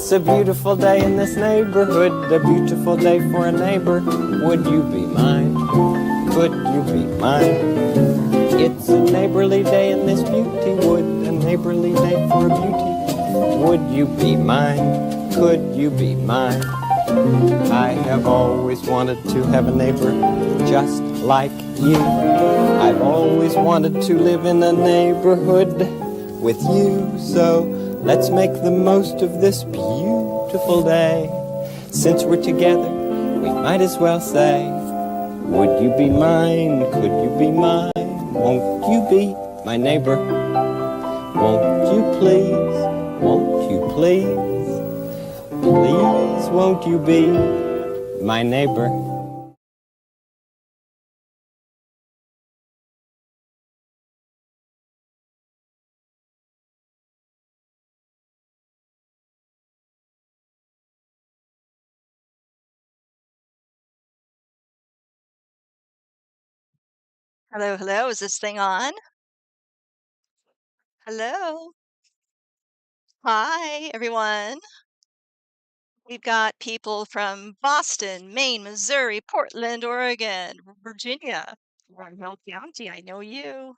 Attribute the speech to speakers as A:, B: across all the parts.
A: It's a beautiful day in this neighborhood, a beautiful day for a neighbor. Would you be mine? Could you be mine? It's a neighborly day in this beauty wood, a neighborly day for a beauty. Would you be mine? Could you be mine? I have always wanted to have a neighbor just like you. I've always wanted to live in a neighborhood with you, so let's make the most of this beautiful day. Since we're together, we might as well say, Would you be mine? Could you be mine? Won't you be my neighbor? Won't you please? Won't you please? Please, won't you be my neighbor?
B: Hello, hello. Is this thing on? Hello. Hi, everyone. We've got people from Boston, Maine, Missouri, Portland, Oregon, Virginia, Roanoke County. I know you.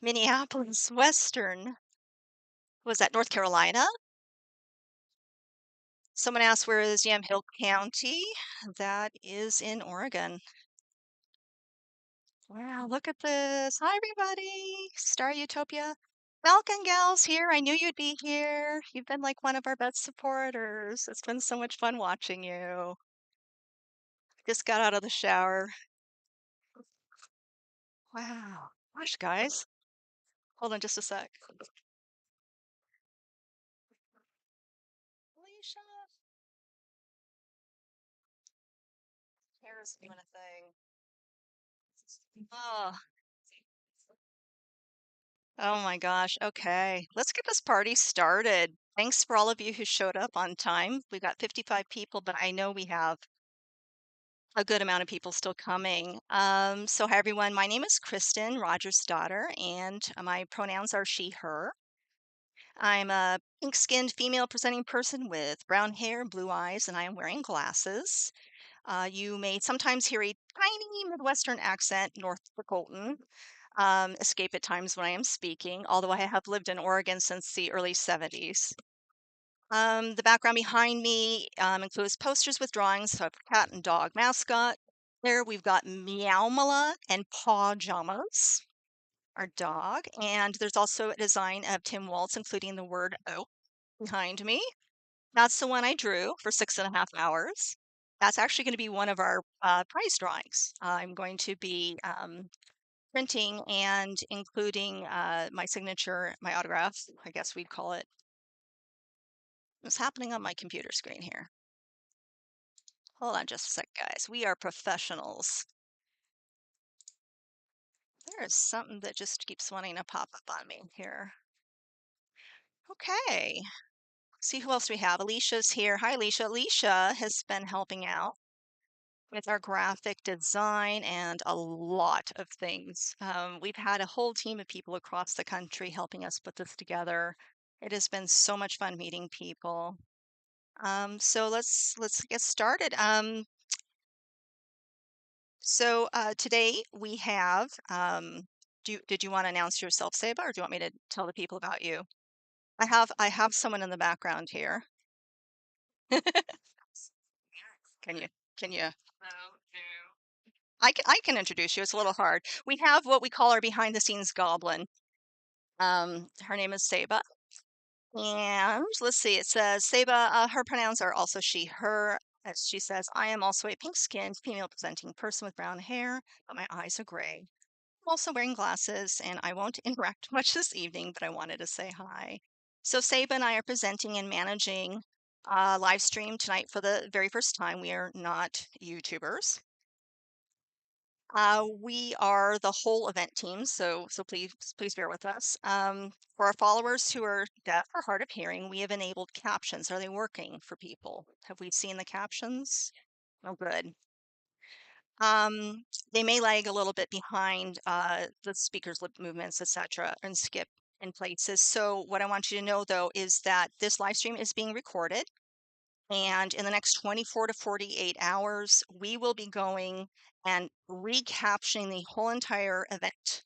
B: Minneapolis, Western. Was that North Carolina? Someone asked where is Yamhill County? That is in Oregon. Wow, look at this. Hi, everybody. Star Utopia. Falcon Gal's here. I knew you'd be here. You've been like one of our best supporters. It's been so much fun watching you. Just got out of the shower. Wow. Gosh, guys. Hold on just a sec. Alicia. Hair's doing a thing. Oh, oh my gosh. Okay. Let's get this party started. Thanks for all of you who showed up on time. We got 55 people, but I know we have a good amount of people still coming. So hi everyone, my name is Kristen, Roger's daughter, and my pronouns are she, her. I'm a pink-skinned female presenting person with brown hair, blue eyes, and I am wearing glasses. You may sometimes hear a tiny Midwestern accent, North Dakotan, escape at times when I am speaking, although I have lived in Oregon since the early 70s. The background behind me includes posters with drawings of a cat and dog mascot. There we've got Meowmala and Pawjamas, our dog. And there's also a design of Tim Walz, including the word "oh" behind me. That's the one I drew for 6.5 hours. That's actually going to be one of our prize drawings. I'm going to be printing and including my signature, my autograph, I guess we'd call it. What's happening on my computer screen here? Hold on just a sec, guys. We are professionals. There is something that just keeps wanting to pop up on me here. Okay. See who else we have. Alicia's here. Hi, Alicia. Alicia has been helping out with our graphic design and a lot of things. We've had a whole team of people across the country helping us put this together. It has been so much fun meeting people. So let's get started. So today we have, did you want to announce yourself, Saba, or do you want me to tell the people about you? I have someone in the background here. Can you can you I can introduce you. It's a little hard. We have what we call our behind the scenes goblin. Her name is Saba. And let's see, it says Saba, her pronouns are also she, her. As she says, I am also a pink-skinned, female-presenting person with brown hair, but my eyes are gray. I'm also wearing glasses, and I won't interact much this evening, but I wanted to say hi. So Saba and I are presenting and managing live stream tonight for the very first time. We are not YouTubers. We are the whole event team, so please bear with us. For our followers who are deaf or hard of hearing, we have enabled captions. Are they working for people? Have we seen the captions? Oh, good. They may lag a little bit behind the speaker's lip movements, etc., and skip in places. So what I want you to know, though, is that this live stream is being recorded. And in the next 24 to 48 hours, we will be going and recaptioning the whole entire event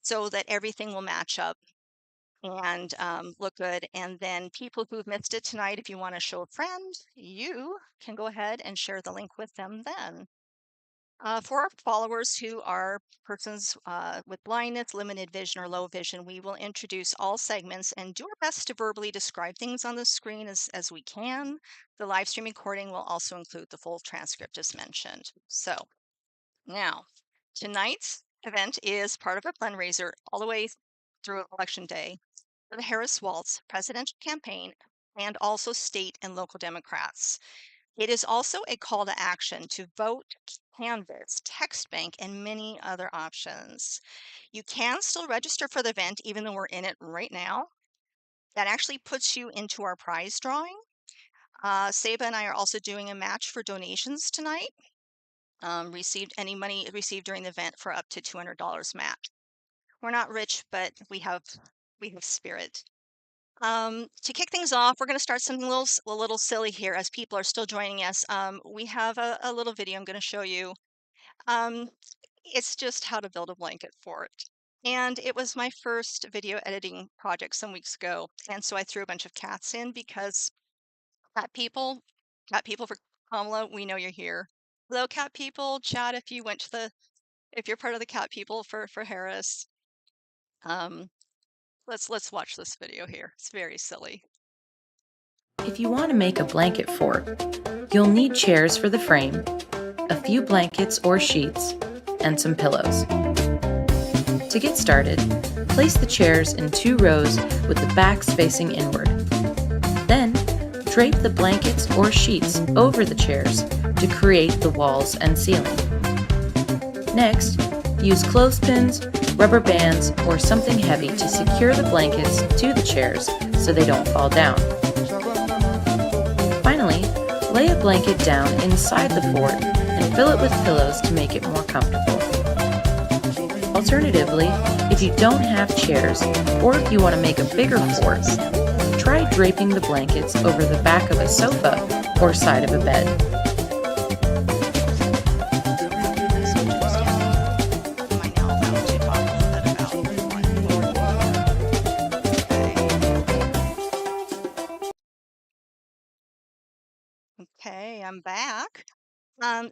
B: so that everything will match up and look good. And then people who've missed it tonight, if you want to show a friend, you can go ahead and share the link with them then. For our followers who are persons with blindness, limited vision, or low vision, we will introduce all segments and do our best to verbally describe things on the screen as we can. The live stream recording will also include the full transcript as mentioned. So Now, tonight's event is part of a fundraiser all the way through Election Day for the Harris-Walz presidential campaign and also state and local Democrats. It is also a call to action to vote, canvass, text bank, and many other options. You can still register for the event even though we're in it right now. That actually puts you into our prize drawing. Saba and I are also doing a match for donations tonight. Received any money received during the event for up to $200 match. We're not rich, but we have spirit. To kick things off, we're going to start something a little silly here as people are still joining us. We have a little video I'm going to show you. It's just how to build a blanket fort. And it was my first video editing project some weeks ago. And so I threw a bunch of cats in because cat people for Kamala, we know you're here. Hello, cat people. Chat if you went to if you're part of the cat people for Harris. Let's watch this video here. It's very silly.
C: If you want to make a blanket fort, you'll need chairs for the frame, a few blankets or sheets, and some pillows. To get started, place the chairs in 2 rows with the backs facing inward. Then, drape the blankets or sheets over the chairs to create the walls and ceiling. Next, use clothespins, rubber bands, or something heavy to secure the blankets to the chairs so they don't fall down. Finally, lay a blanket down inside the fort and fill it with pillows to make it more comfortable. Alternatively, if you don't have chairs, or if you want to make a bigger fort, try draping the blankets over the back of a sofa or side of a bed.
B: Okay, I'm back.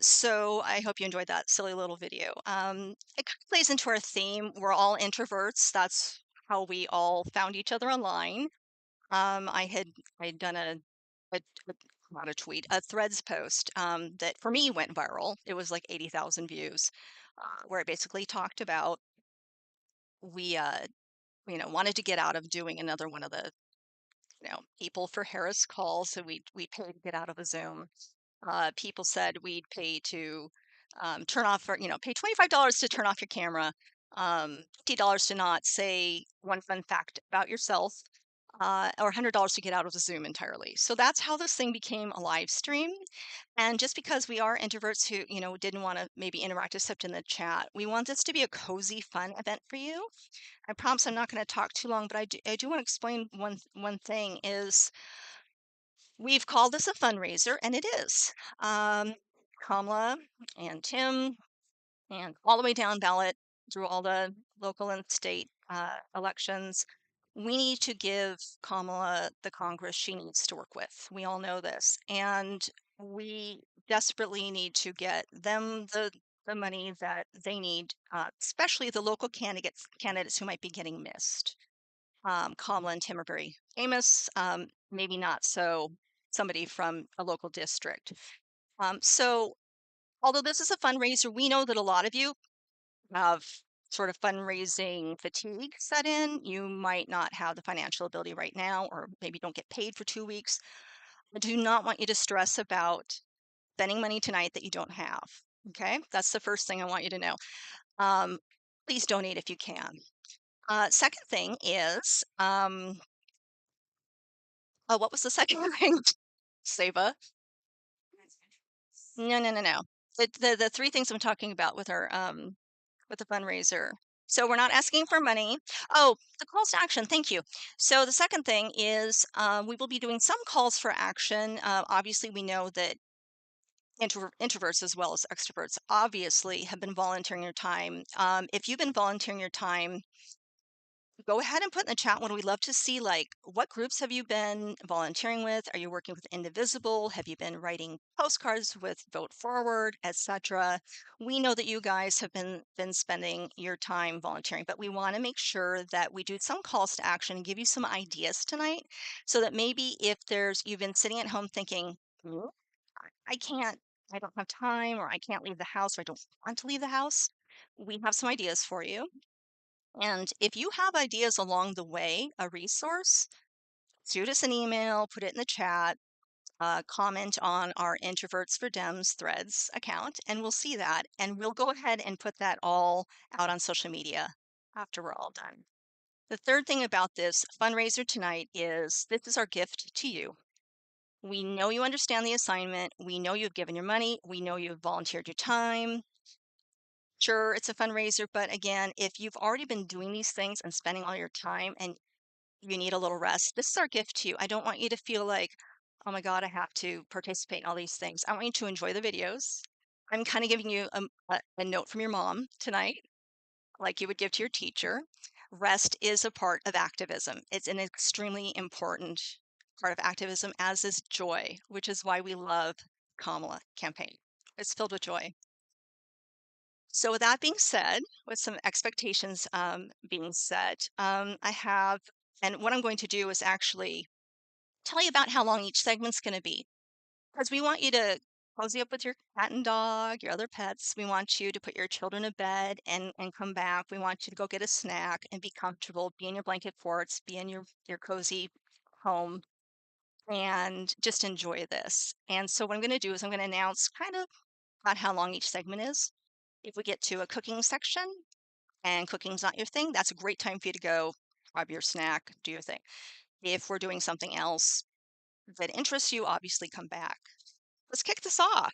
B: So I hope you enjoyed that silly little video. It kind of plays into our theme. We're all introverts. That's how we all found each other online. I'd done a not a tweet, a Threads post that for me went viral. It was like 80,000 views, where it basically talked about we wanted to get out of doing another one of the people for Harris calls, so we paid to get out of a Zoom. People said we'd pay to turn off, or pay $25 to turn off your camera, $50 to not say one fun fact about yourself, or $100 to get out of the Zoom entirely. So that's how this thing became a live stream. And just because we are introverts who, didn't want to maybe interact except in the chat, we want this to be a cozy, fun event for you. I promise I'm not going to talk too long, but I do want to explain one thing is we've called this a fundraiser, and it is. Kamala and Tim and all the way down ballot through all the local and state elections. We need to give Kamala the Congress she needs to work with. We all know this. And we desperately need to get them the money that they need, especially the local candidates who might be getting missed. Kamala and Tim are very famous, maybe not so somebody from a local district. So although this is a fundraiser, we know that a lot of you have sort of fundraising fatigue set in. You might not have the financial ability right now, or maybe don't get paid for 2 weeks. I do not want you to stress about spending money tonight that you don't have. Okay, that's the first thing I want you to know. Please donate if you can. Second thing is, oh, what was the second thing? Saba? No. The 3 things I'm talking about with our with the fundraiser. So we're not asking for money. Oh, the calls to action. Thank you. So the second thing is we will be doing some calls for action. Obviously, we know that introverts as well as extroverts obviously have been volunteering your time. If you've been volunteering your time, go ahead and put in the chat one. We'd love to see, like, what groups have you been volunteering with? Are you working with Indivisible? Have you been writing postcards with Vote Forward, etc.? We know that you guys have been spending your time volunteering, but we want to make sure that we do some calls to action and give you some ideas tonight, so that maybe if you've been sitting at home thinking, I can't I don't have time, or I can't leave the house, or I don't want to leave the house, we have some ideas for you. And if you have ideas along the way, a resource, shoot us an email, put it in the chat, comment on our Introverts for Dems threads account, and we'll see that. And we'll go ahead and put that all out on social media after we're all done. The third thing about this fundraiser tonight is this is our gift to you. We know you understand the assignment. We know you've given your money. We know you've volunteered your time. Sure, it's a fundraiser, but again, if you've already been doing these things and spending all your time and you need a little rest, this is our gift to you. I don't want you to feel like, oh my God, I have to participate in all these things. I want you to enjoy the videos. I'm kind of giving you a note from your mom tonight, like you would give to your teacher. Rest is a part of activism. It's an extremely important part of activism, as is joy, which is why we love Kamala campaign. It's filled with joy. So with that being said, with some expectations being set, I have, and what I'm going to do is actually tell you about how long each segment's going to be, because we want you to cozy up with your cat and dog, your other pets. We want you to put your children to bed and come back. We want you to go get a snack and be comfortable, be in your blanket forts, be in your cozy home, and just enjoy this. And so what I'm going to do is I'm going to announce kind of about how long each segment is. If we get to a cooking section and cooking's not your thing, that's a great time for you to go grab your snack, do your thing. If we're doing something else that interests you, obviously come back. Let's kick this off.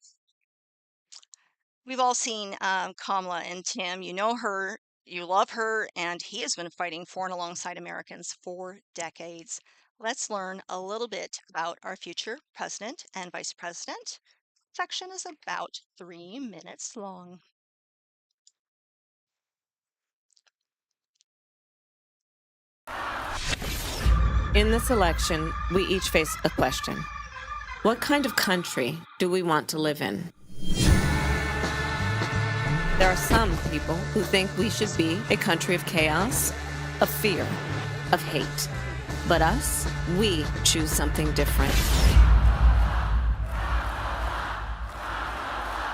B: We've all seen Kamala and Tim. You know her, you love her, and he has been fighting for and alongside Americans for decades. Let's learn a little bit about our future president and vice president. Section is about 3 minutes long.
D: In this election, we each face a question. What kind of country do we want to live in? There are some people who think we should be a country of chaos, of fear, of hate. But us, we choose something different.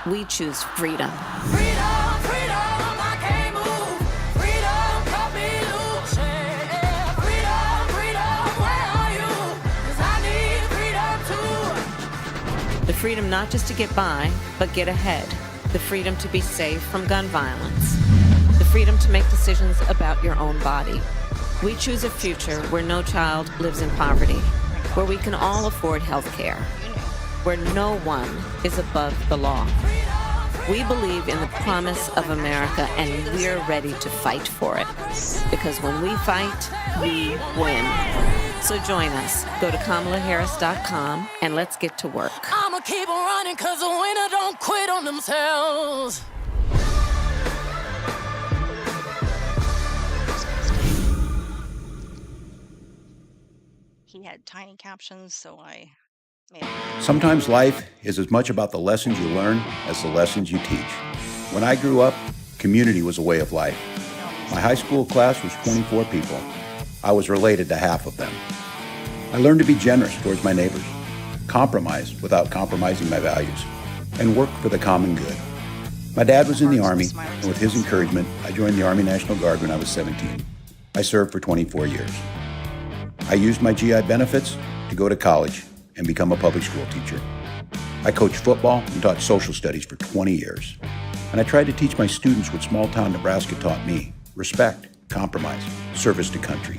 D: We choose freedom.
E: Freedom, freedom, I can't move. Freedom, cut me loose. Yeah. Freedom, freedom, where are you? 'Cause I need freedom too.
D: The freedom not just to get by, but get ahead. The freedom to be safe from gun violence. The freedom to make decisions about your own body. We choose a future where no child lives in poverty, where we can all afford health care, where no one is above the law. We believe in the promise of America, and we're ready to fight for it. Because when we fight, we win. So join us. Go to KamalaHarris.com and let's get to work.
E: I'ma keep on running 'cause the winner don't quit on themselves.
B: He had tiny captions, so I made it.
F: Sometimes life is as much about the lessons you learn as the lessons you teach. When I grew up, community was a way of life. My high school class was 24 people. I was related to half of them. I learned to be generous towards my neighbors, compromise without compromising my values, and work for the common good. My dad was in the Army, and with his encouragement, I joined the Army National Guard when I was 17. I served for 24 years. I used my GI benefits to go to college and become a public school teacher. I coached football and taught social studies for 20 years. And I tried to teach my students what small-town Nebraska taught me: respect, compromise, service to country.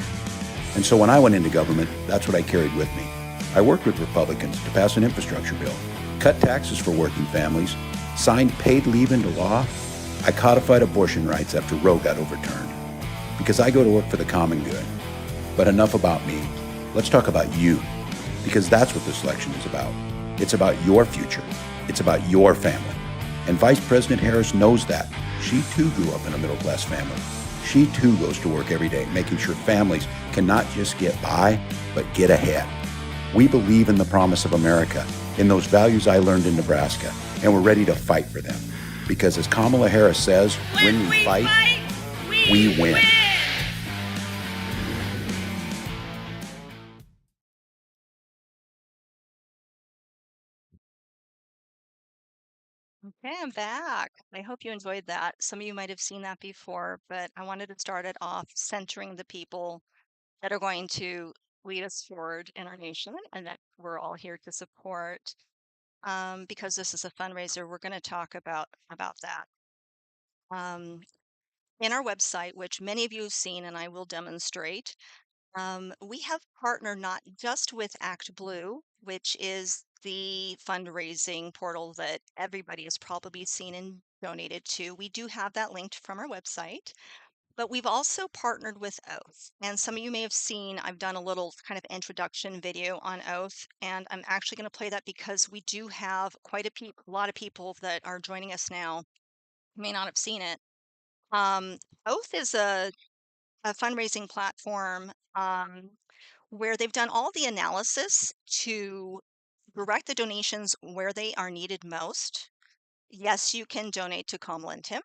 F: And so when I went into government, that's what I carried with me. I worked with Republicans to pass an infrastructure bill, cut taxes for working families, signed paid leave into law. I codified abortion rights after Roe got overturned. Because I go to work for the common good. But enough about me. Let's talk about you. Because that's what this election is about. It's about your future. It's about your family. And Vice President Harris knows that. She too grew up in a middle-class family. She too goes to work every day, making sure families can not just get by, but get ahead. We believe in the promise of America, in those values I learned in Nebraska, and we're ready to fight for them. Because as Kamala Harris says, when we fight, we win.
B: Okay, I'm back. I hope you enjoyed that. Some of you might have seen that before, but I wanted to start it off centering the people that are going to lead us forward in our nation and that we're all here to support. Because this is a fundraiser, we're going to talk about that. In our website, which many of you have seen, and I will demonstrate, we have partnered not just with ActBlue, which is the fundraising portal that everybody has probably seen and donated to. We do have that linked from our website, but we've also partnered with Oath. And some of you may have seen, I've done a little kind of introduction video on Oath, and I'm actually going to play that because we do have quite a lot of people that are joining us now who may not have seen it. Oath is a fundraising platform where they've done all the analysis to direct the donations where they are needed most. Yes, you can donate to Kamala and Tim,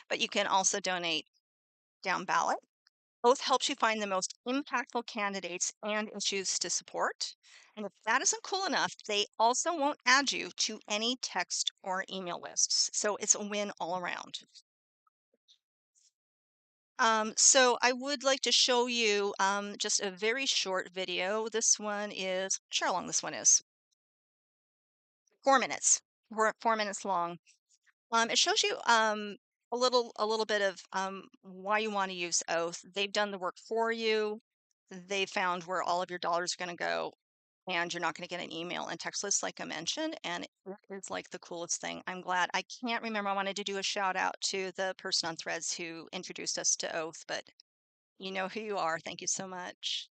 B: but you can also donate down ballot. Oath helps you find the most impactful candidates and issues to support. And if that isn't cool enough, they also won't add you to any text or email lists. So it's a win all around. So I would like to show you just a very short video. This one is, sure how long this one is. 4 minutes. 4 minutes long. It shows you a little bit of why you want to use Oath. They've done the work for you. They found where all of your dollars are going to go, and you're not going to get an email and text list like I mentioned. And it's like the coolest thing. I'm glad. I can't remember. I wanted to do a shout out to the person on Threads who introduced us to Oath, but you know who you are. Thank you so much.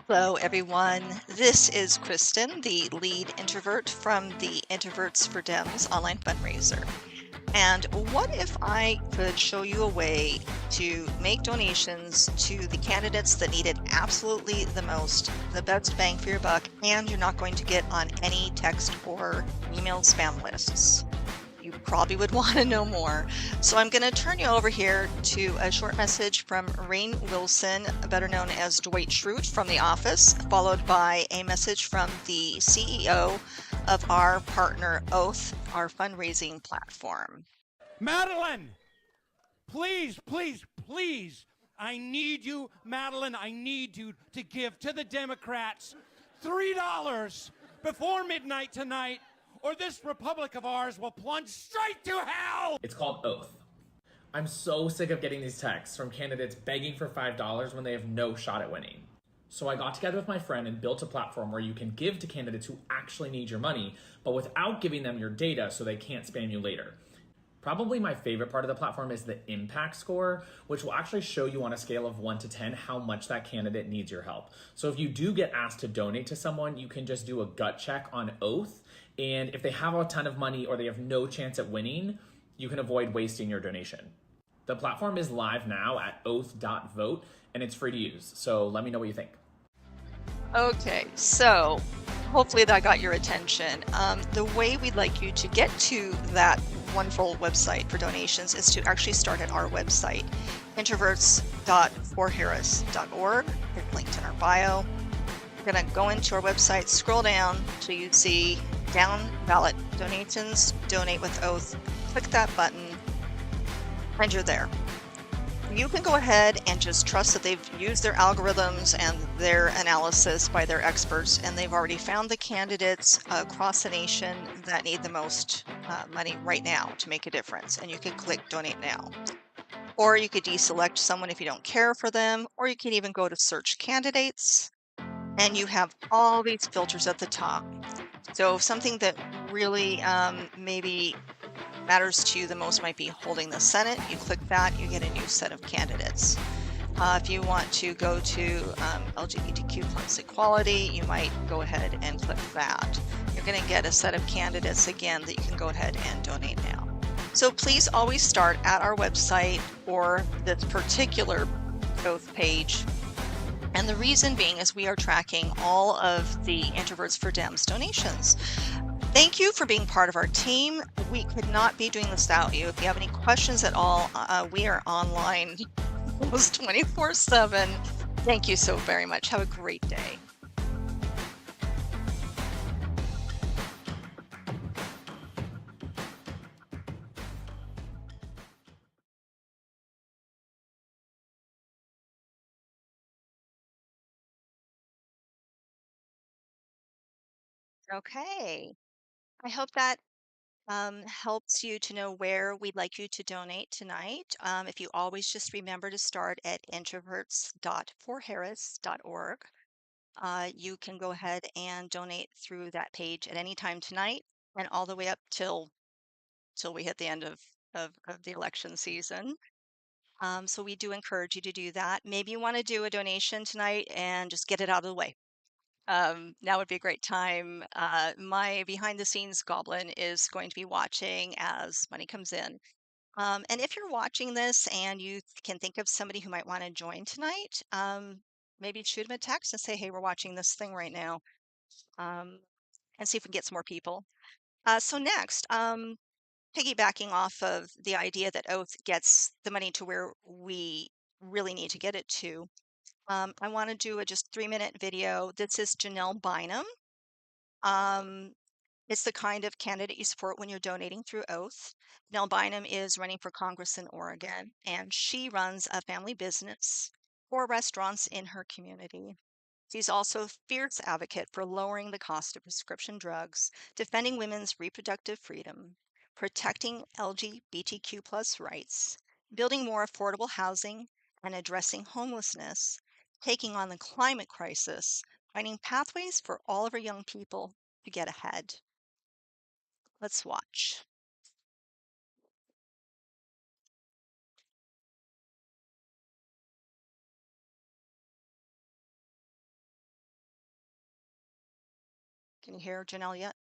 B: Hello, everyone. This is Kristen, the lead introvert from the Introverts for Dems online fundraiser. And what if I could show you a way to make donations to the candidates that need it absolutely the most, the best bang for your buck, and you're not going to get on any text or email spam lists? You probably would want to know more. So I'm going to turn you over here to a short message from Rainn Wilson, better known as Dwight Schrute from The Office, followed by a message from the CEO of our partner Oath, our fundraising platform.
G: Madeline, please, please, please, I need you, Madeline, I need you to give to the Democrats $3 before midnight tonight, or this republic of ours will plunge straight to hell!
H: It's called Oath. I'm so sick of getting these texts from candidates begging for $5 when they have no shot at winning. So I got together with my friend and built a platform where you can give to candidates who actually need your money, but without giving them your data so they can't spam you later. Probably my favorite part of the platform is the impact score, which will actually show you on a scale of 1 to 10 how much that candidate needs your help. So if you do get asked to donate to someone, you can just do a gut check on Oath. And if they have a ton of money or they have no chance at winning, you can avoid wasting your donation. The platform is live now at oath.vote and it's free to use. So let me know what you think.
B: Okay, so hopefully that got your attention. The way we'd like you to get to that wonderful website for donations is to actually start at our website, introverts.forharris.org. It's linked in our bio. We're going to go into our website, scroll down till you see down ballot donations, donate with Oath. Click that button, and you're there. You can go ahead and just trust that they've used their algorithms and their analysis by their experts, and they've already found the candidates across the nation that need the most money right now to make a difference. And you can click donate now. Or you could deselect someone if you don't care for them, or you can even go to search candidates, and you have all these filters at the top. So something that really maybe matters to you the most might be holding the Senate. You click that, you get a new set of candidates. If you want to go to LGBTQ plus equality, you might go ahead and click that. You're going to get a set of candidates again that you can go ahead and donate now. So please always start at our website or this particular Oath page. And the reason being is we are tracking all of the Introverts for Dems donations. Thank you for being part of our team. We could not be doing this without you. If you have any questions at all, we are online almost 24/7. Thank you so very much. Have a great day. Okay. I hope that helps you to know where we'd like you to donate tonight. If you always just remember to start at introverts.forharris.org, you can go ahead and donate through that page at any time tonight and all the way up till we hit the end of the election season. So we do encourage you to do that. Maybe you want to do a donation tonight and just get it out of the way. Now would be a great time. My behind the scenes goblin is going to be watching as money comes in. And if you're watching this and you can think of somebody who might want to join tonight, maybe shoot them a text and say, hey, we're watching this thing right now, and see if we can get some more people. So next, piggybacking off of the idea that Oath gets the money to where we really need to get it to, I want to do a just 3-minute video. This is Janelle Bynum. It's the kind of candidate you support when you're donating through Oath. Janelle Bynum is running for Congress in Oregon, and she runs a family business for restaurants in her community. She's also a fierce advocate for lowering the cost of prescription drugs, defending women's reproductive freedom, protecting LGBTQ plus rights, building more affordable housing, and addressing homelessness, taking on the climate crisis, finding pathways for all of our young people to get ahead. Let's watch. Can you hear Janelle yet?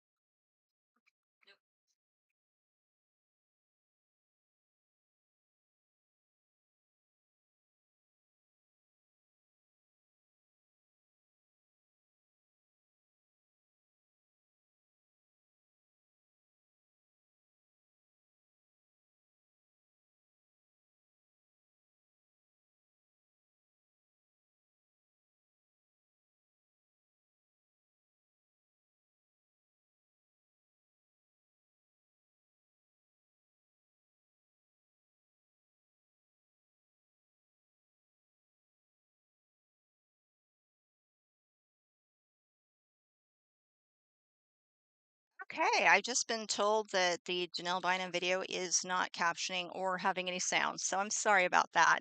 B: Okay, I've just been told that the Janelle Bynum video is not captioning or having any sound, so I'm sorry about that.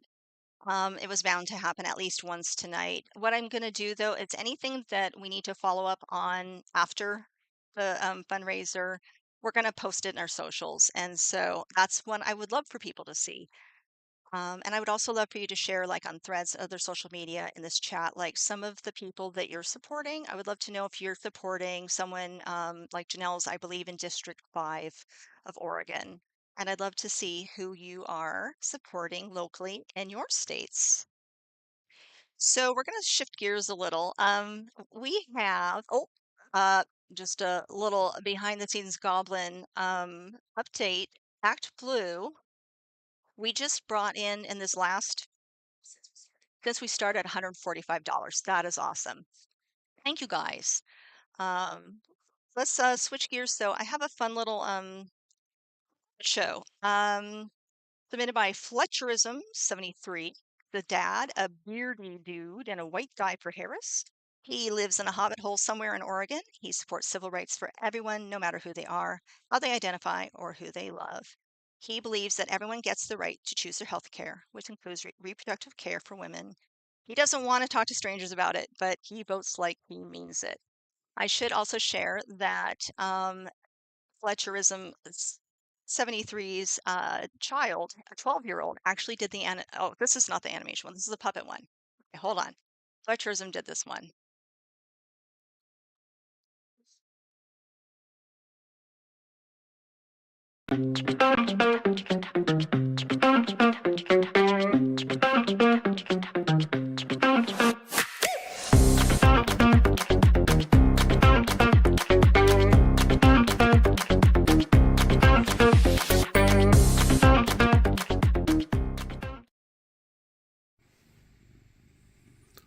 B: It was bound to happen at least once tonight. What I'm going to do, though, is anything that we need to follow up on after the fundraiser, we're going to post it in our socials. And so that's one I would love for people to see. And I would also love for you to share, like on Threads, other social media in this chat, like some of the people that you're supporting. I would love to know if you're supporting someone like Janelle's, I believe, in District 5 of Oregon. And I'd love to see who you are supporting locally in your states. So we're going to shift gears a little. We have, just a little behind the scenes goblin update. Act Blue, we just brought in this last, since we started, $145. That is awesome. Thank you guys. Let's switch gears. So I have a fun little show. Submitted by Fletcherism73, the dad, a beardy dude in a white dye for Harris. He lives in a hobbit hole somewhere in Oregon. He supports civil rights for everyone, no matter who they are, how they identify, or who they love. He believes that everyone gets the right to choose their health care, which includes reproductive care for women. He doesn't want to talk to strangers about it, but he votes like he means it. I should also share that Fletcherism 73's child, a 12-year-old, actually did the oh, this is not the animation one. This is the puppet one. Okay, hold on. Fletcherism did this one.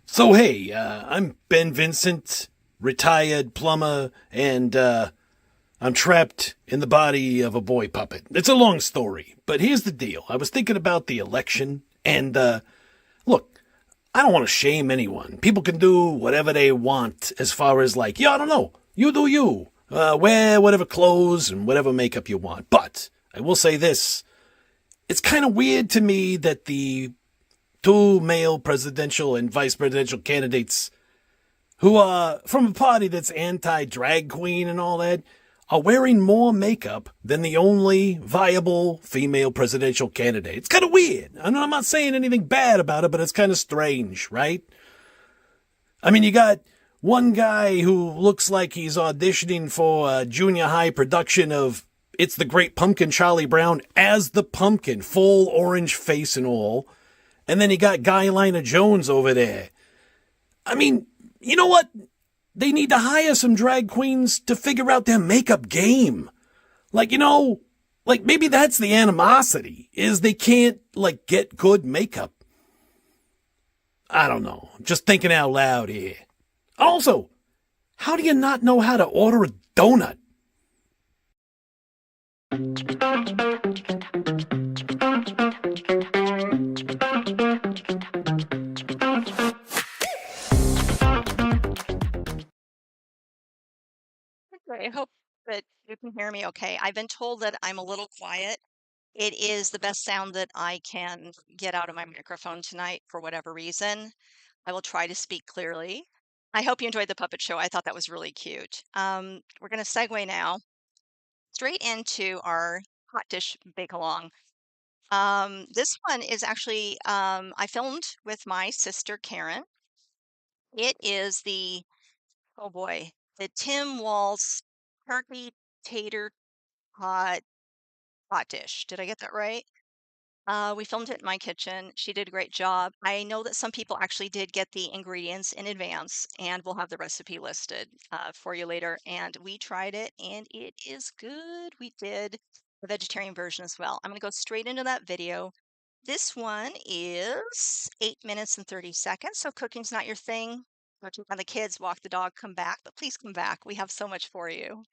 I: So hey, I'm Ben Vincent, retired plumber, and I'm trapped in the body of a boy puppet. It's a long story, but here's the deal. I was thinking about the election, and look, I don't want to shame anyone. People can do whatever they want as far as like, yeah, I don't know, you do you. wear whatever clothes and whatever makeup you want. But I will say this. It's kind of weird to me that the two male presidential and vice presidential candidates who are from a party that's anti-drag queen and all that are wearing more makeup than the only viable female presidential candidate. It's kind of weird. I'm not saying anything bad about it, but it's kind of strange, right? I mean, you got one guy who looks like he's auditioning for a junior high production of It's the Great Pumpkin, Charlie Brown, as the pumpkin, full orange face and all. And then you got Guy Liner Jones over there. I mean, you know what? They need to hire some drag queens to figure out their makeup game. Like, you know, like maybe that's the animosity, is they can't, like, get good makeup. I don't know. Just thinking out loud here. Also, how do you not know how to order a donut?
B: I hope that you can hear me okay. I've been told that I'm a little quiet. It is the best sound that I can get out of my microphone tonight for whatever reason. I will try to speak clearly. I hope you enjoyed the puppet show. I thought that was really cute. We're going to segue now straight into our hot dish bake along. This one is actually, I filmed with my sister Karen. It is oh boy, the Tim Walz turkey tater hot dish. Did I get that right? We filmed it in my kitchen. She did a great job. I know that some people actually did get the ingredients in advance, and we'll have the recipe listed for you later. And we tried it, and it is good. We did the vegetarian version as well. I'm going to go straight into that video. This one is 8 minutes and 30 seconds, so cooking's not your thing. Go check on the kids, walk the dog, come back. But please come back. We have so much for you.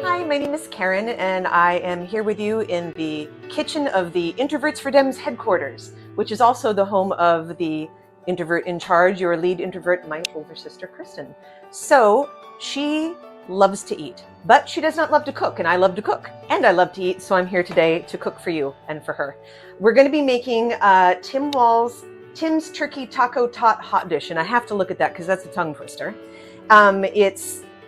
J: Hi, my name is Karen, and I am here with you in the kitchen of the Introverts for Dems headquarters, which is also the home of the introvert in charge, your lead introvert, my older sister, Kristen. So she loves to eat, but she does not love to cook, and I love to cook, and I love to eat, so I'm here today to cook for you and for her. We're going to be making Tim's Turkey Taco Tot Hot Dish, and I have to look at that because that's a tongue twister. It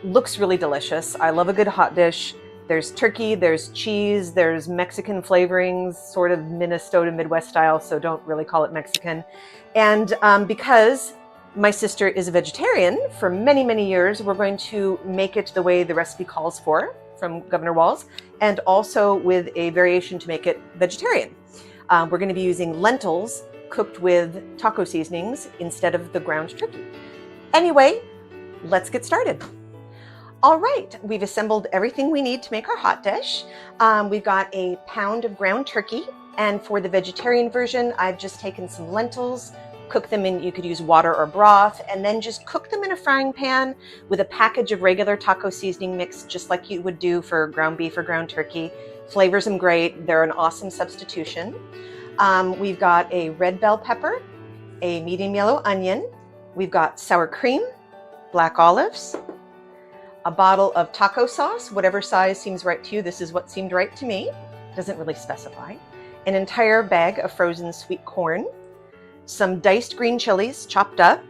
J: looks really delicious. I love a good hot dish. There's turkey, there's cheese, there's Mexican flavorings, sort of Minnesota Midwest style, so don't really call it Mexican. And because my sister is a vegetarian for many, many years, we're going to make it the way the recipe calls for from Governor Walz, and also with a variation to make it vegetarian. We're going to be using lentils cooked with taco seasonings instead of the ground turkey. Anyway, let's get started. All right, we've assembled everything we need to make our hot dish. We've got a pound of ground turkey, and for the vegetarian version, I've just taken some lentils, cook them in, you could use water or broth, and then just cook them in a frying pan with a package of regular taco seasoning mix, just like you would do for ground beef or ground turkey. Flavors them great. They're an awesome substitution. We've got a red bell pepper, a medium yellow onion. We've got sour cream, black olives, a bottle of taco sauce, whatever size seems right to you. This is what seemed right to me. Doesn't really specify. An entire bag of frozen sweet corn, some diced green chilies chopped up.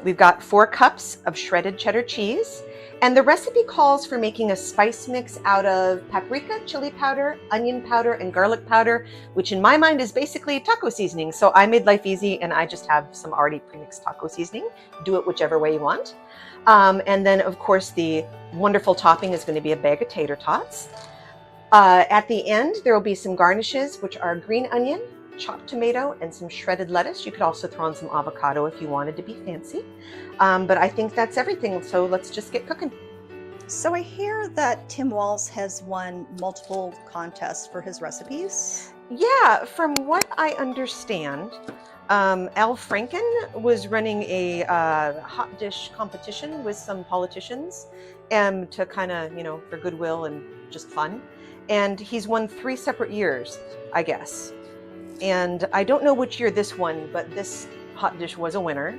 J: We've got 4 cups of shredded cheddar cheese. And the recipe calls for making a spice mix out of paprika, chili powder, onion powder, and garlic powder, which in my mind is basically taco seasoning. So I made life easy, and I just have some already premixed taco seasoning. Do it whichever way you want. And then, of course, the wonderful topping is going to be a bag of tater tots. At the end, there will be some garnishes, which are green onion, chopped tomato, and some shredded lettuce. You could also throw in some avocado if you wanted to be fancy. But I think that's everything, so let's just get cooking.
K: So I hear that Tim Walz has won multiple contests for his recipes.
J: Yeah, from what I understand, Al Franken was running a hot dish competition with some politicians to kind of, for goodwill and just fun. and he's won 3 separate years, I guess. And I don't know which year this won, but this hot dish was a winner.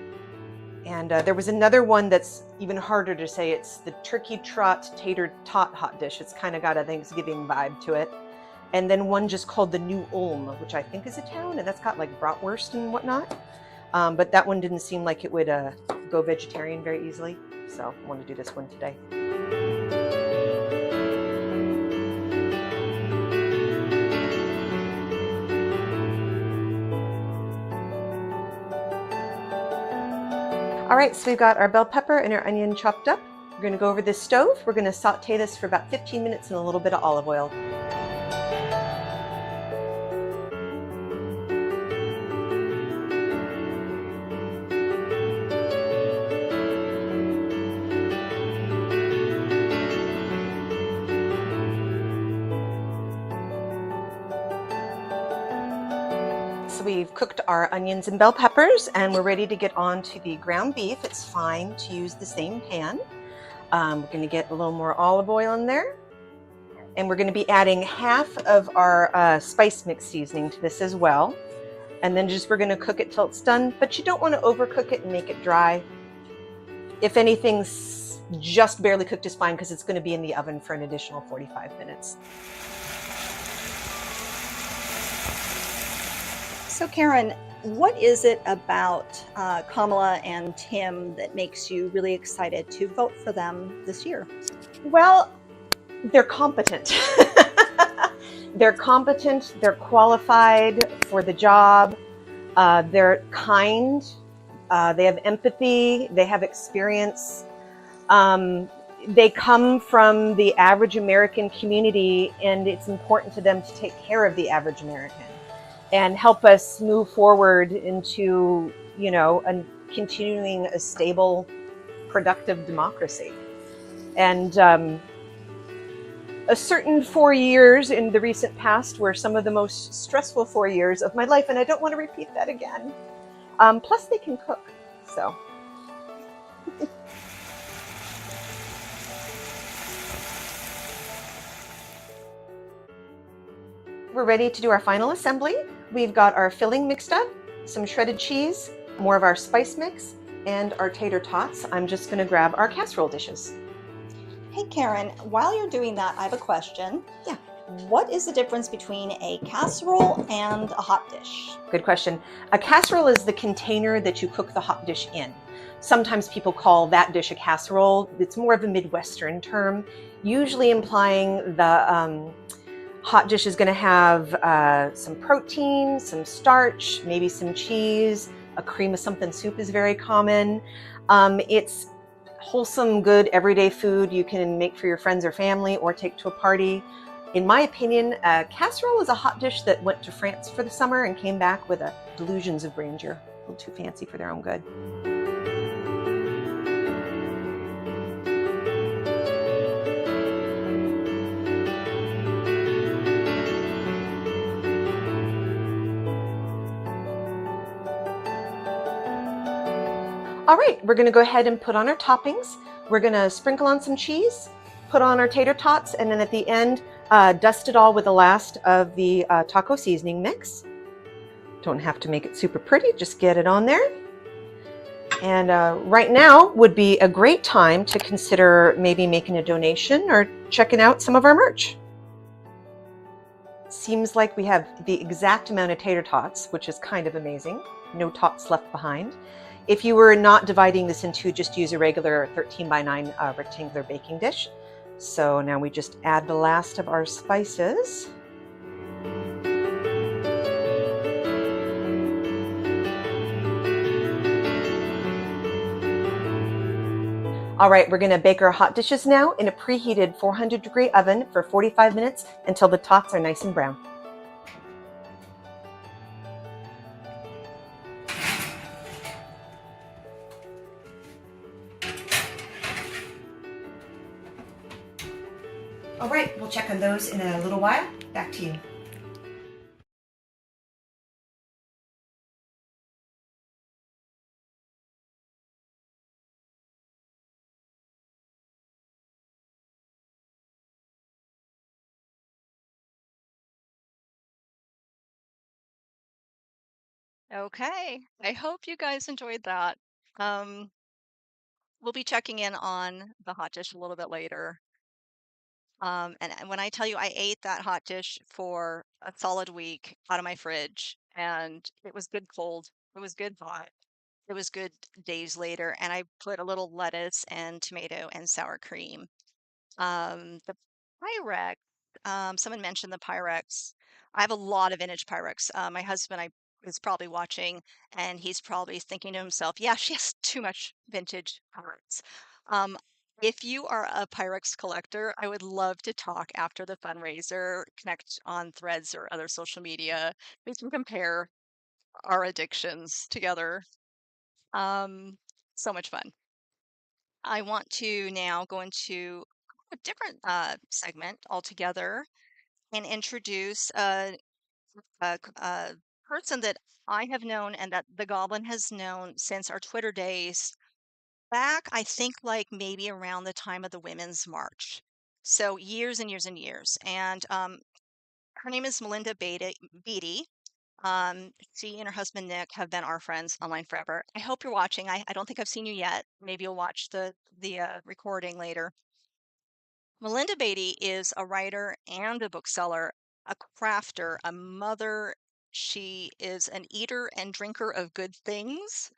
J: And there was another one that's even harder to say. It's the turkey trot tater tot hot dish. It's kind of got a Thanksgiving vibe to it. And then one just called the New Ulm, which I think is a town, and that's got like bratwurst and whatnot. But that one didn't seem like it would go vegetarian very easily. So I want to do this one today. All right, so we've got our bell pepper and our onion chopped up. We're gonna go over this stove. We're gonna saute this for about 15 minutes in a little bit of olive oil. So we've cooked our onions and bell peppers, and we're ready to get on to the ground beef. It's fine to use the same pan. We're going to get a little more olive oil in there, and we're going to be adding half of our spice mix seasoning to this as well. And then we're going to cook it till it's done, but you don't want to overcook it and make it dry. If anything's just barely cooked is fine, because it's going to be in the oven for an additional 45 minutes.
K: So Karen, what is it about Kamala and Tim that makes you really excited to vote for them this year?
J: Well, they're competent. They're competent, they're qualified for the job, they're kind, they have empathy, they have experience. They come from the average American community, and it's important to them to take care of the average American and help us move forward into, continuing a stable, productive democracy. And a certain 4 years in the recent past were some of the most stressful 4 years of my life, and I don't want to repeat that again. Plus, they can cook, so. We're ready to do our final assembly. We've got our filling mixed up, some shredded cheese, more of our spice mix, and our tater tots. I'm just going to grab our casserole dishes.
K: Hey Karen, while you're doing that, I have a question.
J: Yeah.
K: What is the difference between a casserole and a hot dish?
J: Good question. A casserole is the container that you cook the hot dish in. Sometimes people call that dish a casserole. It's more of a Midwestern term, usually implying the hot dish is going to have some protein, some starch, maybe some cheese, a cream of something soup is very common. It's wholesome, good, everyday food you can make for your friends or family or take to a party. In my opinion, a casserole is a hot dish that went to France for the summer and came back with delusions of grandeur. A little too fancy for their own good. All right, we're gonna go ahead and put on our toppings. We're gonna sprinkle on some cheese, put on our tater tots, and then at the end, dust it all with the last of the taco seasoning mix. Don't have to make it super pretty, just get it on there. And right now would be a great time to consider maybe making a donation or checking out some of our merch. Seems like we have the exact amount of tater tots, which is kind of amazing. No tots left behind. If you were not dividing this in two, just use a regular 13x9 rectangular baking dish. So now we just add the last of our spices. All right, we're gonna bake our hot dishes now in a preheated 400-degree oven for 45 minutes until the tots are nice and brown. All right, we'll check on those in a little while. Back to you.
B: Okay. I hope you guys enjoyed that. Um, we'll be checking in on the hot dish a little bit later. And when I tell you I ate that hot dish for a solid week out of my fridge, and it was good cold, it was good hot, it was good days later, and I put a little lettuce and tomato and sour cream. The Pyrex, someone mentioned the Pyrex. I have a lot of vintage Pyrex. My husband, is probably watching, and he's probably thinking to himself, "Yeah, she has too much vintage Pyrex." Um, if you are a Pyrex collector, I would love to talk after the fundraiser, connect on Threads or other social media. We can compare our addictions together. Um, so much fun. I want to now go into a different segment altogether and introduce a person that I have known and that the Goblin has known since our Twitter days back, I think like maybe around the time of the Women's March. So years and years and years. And her name is Melinda Beatty. She and her husband Nick have been our friends online forever. I hope you're watching. I don't think I've seen you yet. Maybe you'll watch the recording later. Melinda Beatty is a writer and a bookseller, a crafter, a mother. She is an eater and drinker of good things.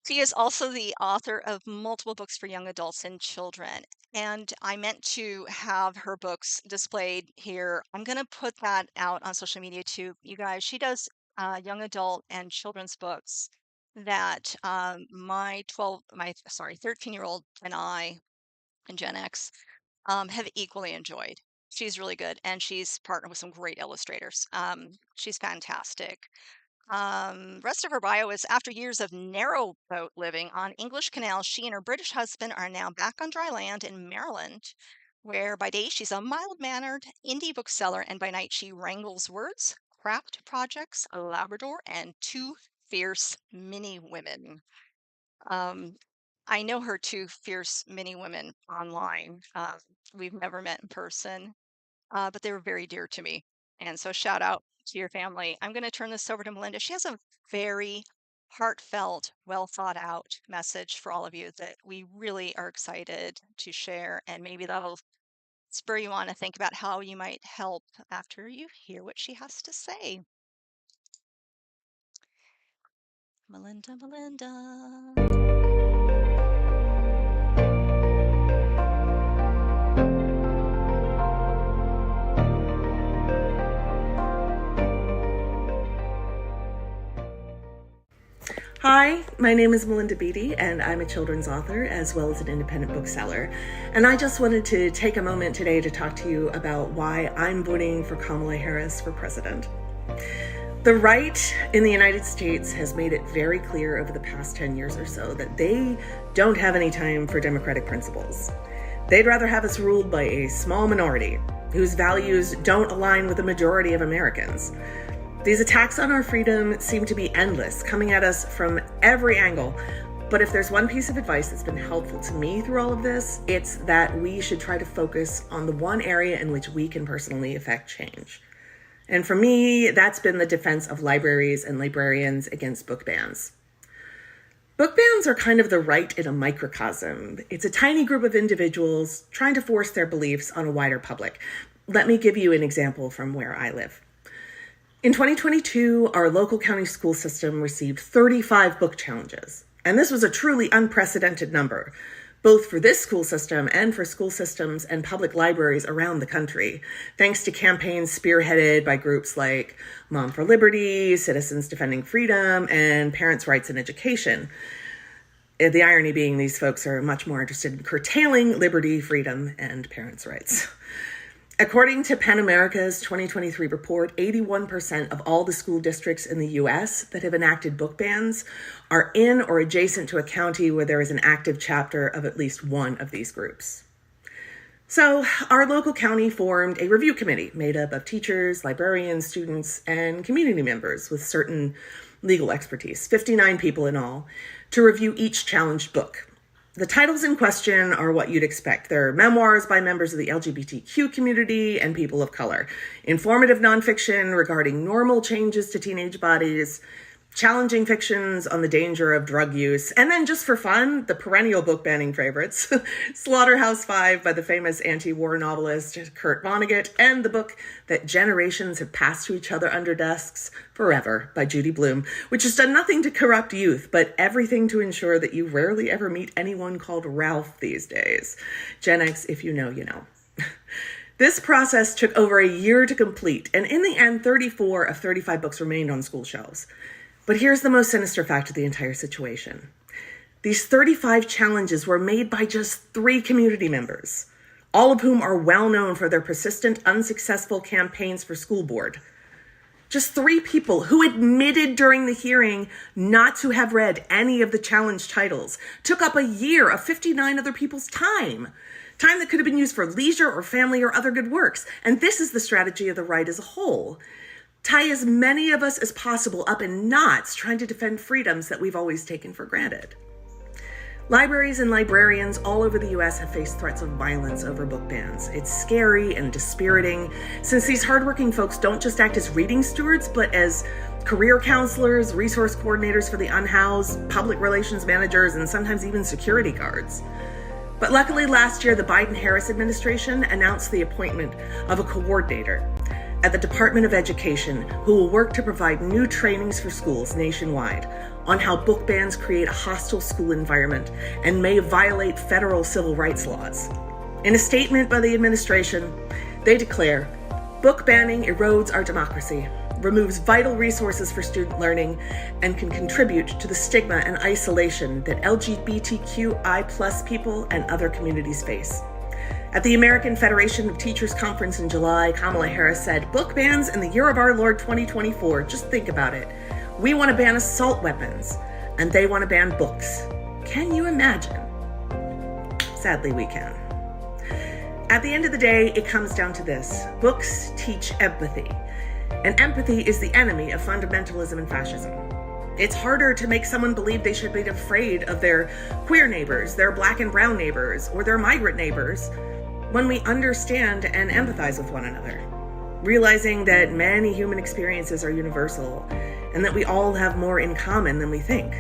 B: She is also the author of multiple books for young adults and children. And I meant to have her books displayed here. I'm going to put that out on social media too, you guys. She does young adult and children's books that my 13-year-old and I and Gen X have equally enjoyed. She's really good, and she's partnered with some great illustrators. She's fantastic. Rest of her bio is after years of narrowboat living on English canals, she and her British husband are now back on dry land in Maryland, where by day she's a mild-mannered indie bookseller, and by night she wrangles words, craft projects, a Labrador, and two fierce mini women. I know her two fierce mini women online. We've never met in person, but they were very dear to me. And so shout out to your family. I'm going to turn this over to Melinda. She has a very heartfelt, well thought out message for all of you that we really are excited to share. And maybe that'll spur you on to think about how you might help after you hear what she has to say. Melinda.
L: Hi, my name is Melinda Beatty, and I'm a children's author as well as an independent bookseller. And I just wanted to take a moment today to talk to you about why I'm voting for Kamala Harris for president. The right in the United States has made it very clear over the past 10 years or so that they don't have any time for democratic principles. They'd rather have us ruled by a small minority whose values don't align with the majority of Americans. These attacks on our freedom seem to be endless, coming at us from every angle. But if there's one piece of advice that's been helpful to me through all of this, it's that we should try to focus on the one area in which we can personally affect change. And for me, that's been the defense of libraries and librarians against book bans. Book bans are kind of the right in a microcosm. It's a tiny group of individuals trying to force their beliefs on a wider public. Let me give you an example from where I live. In 2022, our local county school system received 35 book challenges. And this was a truly unprecedented number, both for this school system and for school systems and public libraries around the country, thanks to campaigns spearheaded by groups like Mom for Liberty, Citizens Defending Freedom, and Parents' Rights in Education. The irony being these folks are much more interested in curtailing liberty, freedom, and parents' rights. According to PEN America's 2023 report, 81% of all the school districts in the U.S. that have enacted book bans are in or adjacent to a county where there is an active chapter of at least one of these groups. So our local county formed a review committee made up of teachers, librarians, students, and community members with certain legal expertise, 59 people in all, to review each challenged book. The titles in question are what you'd expect. They're memoirs by members of the LGBTQ community and people of color, informative nonfiction regarding normal changes to teenage bodies, challenging fictions on the danger of drug use, and then just for fun, the perennial book banning favorites, Slaughterhouse-Five by the famous anti-war novelist Kurt Vonnegut, and the book that generations have passed to each other under desks forever by Judy Blume, which has done nothing to corrupt youth, but everything to ensure that you rarely ever meet anyone called Ralph these days. Gen X, if you know, you know. This process took over a year to complete, and in the end, 34 of 35 books remained on school shelves. But here's the most sinister fact of the entire situation. These 35 challenges were made by just 3 community members, all of whom are well known for their persistent, unsuccessful campaigns for school board. Just 3 people who admitted during the hearing not to have read any of the challenge titles took up a year of 59 other people's time that could have been used for leisure or family or other good works. And this is the strategy of the right as a whole. Tie as many of us as possible up in knots trying to defend freedoms that we've always taken for granted. Libraries and librarians all over the US have faced threats of violence over book bans. It's scary and dispiriting, since these hardworking folks don't just act as reading stewards, but as career counselors, resource coordinators for the unhoused, public relations managers, and sometimes even security guards. But luckily last year, the Biden-Harris administration announced the appointment of a coordinator at the Department of Education who will work to provide new trainings for schools nationwide on how book bans create a hostile school environment and may violate federal civil rights laws. In a statement by the administration, they declare, book banning erodes our democracy, removes vital resources for student learning, and can contribute to the stigma and isolation that LGBTQI+ people and other communities face. At the American Federation of Teachers Conference in July, Kamala Harris said, book bans in the year of our Lord 2024, just think about it. We want to ban assault weapons, and they want to ban books. Can you imagine? Sadly, we can. At the end of the day, it comes down to this. Books teach empathy, and empathy is the enemy of fundamentalism and fascism. It's harder to make someone believe they should be afraid of their queer neighbors, their black and brown neighbors, or their migrant neighbors when we understand and empathize with one another, realizing that many human experiences are universal and that we all have more in common than we think.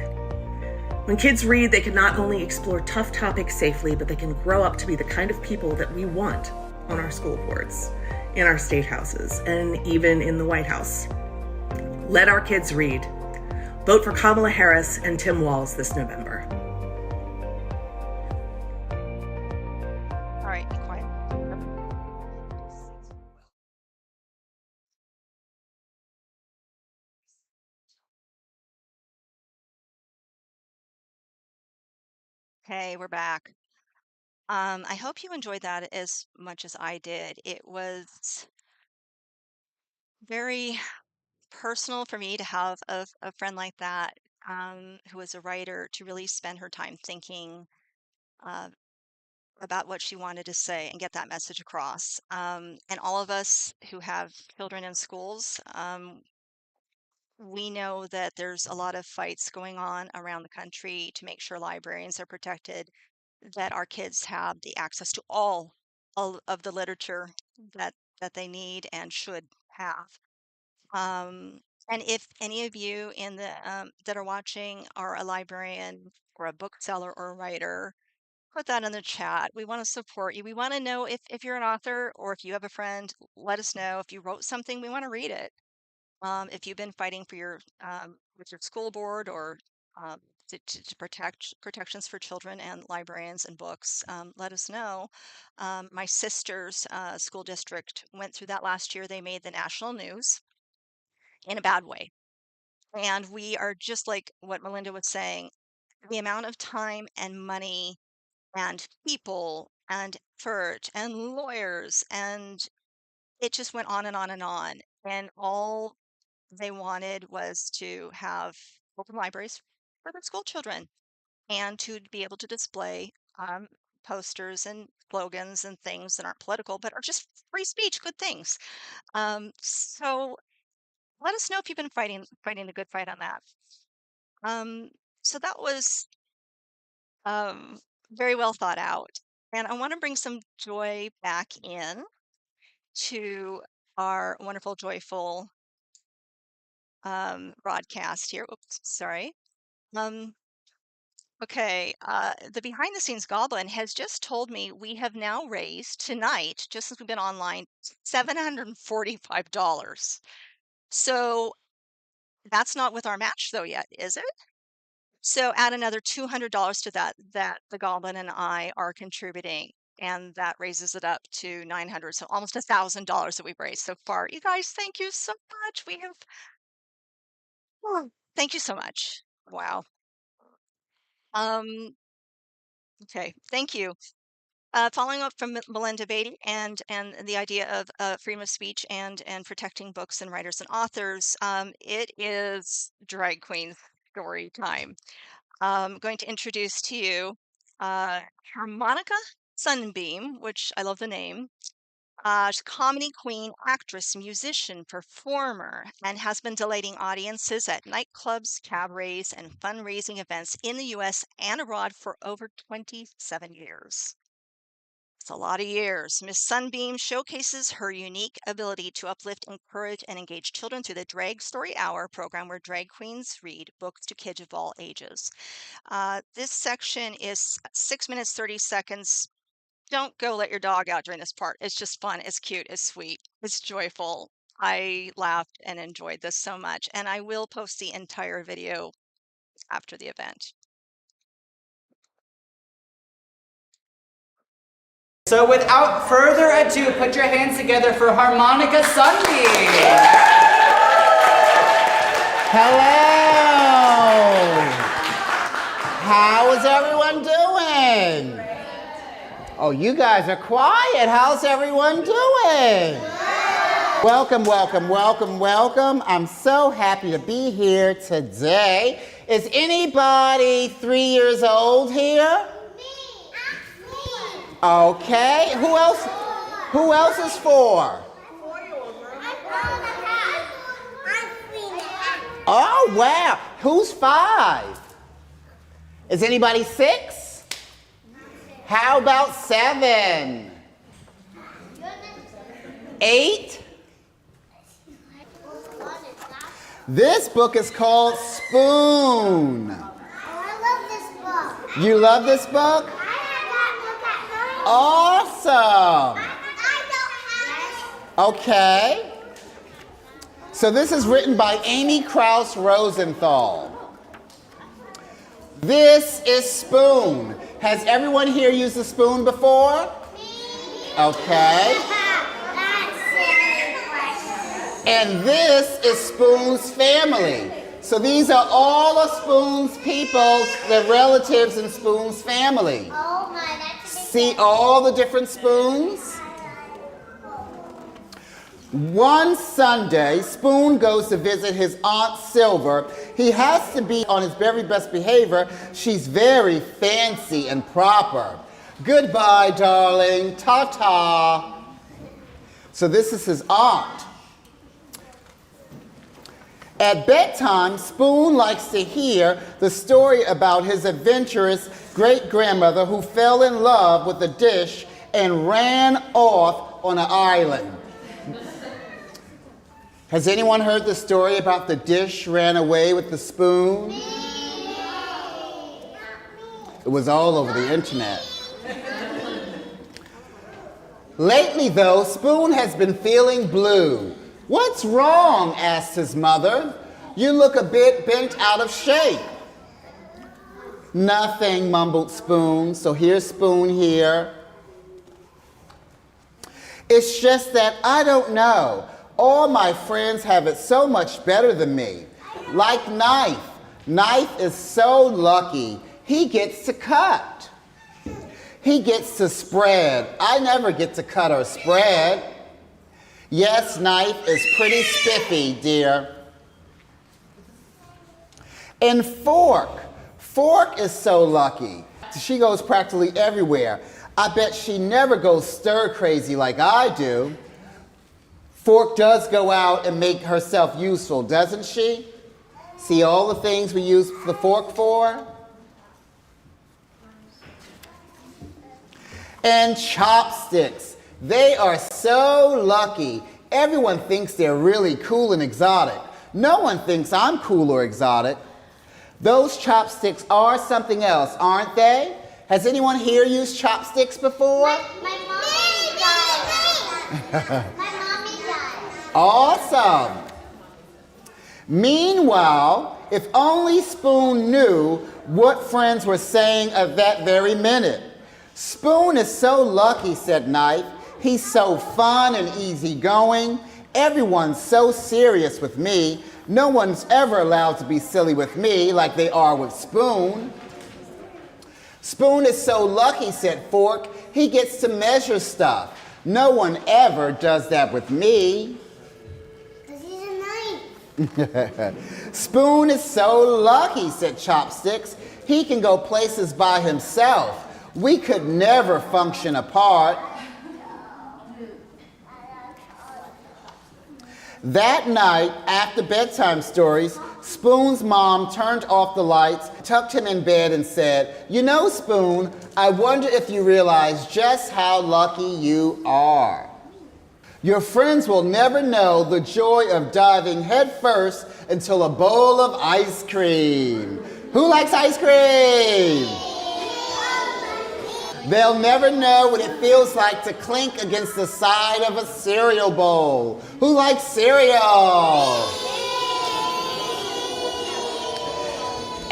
L: When kids read, they can not only explore tough topics safely, but they can grow up to be the kind of people that we want on our school boards, in our state houses, and even in the White House. Let our kids read. Vote for Kamala Harris and Tim Walz this November.
B: All right, be quiet. Okay, we're back. I hope you enjoyed that as much as I did. It was very personal for me to have a friend like that, who is a writer, to really spend her time thinking uh, about what she wanted to say and get that message across. And all of us who have children in schools, we know that there's a lot of fights going on around the country to make sure librarians are protected, that our kids have the access to all of the literature that they need and should have. Um, and if any of you in the that are watching are a librarian or a bookseller or a writer, put that in the chat. We want to support you. We want to know if you're an author or if you have a friend, let us know. If you wrote something, we want to read it. If you've been fighting for your with your school board or um, to protect protections for children and librarians and books, let us know. My sister's school district went through that last year. They made the national news in a bad way. And we are just like what Melinda was saying, the amount of time and money and people and effort and lawyers, and it just went on and on and on. And all they wanted was to have open libraries for their school children and to be able to display posters and slogans and things that aren't political but are just free speech, good things. So let us know if you've been fighting the good fight on that. So that was um, very well thought out. And I want to bring some joy back in to our wonderful, joyful broadcast here. Oops, sorry. Okay, the behind the scenes goblin has just told me we have now raised tonight, just since we've been online, $745. So that's not with our match though yet, is it? So add another $200 to that the goblin and I are contributing, and that raises it up to $900. So almost $1,000 that we've raised so far. You guys, thank you so much. Thank you so much. Wow. Okay, thank you. Following up from Melinda Beatty and the idea of freedom of speech and protecting books and writers and authors, it is drag queen story time. I'm going to introduce to you Harmonica Sunbeam, which I love the name. She's a comedy queen, actress, musician, performer, and has been delighting audiences at nightclubs, cabarets, and fundraising events in the US and abroad for over 27 years. It's a lot of years. Miss Sunbeam showcases her unique ability to uplift, encourage, and engage children through the Drag Story Hour program, where drag queens read books to kids of all ages. This section is 6 minutes, 30 seconds. Don't go let your dog out during this part. It's just fun. It's cute. It's sweet. It's joyful. I laughed and enjoyed this so much. And I will post the entire video after the event.
M: So without further ado, put your hands together for Harmonica Sunbeam. Hello. How is everyone doing? Oh, you guys are quiet. How's everyone doing? Welcome, welcome, welcome, welcome. I'm so happy to be here today. Is anybody 3 years old here? Okay, who else is 4? Oh, wow. Who's 5? Is anybody 6? How about 7? 8? This book is called Spoon.
N: I love this book.
M: You love this book? Awesome. Okay. So this is written by Amy Krauss Rosenthal. This is Spoon. Has everyone here used a spoon before? Okay. And this is Spoon's family. So these are all of Spoon's people, the relatives in Spoon's family.
N: Oh my, that's
M: See all the different spoons? One Sunday, Spoon goes to visit his Aunt Silver. He has to be on his very best behavior. She's very fancy and proper. Goodbye, darling. Ta-ta. So this is his aunt. At bedtime, Spoon likes to hear the story about his adventurous great-grandmother who fell in love with a dish and ran off on an island. Has anyone heard the story about the dish ran away with the spoon? It was all over the internet. Lately, though, Spoon has been feeling blue. What's wrong? Asked his mother. You look a bit bent out of shape. Nothing, mumbled Spoon. So here's Spoon here. It's just that I don't know. All my friends have it so much better than me. Like Knife. Knife is so lucky. He gets to cut. He gets to spread. I never get to cut or spread. Yes, Knife is pretty spiffy, dear. And Fork. Fork is so lucky. She goes practically everywhere. I bet she never goes stir crazy like I do. Fork does go out and make herself useful, doesn't she? See all the things we use the fork for? And Chopsticks. They are so lucky. Everyone thinks they're really cool and exotic. No one thinks I'm cool or exotic. Those chopsticks are something else, aren't they? Has anyone here used chopsticks before?
N: My mommy does. My mommy does.
M: Awesome. Meanwhile, if only Spoon knew what friends were saying at that very minute. Spoon is so lucky, said Knife. He's so fun and easygoing. Everyone's so serious with me. No one's ever allowed to be silly with me like they are with Spoon. Spoon is so lucky, said Fork. He gets to measure stuff. No one ever does that with me.
N: Because he's a knife.
M: Spoon is so lucky, said Chopsticks. He can go places by himself. We could never function apart. That night, after bedtime stories, Spoon's mom turned off the lights, tucked him in bed, and said, "You know, Spoon, I wonder if you realize just how lucky you are. Your friends will never know the joy of diving headfirst into a bowl of ice cream." Who likes ice cream? They'll never know what it feels like to clink against the side of a cereal bowl. Who likes cereal?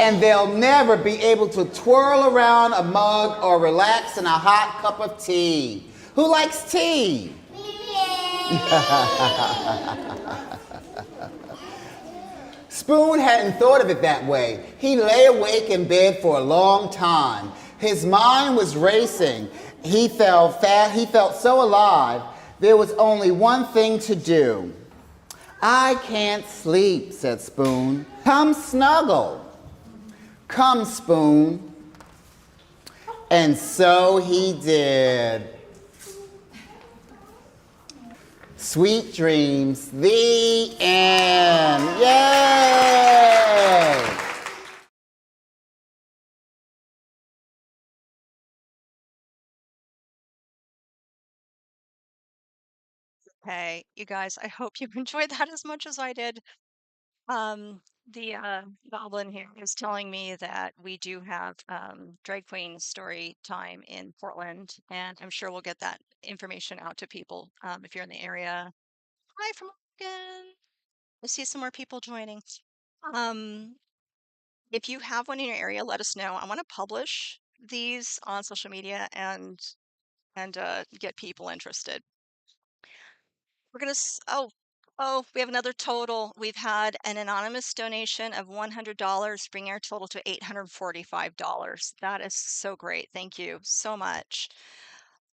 M: And they'll never be able to twirl around a mug or relax in a hot cup of tea. Who likes tea? Spoon hadn't thought of it that way. He lay awake in bed for a long time. His mind was racing. He felt so alive. There was only one thing to do. "I can't sleep," said Spoon. "Come snuggle." "Come, Spoon." And so he did. Sweet dreams. The end. Yay!
B: Okay, you guys, I hope you enjoyed that as much as I did. The goblin here is telling me that we do have drag queen story time in Portland, and I'm sure we'll get that information out to people if you're in the area. Hi from Oregon. I see some more people joining. Um, if you have one in your area, let us know. I want to publish these on social media and get people interested. We're gonna, we have another total. We've had an anonymous donation of $100, bringing our total to $845. That is so great. Thank you so much.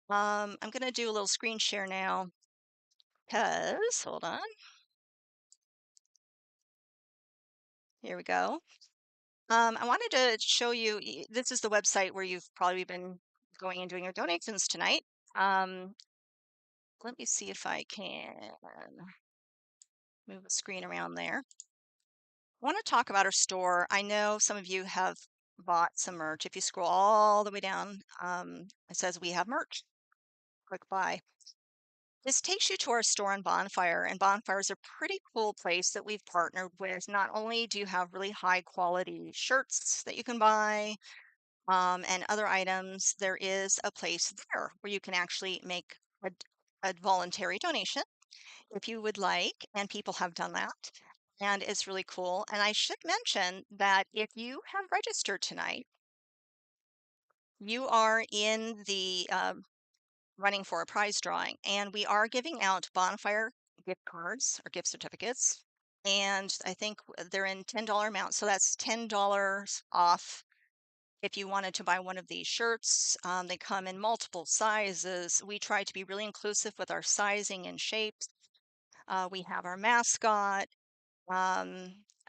B: I'm gonna do a little screen share now, because, hold on. Here we go. I wanted to show you, this is the website where you've probably been going and doing your donations tonight. Let me see if I can move the screen around there. I want to talk about our store. I know some of you have bought some merch. If you scroll all the way down, it says we have merch. Click buy. This takes you to our store on Bonfire, and Bonfire is a pretty cool place that we've partnered with. Not only do you have really high quality shirts that you can buy and other items, there is a place there where you can actually make a voluntary donation if you would like, and people have done that. And it's really cool. And I should mention that if you have registered tonight, you are in the running for a prize drawing, and we are giving out Bonfire gift cards or gift certificates. And I think they're in $10 amounts. So that's $10 off if you wanted to buy one of these shirts. They come in multiple sizes. We try to be really inclusive with our sizing and shapes. We have our mascot.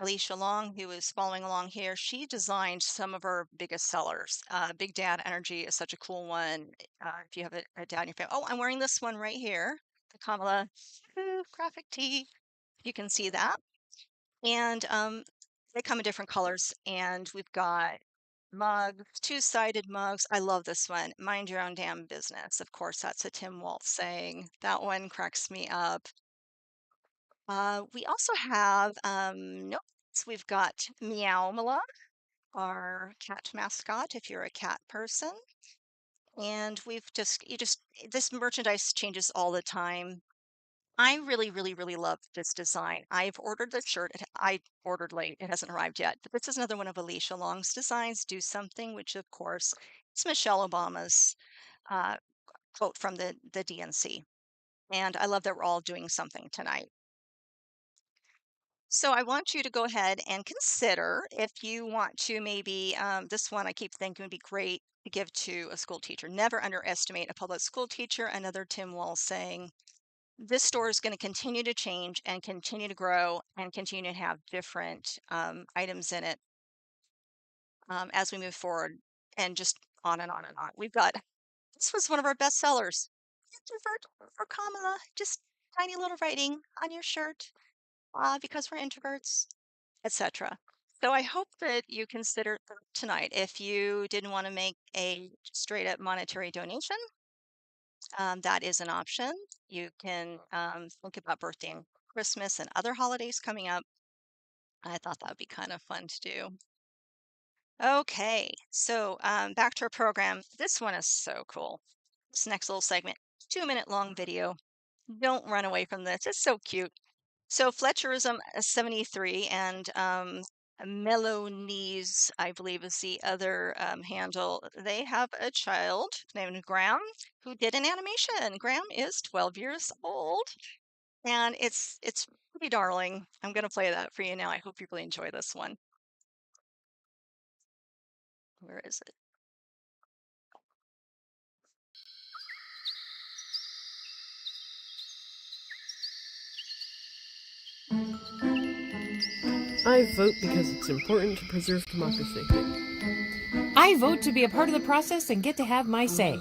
B: Alicia Long, who is following along here, she designed some of our biggest sellers. Big Dad Energy is such a cool one. If you have a dad in your family. Oh, I'm wearing this one right here, the Kamala graphic tee. You can see that. And they come in different colors. And we've got mugs, two-sided mugs. I love this one. Mind your own damn business. Of course, that's a Tim Walz saying. That one cracks me up. We also have, nope, we've got Meowmala, our cat mascot, if you're a cat person. And this merchandise changes all the time. I really, really, really love this design. I've ordered the shirt. I ordered late. It hasn't arrived yet. But this is another one of Alicia Long's designs, Do Something, which of course is Michelle Obama's uh, quote from the DNC. And I love that we're all doing something tonight. So I want you to go ahead and consider if you want to maybe, this one I keep thinking would be great to give to a school teacher. Never underestimate a public school teacher. Another Tim Walz saying, this store is going to continue to change and continue to grow and continue to have different items in it as we move forward, and just on and on and on. This was one of our best sellers. Introvert for Kamala, just tiny little writing on your shirt because we're introverts, etc. So I hope that you consider tonight, if you didn't want to make a straight up monetary donation, that is an option. You can think about birthday and Christmas and other holidays coming up. I thought that would be kind of fun to do. Okay, so back to our program. This one is so cool. This next little segment, 2-minute long video. Don't run away from this. It's so cute. So Fletcherism 73 and Melonese, I believe is the other handle. They have a child named Graham who did an animation. Graham is 12 years old, and it's pretty darling. I'm going to play that for you now. I hope you really enjoy this one. Where is it?
O: I vote because it's important to preserve democracy.
P: I vote to be a part of the process and get to have my say.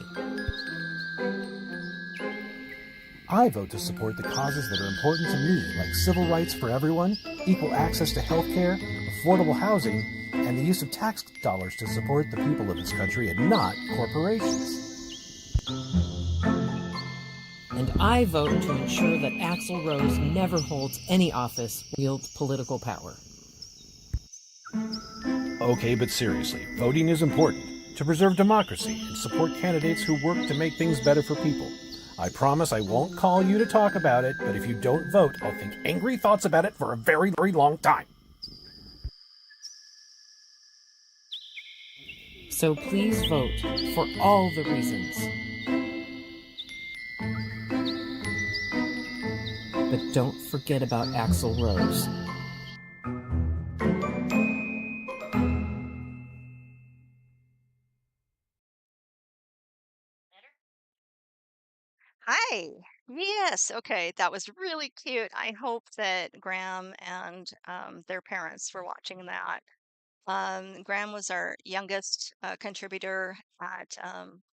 Q: I vote to support the causes that are important to me, like civil rights for everyone, equal access to health care, affordable housing, and the use of tax dollars to support the people of this country and not corporations.
P: And I vote to ensure that Axl Rose never holds any office, wields political power.
I: Okay, but seriously, voting is important to preserve democracy and support candidates who work to make things better for people. I promise I won't call you to talk about it, but if you don't vote, I'll think angry thoughts about it for a very, very long time.
P: So please vote for all the reasons. But don't forget about Axl Rose.
B: Hi. Yes. Okay. That was really cute. I hope that Graham and their parents were watching that. Graham was our youngest contributor at,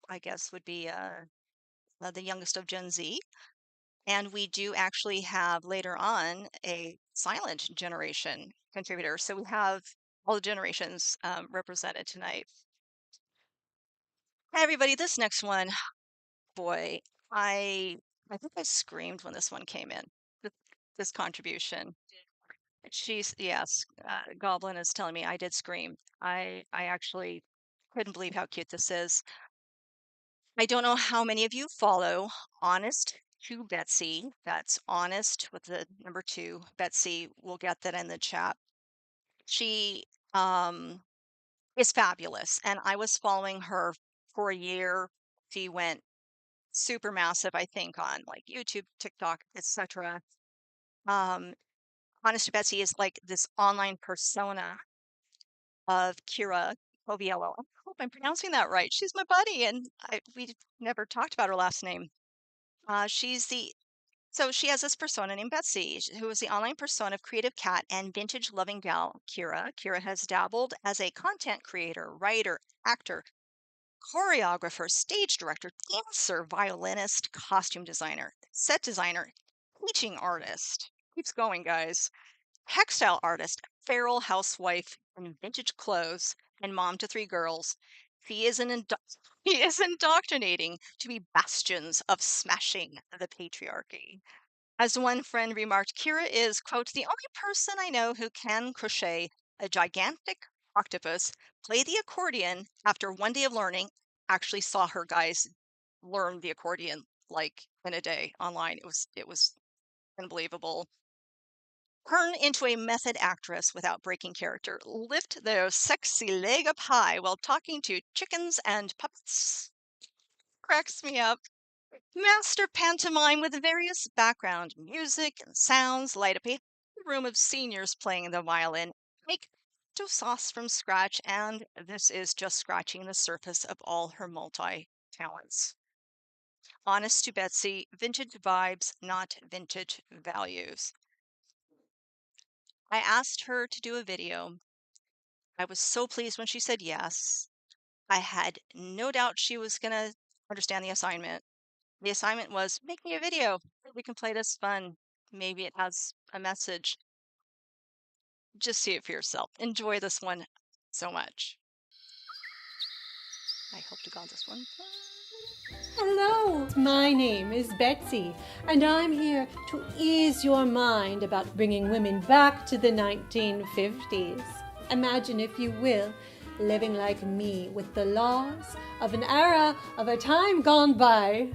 B: I guess, would be the youngest of Gen Z. And we do actually have later on a silent generation contributor. So we have all the generations represented tonight. Hi, everybody. This next one, boy, I think I screamed when this one came in. This contribution. Yes, Goblin is telling me I did scream. I actually couldn't believe how cute this is. I don't know how many of you follow Honest to Betsy. That's Honest with the number 2. Betsy, we'll get that in the chat. She is fabulous, and I was following her for a year. She went super massive, I think, on like YouTube, TikTok, etc. Honest to Betsy is like this online persona of Kira Kovell. I hope I'm pronouncing that right. She's my buddy, and we never talked about her last name. So she has this persona named Betsy, who is the online persona of creative cat and vintage loving gal Kira. Kira has dabbled as a content creator, writer, actor, choreographer, stage director, dancer, violinist, costume designer, set designer, teaching artist. Keeps going, guys. Textile artist, feral housewife in vintage clothes, and mom to 3 girls. He is indoctrinating to be bastions of smashing the patriarchy. As one friend remarked, Kira is, quote, the only person I know who can crochet a gigantic octopus, play the accordion after one day of learning. Actually saw her guys learn the accordion like in a day online. It was unbelievable. Turn into a method actress without breaking character. Lift their sexy leg up high while talking to chickens and puppets. Cracks me up. Master pantomime with various background music and sounds. Light up a room of seniors playing the violin. Make tomato sauce from scratch, and this is just scratching the surface of all her multi-talents. Honest to Betsy, vintage vibes, not vintage values. I asked her to do a video. I was so pleased when she said yes. I had no doubt she was going to understand the assignment. The assignment was make me a video. We can play this fun. Maybe it has a message. Just see it for yourself. Enjoy this one so much. I hope to God this one.
R: Hello, my name is Betsy, and I'm here to ease your mind about bringing women back to the 1950s. Imagine, if you will, living like me with the laws of an era of a time gone by.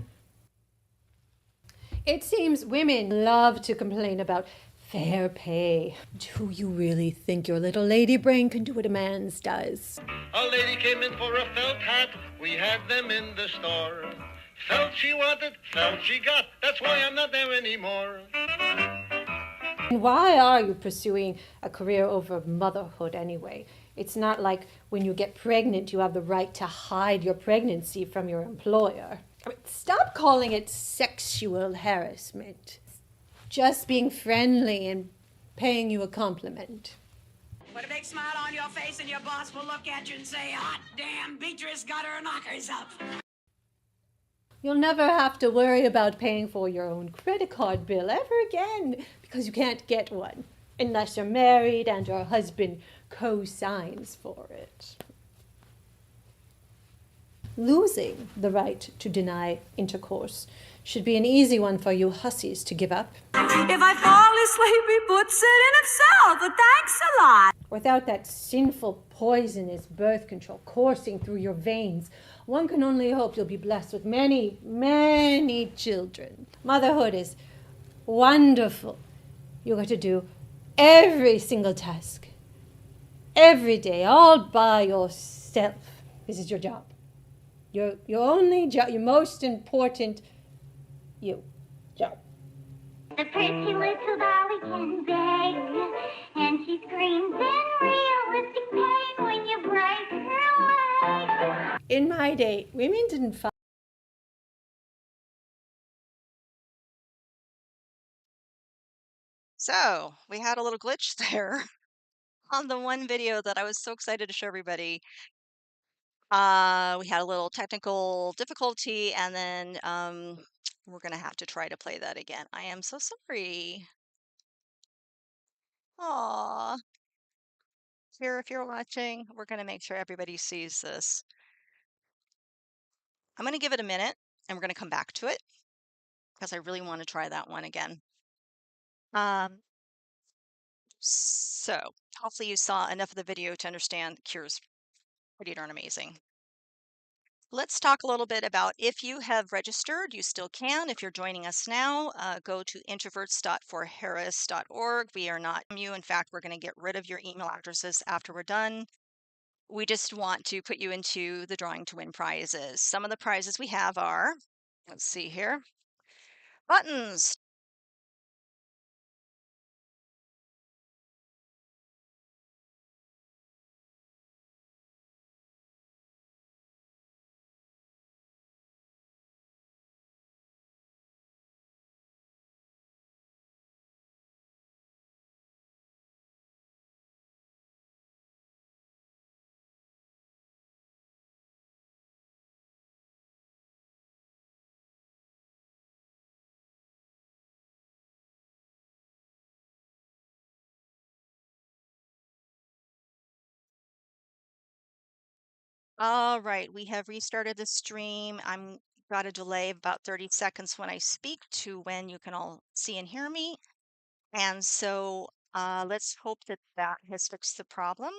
R: It seems women love to complain about fair pay. Do you really think your little lady brain can do what a man's does?
S: A lady came in for a felt hat. We had them in the store. Felt she wanted, felt she got. That's why I'm not there anymore.
R: And why are you pursuing a career over motherhood anyway? It's not like when you get pregnant, you have the right to hide your pregnancy from your employer. I mean, stop calling it sexual harassment. Just being friendly and paying you a compliment.
E: Put a big smile on your face and your boss will look at you and say, hot damn, Beatrice got her knockers up.
R: You'll never have to worry about paying for your own credit card bill ever again, because you can't get one unless you're married and your husband co-signs for it. Losing the right to deny intercourse should be an easy one for you hussies to give up.
E: If I fall asleep, he puts it in himself, but thanks a lot.
R: Without that sinful, poisonous birth control coursing through your veins, one can only hope you'll be blessed with many, many children. Motherhood is wonderful. You got to do every single task, every day, all by yourself. This is your job. Your only job, your most important job.
N: The pretty little dolly can beg, and she screams in realistic pain when you break her leg.
R: In my day, women didn't fight.
B: So we had a little glitch there on the one video that I was so excited to show everybody. We had a little technical difficulty, and then we're gonna have to try to play that again. I am so sorry. Aw. Here, if you're watching, we're gonna make sure everybody sees this. I'm gonna give it a minute, and we're gonna come back to it because I really want to try that one again. So hopefully you saw enough of the video to understand Cure's pretty darn amazing. Let's talk a little bit about if you have registered, you still can. If you're joining us now, go to introverts.forharris.org. We are not you. In fact, we're going to get rid of your email addresses after we're done. We just want to put you into the drawing to win prizes. Some of the prizes we have are, let's see here, buttons. All right, we have restarted the stream. I'm got a delay of about 30 seconds when I speak to when you can all see and hear me. And so let's hope that that has fixed the problem.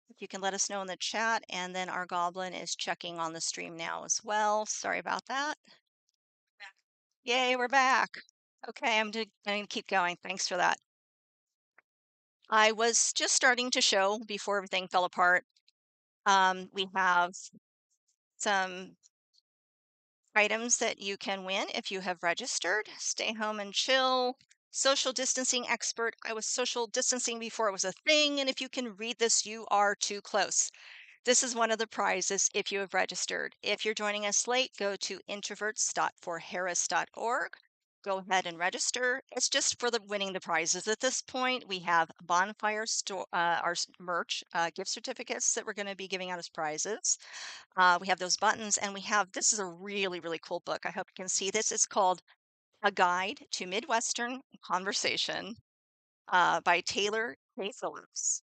B: If you can let us know in the chat, and then our goblin is checking on the stream now as well. Sorry about that. Yay, we're back. Okay, I'm going to keep going. Thanks for that. I was just starting to show before everything fell apart. We have some items that you can win if you have registered. Stay home and chill. Social distancing expert. I was social distancing before it was a thing, and if you can read this, you are too close. This is one of the prizes if you have registered. If you're joining us late, go to introverts.forharris.org. Go ahead and register. It's just for the winning the prizes. At this point, we have bonfire store, our merch, gift certificates that we're going to be giving out as prizes. We have those buttons, and we have, this is a really, really cool book. I hope you can see this. It's called A Guide to Midwestern Conversation by Taylor K. Phillips.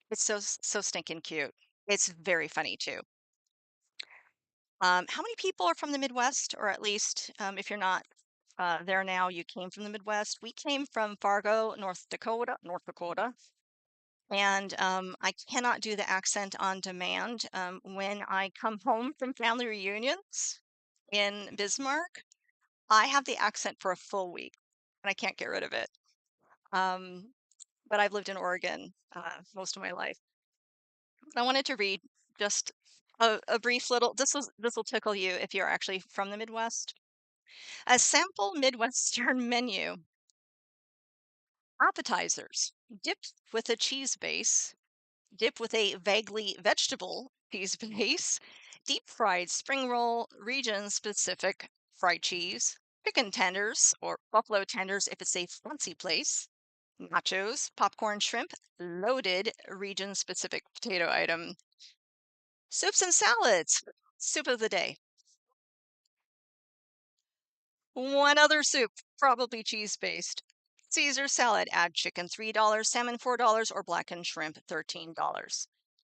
B: It's so stinking cute. It's very funny too. How many people are from the Midwest, or at least if you're not there now, you came from the Midwest? We came from Fargo, North Dakota, and I cannot do the accent on demand. When I come home from family reunions in Bismarck, I have the accent for a full week, and I can't get rid of it. But I've lived in Oregon most of my life. I wanted to read just a brief little, this will tickle you if you're actually from the Midwest. A sample Midwestern menu. Appetizers, dipped with a cheese base, dip with a vaguely vegetable cheese base, deep fried spring roll, region specific fried cheese, chicken tenders or buffalo tenders if it's a fancy place, nachos, popcorn shrimp, loaded region specific potato item. Soups and salads. Soup of the day. One other soup, probably cheese-based. Caesar salad, add chicken $3, salmon $4, or blackened shrimp $13.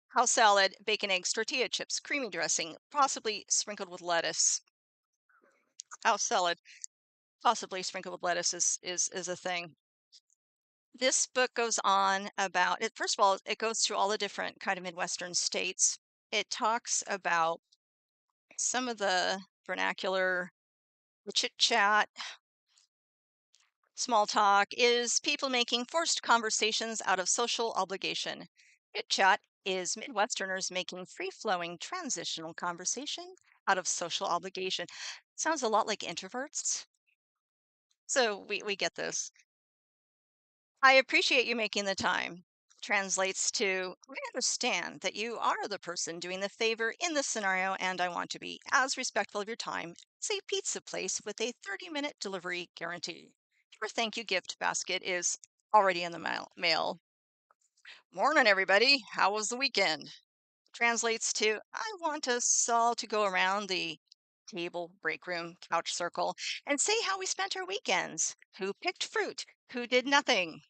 B: House salad, bacon, eggs, tortilla chips, creamy dressing, possibly sprinkled with lettuce. House salad, possibly sprinkled with lettuce is a thing. This book goes on about it. First of all, it goes through all the different kind of Midwestern states. It talks about some of the vernacular, the chit chat, small talk is people making forced conversations out of social obligation. Chit chat is Midwesterners making free flowing transitional conversation out of social obligation. Sounds a lot like introverts. So we get this. I appreciate you making the time. Translates to, I understand that you are the person doing the favor in this scenario, and I want to be as respectful of your time as a pizza place with a 30-minute delivery guarantee. Your thank you gift basket is already in the mail. Morning, everybody. How was the weekend? Translates to, I want us all to go around the table, break room, couch circle, and say how we spent our weekends. Who picked fruit? Who did nothing?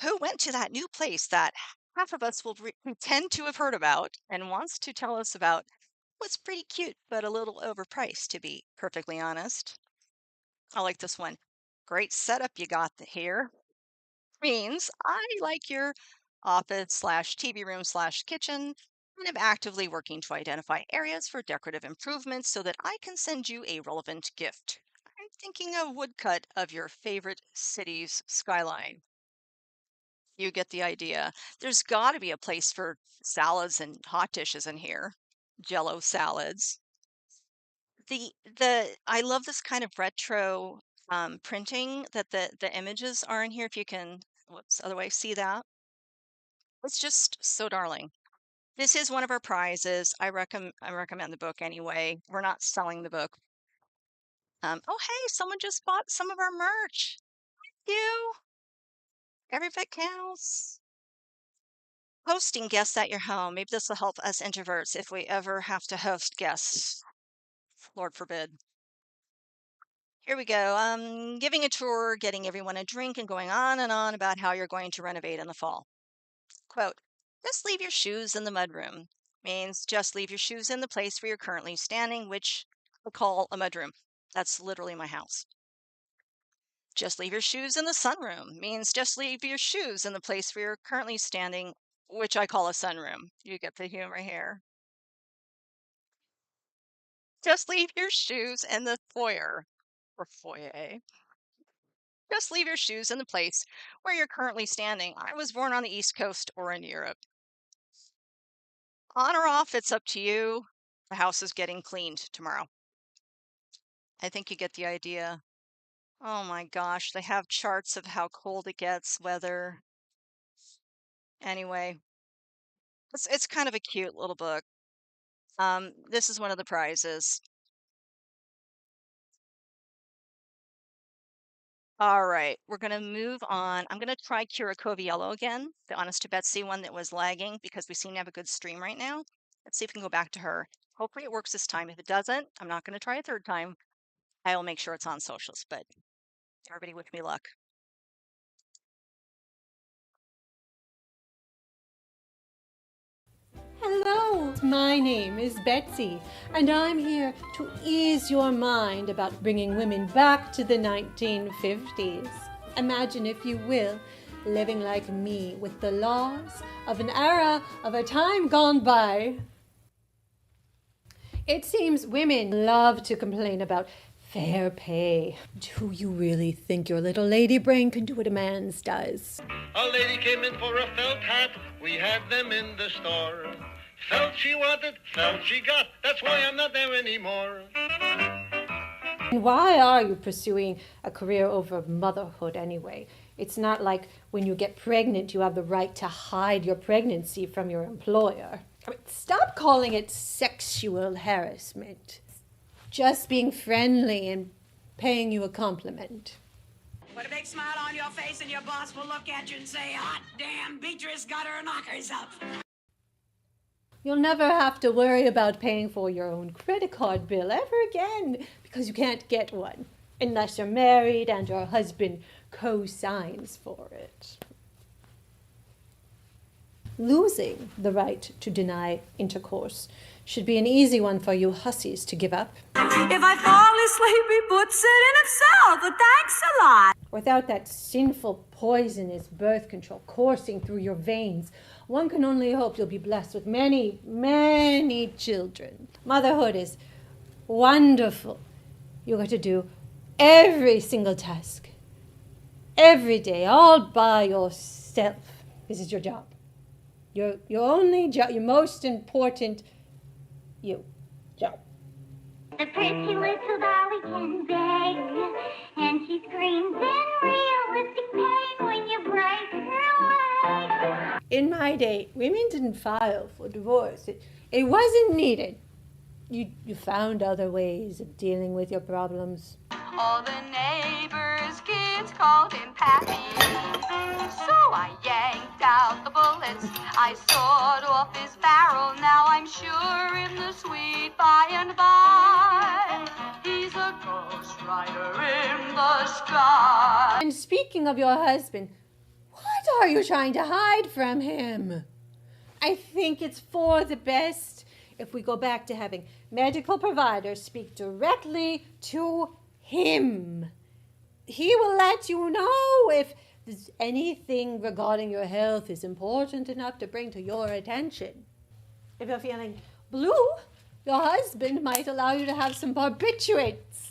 B: Who went to that new place that half of us will pretend to have heard about and wants to tell us about what's pretty cute but a little overpriced, to be perfectly honest. I like this one. Great setup you got here. Means I like your office slash TV room slash kitchen and am actively working to identify areas for decorative improvements so that I can send you a relevant gift. I'm thinking a woodcut of your favorite city's skyline. You get the idea. There's got to be a place for salads and hot dishes in here. Jello salads. I love this kind of retro printing that the images are in here. If you can, whoops, otherwise see that. It's just so darling. This is one of our prizes. I recommend the book anyway. We're not selling the book. Oh hey, someone just bought some of our merch. Thank you. Every bit counts. Hosting guests at your home. Maybe this will help us introverts if we ever have to host guests. Lord forbid. Here we go. Giving a tour, getting everyone a drink, and going on and on about how you're going to renovate in the fall. Quote, just leave your shoes in the mudroom. means just leave your shoes in the place where you're currently standing, which I call a mudroom. That's literally my house. Just leave your shoes in the sunroom means just leave your shoes in the place where you're currently standing, which I call a sunroom. You get the humor here. Just leave your shoes in the foyer or foyer. Just leave your shoes in the place where you're currently standing. I was born on the East Coast or in Europe. On or off, it's up to you. The house is getting cleaned tomorrow. I think you get the idea. Oh my gosh, they have charts of how cold it gets, weather. Anyway, it's kind of a cute little book. This is one of the prizes. All right, we're gonna move on. I'm gonna try Kira Kovell again, the Honest to Betsy one that was lagging because we seem to have a good stream right now. Let's see if we can go back to her. Hopefully it works this time. If it doesn't, I'm not gonna try a third time. I will make sure it's on socials, but everybody wish me luck.
R: Hello, my name is Betsy, and I'm here to ease your mind about bringing women back to the 1950s. Imagine, if you will, living like me with the laws of an era of a time gone by. It seems women love to complain about fair pay. Do you really think your little lady brain can do what a man's does?
S: A lady came in for a felt hat. We had them in the store. Felt she wanted, felt she got. That's why I'm not there anymore.
R: And why are you pursuing a career over motherhood anyway? It's not like when you get pregnant, you have the right to hide your pregnancy from your employer. I mean, stop calling it sexual harassment. Just being friendly and paying you a compliment.
E: Put a big smile on your face and your boss will look at you and say, hot damn, Beatrice got her knockers up.
R: You'll never have to worry about paying for your own credit card bill ever again, because you can't get one unless you're married and your husband co-signs for it. Losing the right to deny intercourse should be an easy one for you hussies to give up.
E: If I fall asleep, he puts it in himself, but thanks a lot.
R: Without that sinful, poisonous birth control coursing through your veins, one can only hope you'll be blessed with many, many children. Motherhood is wonderful. You got to do every single task, every day, all by yourself. This is your job. Your only job, your most important job.
N: The pretty little dolly can beg, and she screams in realistic pain when you break her leg.
R: In my day, women didn't file for divorce. It wasn't needed. You found other ways of dealing with your problems.
E: All the neighbors' kids called him Pappy. So I yanked out the bullets. I sawed off his barrel. Now I'm sure in the sweet by and by, he's a ghost rider in the sky.
R: And speaking of your husband, what are you trying to hide from him? I think it's for the best if we go back to having medical providers speak directly to him. He will let you know if there's anything regarding your health is important enough to bring to your attention. If you're feeling blue, your husband might allow you to have some barbiturates.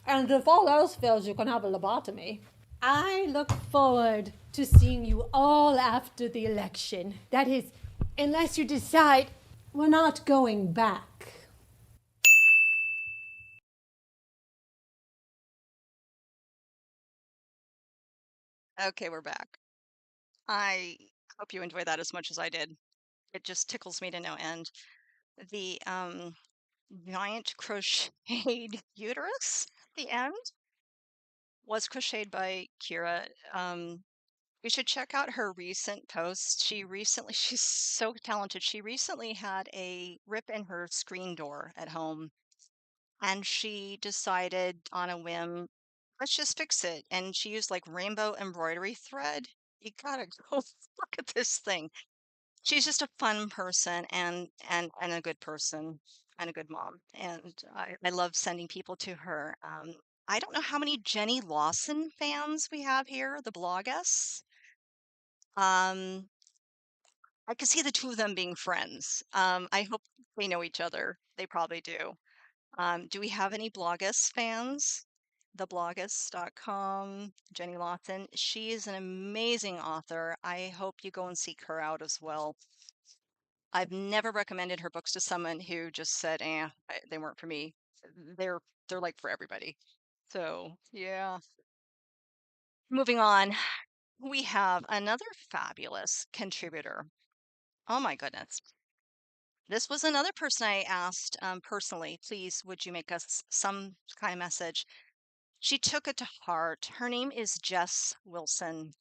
R: And if all else fails, you can have a lobotomy. I look forward to seeing you all after the election. That is, unless you decide we're not going back.
B: Okay, we're back. I hope you enjoy that as much as I did. It just tickles me to no end. The giant crocheted uterus at the end was crocheted by Kira. You should check out her recent post. She's so talented. She recently had a rip in her screen door at home, and she decided on a whim, let's just fix it. And she used like rainbow embroidery thread. You gotta go look at this thing. she's just a fun person and a good person and a good mom. And I love sending people to her. I don't know how many Jenny Lawson fans we have here, the bloggess. I could see the two of them being friends. I hope they know each other. They probably do. Do we have any bloggess fans? Thebloggess.com, Jenny Lawson. She is an amazing author. I hope you go and seek her out as well. I've never recommended her books to someone who just said, they weren't for me. They're like for everybody. So, yeah. Moving on, we have another fabulous contributor. Oh my goodness. This was another person I asked personally, please, would you make us some kind of message? She took it to heart. Her name is Jess Wilson,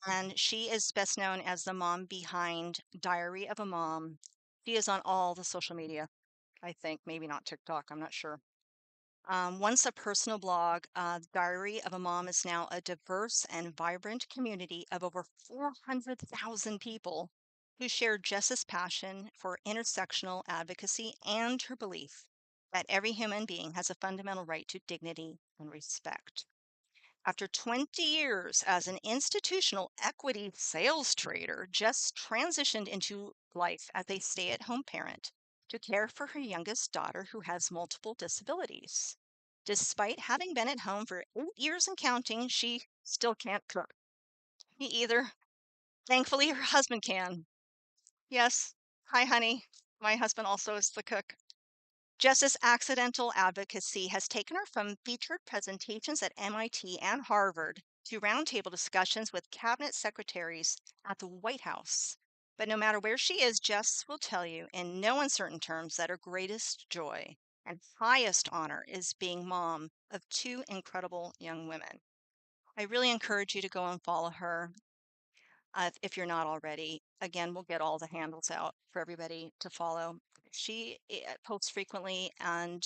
B: and she is best known as the mom behind Diary of a Mom. She is on all the social media, I think, maybe not TikTok, I'm not sure. Once a personal blog, Diary of a Mom is now a diverse and vibrant community of over 400,000 people who share Jess's passion for intersectional advocacy and her belief that every human being has a fundamental right to dignity and respect. After 20 years as an institutional equity sales trader, Jess transitioned into life as a stay-at-home parent to care for her youngest daughter who has multiple disabilities. Despite having been at home for 8 years and counting, she still can't cook. Me either. Thankfully, her husband can. Yes. Hi, honey. My husband also is the cook. Jess's accidental advocacy has taken her from featured presentations at MIT and Harvard to roundtable discussions with cabinet secretaries at the White House. But no matter where she is, Jess will tell you in no uncertain terms that her greatest joy and highest honor is being mom of 2 incredible young women. I really encourage you to go and follow her if you're not already. Again, we'll get all the handles out for everybody to follow. She posts frequently, and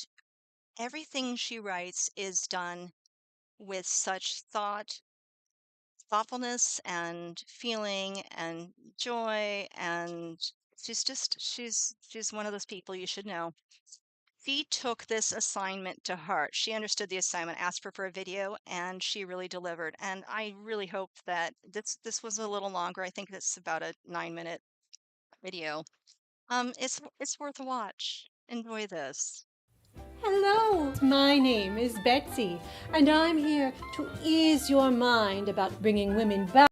B: everything she writes is done with such thoughtfulness and feeling and joy, and she's one of those people you should know. She took this assignment to heart. She understood the assignment, asked for a video, and she really delivered. And I really hope that this was a little longer. I think it's about a 9-minute video. It's worth a watch. Enjoy this.
R: Hello, my name is Betsy, and I'm here to ease your mind about bringing women back.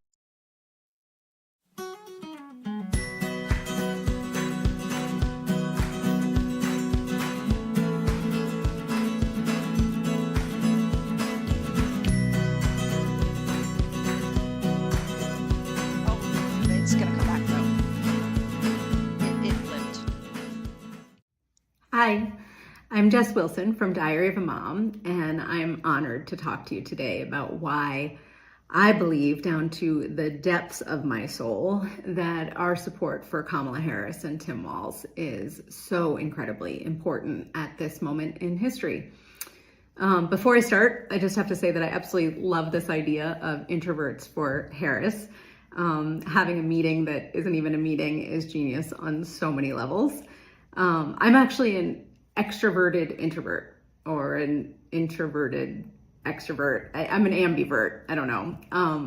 B: It's gonna come back though. It flipped.
T: Hi, I'm Jess Wilson from Diary of a Mom, and I'm honored to talk to you today about why I believe down to the depths of my soul that our support for Kamala Harris and Tim Walz is so incredibly important at this moment in history. Before I start, I just have to say that I absolutely love this idea of Introverts for Harris. Having a meeting that isn't even a meeting is genius on so many levels. I'm actually an extroverted introvert or an introverted extrovert. I'm an ambivert. I don't know.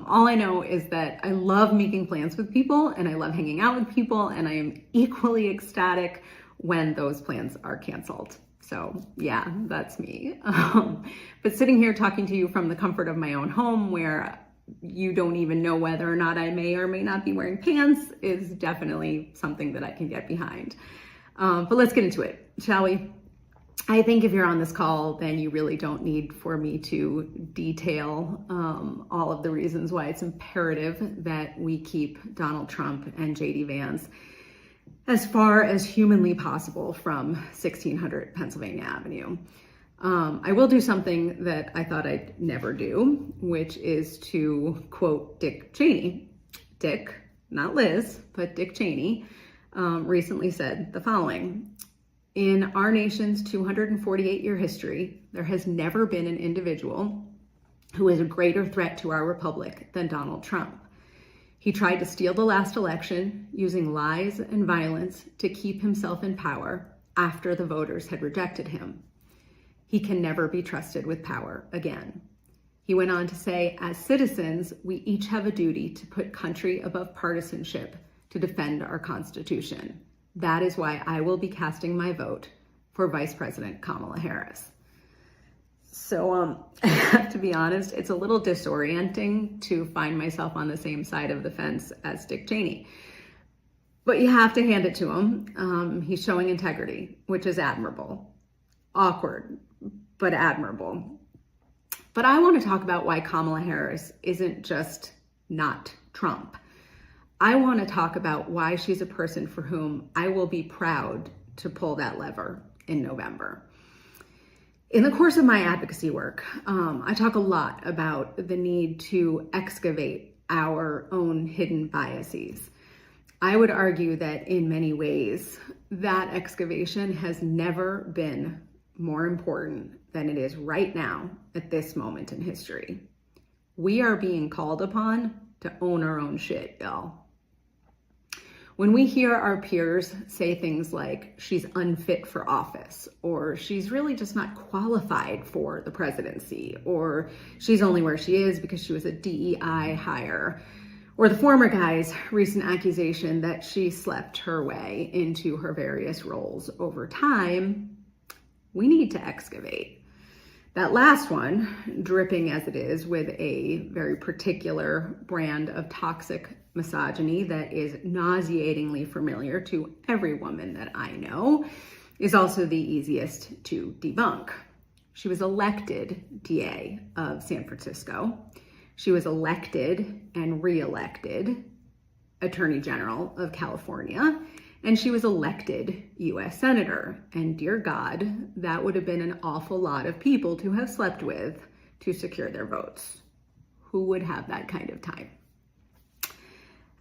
T: All I know is that I love making plans with people and I love hanging out with people, and I am equally ecstatic when those plans are canceled. So yeah, that's me. But sitting here talking to you from the comfort of my own home, where you don't even know whether or not I may or may not be wearing pants, is definitely something that I can get behind. But let's get into it, shall we? I think if you're on this call, then you really don't need for me to detail all of the reasons why it's imperative that we keep Donald Trump and JD Vance as far as humanly possible from 1600 Pennsylvania Avenue. I will do something that I thought I'd never do, which is to quote Dick Cheney. Dick, not Liz, but Dick Cheney, recently said the following: in our nation's 248-year history, there has never been an individual who is a greater threat to our republic than Donald Trump. He tried to steal the last election using lies and violence to keep himself in power after the voters had rejected him. He can never be trusted with power again. He went on to say, as citizens, we each have a duty to put country above partisanship to defend our Constitution. That is why I will be casting my vote for Vice President Kamala Harris. So I have to be honest, it's a little disorienting to find myself on the same side of the fence as Dick Cheney. But you have to hand it to him. He's showing integrity, which is admirable. Awkward, but admirable. But I want to talk about why Kamala Harris isn't just not Trump. I want to talk about why she's a person for whom I will be proud to pull that lever in November. In the course of my advocacy work, I talk a lot about the need to excavate our own hidden biases. I would argue that in many ways, that excavation has never been more important than it is right now at this moment in history. We are being called upon to own our own shit, y'all. When we hear our peers say things like, she's unfit for office, or she's really just not qualified for the presidency, or she's only where she is because she was a DEI hire, or the former guy's recent accusation that she slept her way into her various roles over time, we need to excavate. That last one, dripping as it is with a very particular brand of toxic misogyny that is nauseatingly familiar to every woman that I know, is also the easiest to debunk. She was elected DA of San Francisco. She was elected and re-elected Attorney General of California. And she was elected US Senator. And dear God, that would have been an awful lot of people to have slept with to secure their votes. Who would have that kind of time?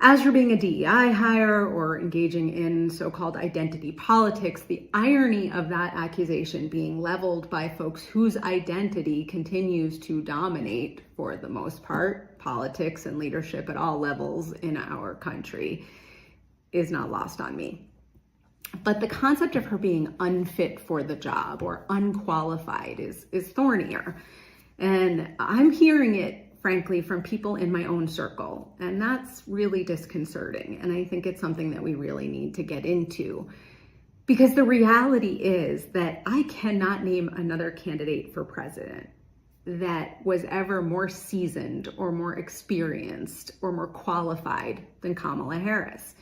T: As for being a DEI hire or engaging in so-called identity politics, the irony of that accusation being leveled by folks whose identity continues to dominate, for the most part, politics and leadership at all levels in our country is not lost on me. But the concept of her being unfit for the job or unqualified is thornier. And I'm hearing it, frankly, from people in my own circle. And that's really disconcerting. And I think it's something that we really need to get into. Because the reality is that I cannot name another candidate for president that was ever more seasoned or more experienced or more qualified than Kamala Harris.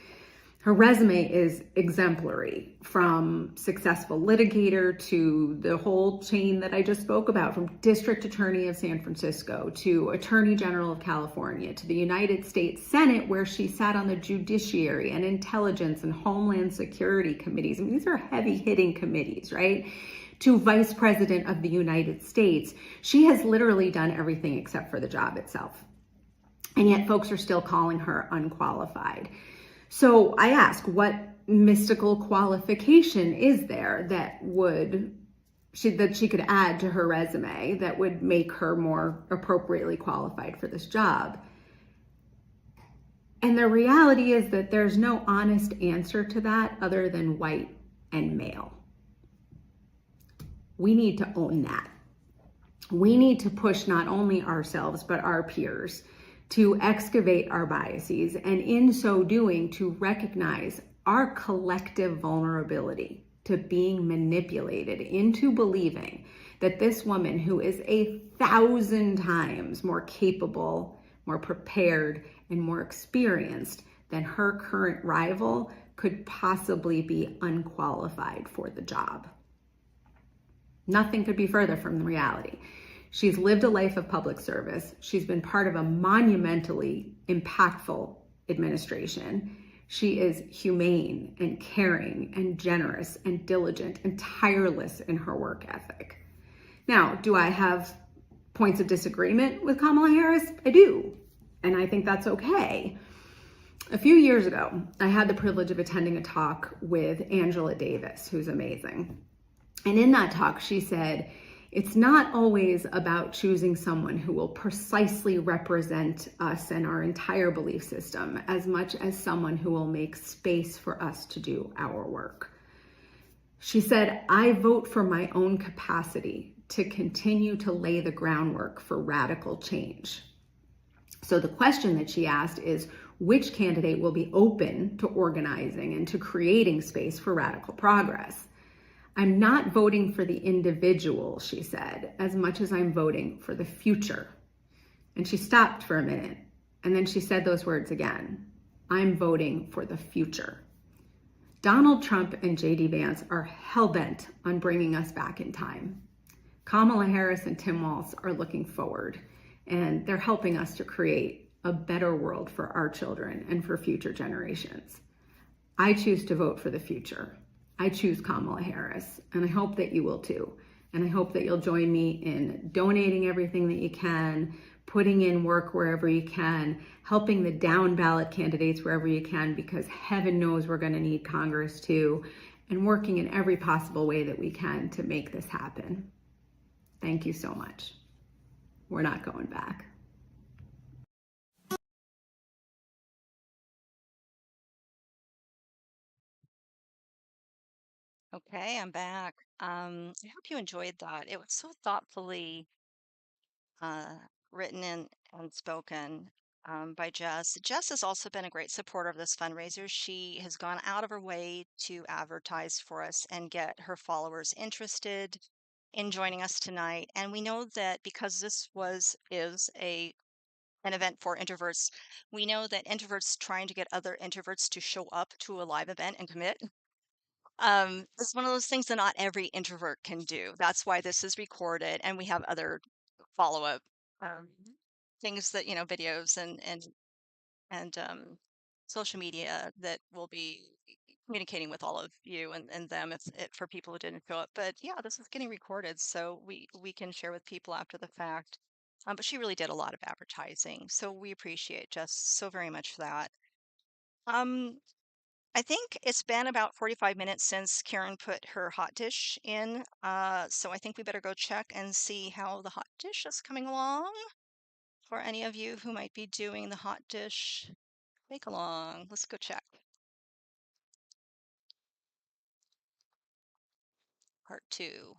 T: Her resume is exemplary, from successful litigator to the whole chain that I just spoke about, from District Attorney of San Francisco to Attorney General of California to the United States Senate, where she sat on the Judiciary and Intelligence and Homeland Security committees. I mean, these are heavy-hitting committees, right? To Vice President of the United States. She has literally done everything except for the job itself. And yet folks are still calling her unqualified. So I ask, what mystical qualification is there that she could add to her resume that would make her more appropriately qualified for this job? And the reality is that there's no honest answer to that other than white and male. We need to own that. We need to push not only ourselves, but our peers to excavate our biases, and in so doing, to recognize our collective vulnerability to being manipulated into believing that this woman, who is 1,000 times more capable, more prepared, and more experienced than her current rival, could possibly be unqualified for the job. Nothing could be further from the reality. She's lived a life of public service. She's been part of a monumentally impactful administration. She is humane and caring and generous and diligent and tireless in her work ethic. Now, do I have points of disagreement with Kamala Harris? I do, and I think that's okay. A few years ago, I had the privilege of attending a talk with Angela Davis, who's amazing. And in that talk, she said, It's not always about choosing someone who will precisely represent us and our entire belief system as much as someone who will make space for us to do our work. She said, I vote for my own capacity to continue to lay the groundwork for radical change. So the question that she asked is, which candidate will be open to organizing and to creating space for radical progress? I'm not voting for the individual, she said, as much as I'm voting for the future. And she stopped for a minute, and then she said those words again. I'm voting for the future. Donald Trump and J.D. Vance are hell-bent on bringing us back in time. Kamala Harris and Tim Walz are looking forward, and they're helping us to create a better world for our children and for future generations. I choose to vote for the future. I choose Kamala Harris, and I hope that you will too. And I hope that you'll join me in donating everything that you can, putting in work wherever you can, helping the down ballot candidates wherever you can, because heaven knows we're going to need Congress too, and working in every possible way that we can to make this happen. Thank you so much. We're not going back.
B: Okay, I'm back. I hope you enjoyed that. It was so thoughtfully uh, written and spoken by Jess. Jess has also been a great supporter of this fundraiser. She has gone out of her way to advertise for us and get her followers interested in joining us tonight. And we know that because is an event for introverts, we know that introverts trying to get other introverts to show up to a live event and commit. It's one of those things that not every introvert can do. That's why this is recorded, and we have other follow-up um, things that, videos and social media that will be communicating with all of you and them if for people who didn't show up. But yeah, this is getting recorded, so we can share with people after the fact. But she really did a lot of advertising, so we appreciate Jess so very much for that. Um, I think it's been about 45 minutes since Karen put her hot dish in, so I think we better go check and see how the hot dish is coming along. For any of you who might be doing the hot dish make along, let's go check. Part 2.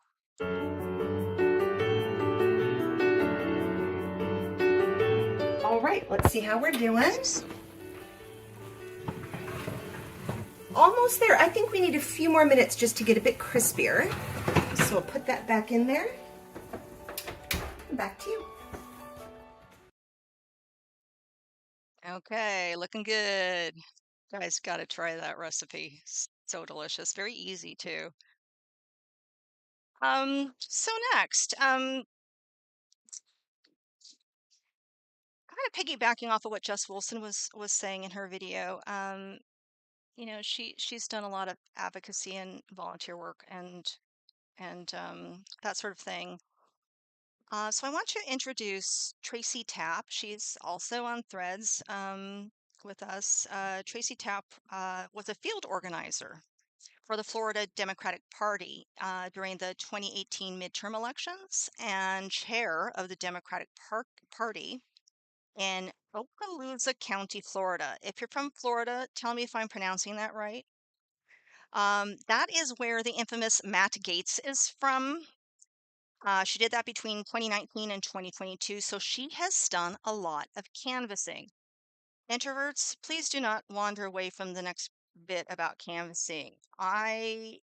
J: All right, let's see how we're doing. Almost there. I think we need a few more minutes just to get a bit crispier. So we'll put that back in there. Back to you.
B: Okay, looking good. Guys, gotta try that recipe. So delicious. Very easy too. So next, kind of piggybacking off of what Jess Wilson was saying in her video. She's done a lot of advocacy and volunteer work and that sort of thing. So I want to introduce Tracy Tapp. She's also on Threads with us. Tracy Tapp was a field organizer for the Florida Democratic Party during the 2018 midterm elections and chair of the Democratic Party in Okaloosa County, Florida. If you're from Florida, tell me if I'm pronouncing that right. That is where the infamous Matt Gaetz is from. She did that between 2019 and 2022, so she has done a lot of canvassing. Introverts, please do not wander away from the next bit about canvassing. I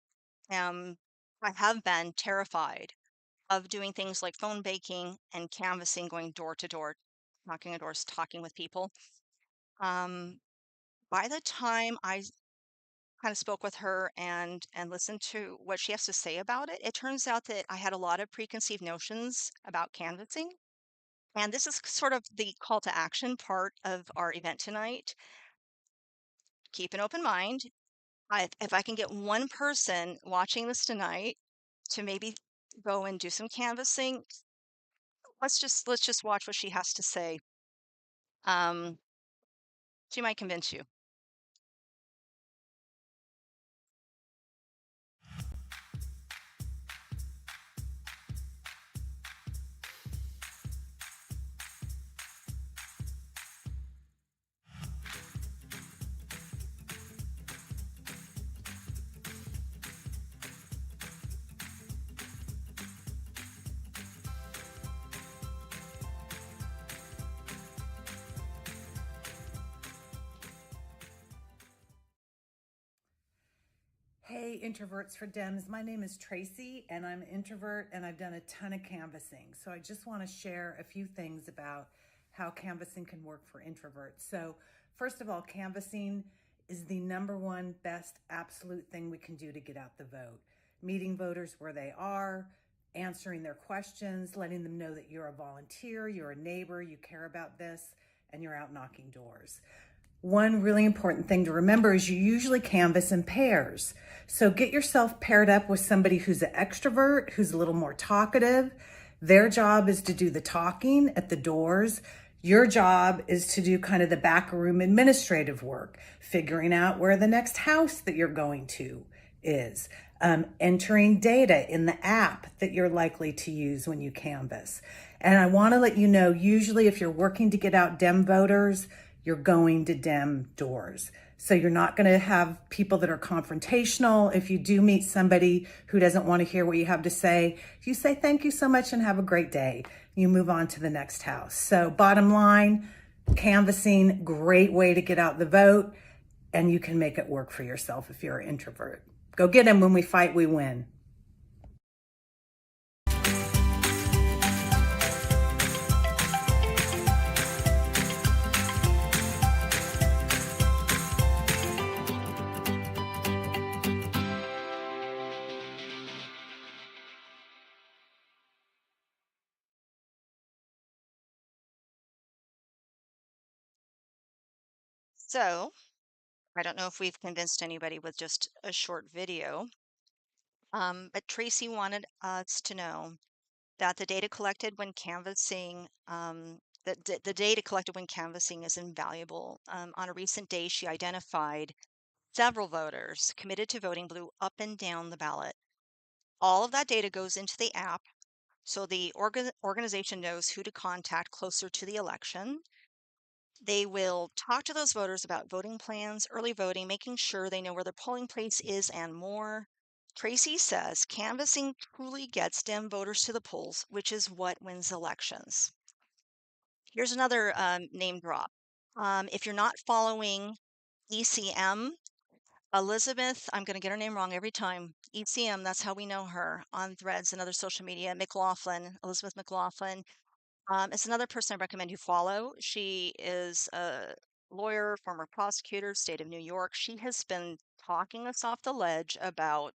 B: have been terrified of doing things like phone baking and canvassing, going door to door, knocking on doors, talking with people. By the time I kind of spoke with her and listened to what she has to say about it, it turns out that I had a lot of preconceived notions about canvassing. And this is sort of the call to action part of our event tonight. Keep an open mind. If I can get one person watching this tonight to maybe go and do some canvassing, let's just watch what she has to say. She might convince you.
U: Introverts for Dems. My name is Tracy, and I'm an introvert, and I've done a ton of canvassing. So I just want to share a few things about how canvassing can work for introverts. So first of all, canvassing is the number one best absolute thing we can do to get out the vote. Meeting voters where they are, answering their questions, letting them know that you're a volunteer, you're a neighbor, you care about this, and you're out knocking doors. One really important thing to remember is you usually canvass in pairs. So get yourself paired up with somebody who's an extrovert, who's a little more talkative. Their job is to do the talking at the doors. Your job is to do kind of the backroom administrative work, figuring out where the next house that you're going to is, entering data in the app that you're likely to use when you canvass. And I want to let you know, usually if you're working to get out Dem voters, you're going to Dem doors. So you're not going to have people that are confrontational. If you do meet somebody who doesn't want to hear what you have to say, you say, thank you so much and have a great day. You move on to the next house. So bottom line, canvassing, great way to get out the vote, and you can make it work for yourself if you're an introvert. Go get them. When we fight, we win.
B: So, I don't know if we've convinced anybody with just a short video, but Tracy wanted us to know that the data collected when canvassing, the data collected when canvassing is invaluable. On a recent day, she identified several voters committed to voting blue up and down the ballot. All of that data goes into the app, so the organization knows who to contact closer to the election. They will talk to those voters about voting plans, early voting, making sure they know where their polling place is, and more. Tracy says canvassing truly gets Dem voters to the polls, which is what wins elections. Here's another name drop. If you're not following ECM, Elizabeth, I'm going to get her name wrong every time. ECM, that's how we know her on Threads and other social media. McLaughlin, Elizabeth McLaughlin. It's another person I recommend you follow. She is a lawyer, former prosecutor, state of New York. She has been talking us off the ledge about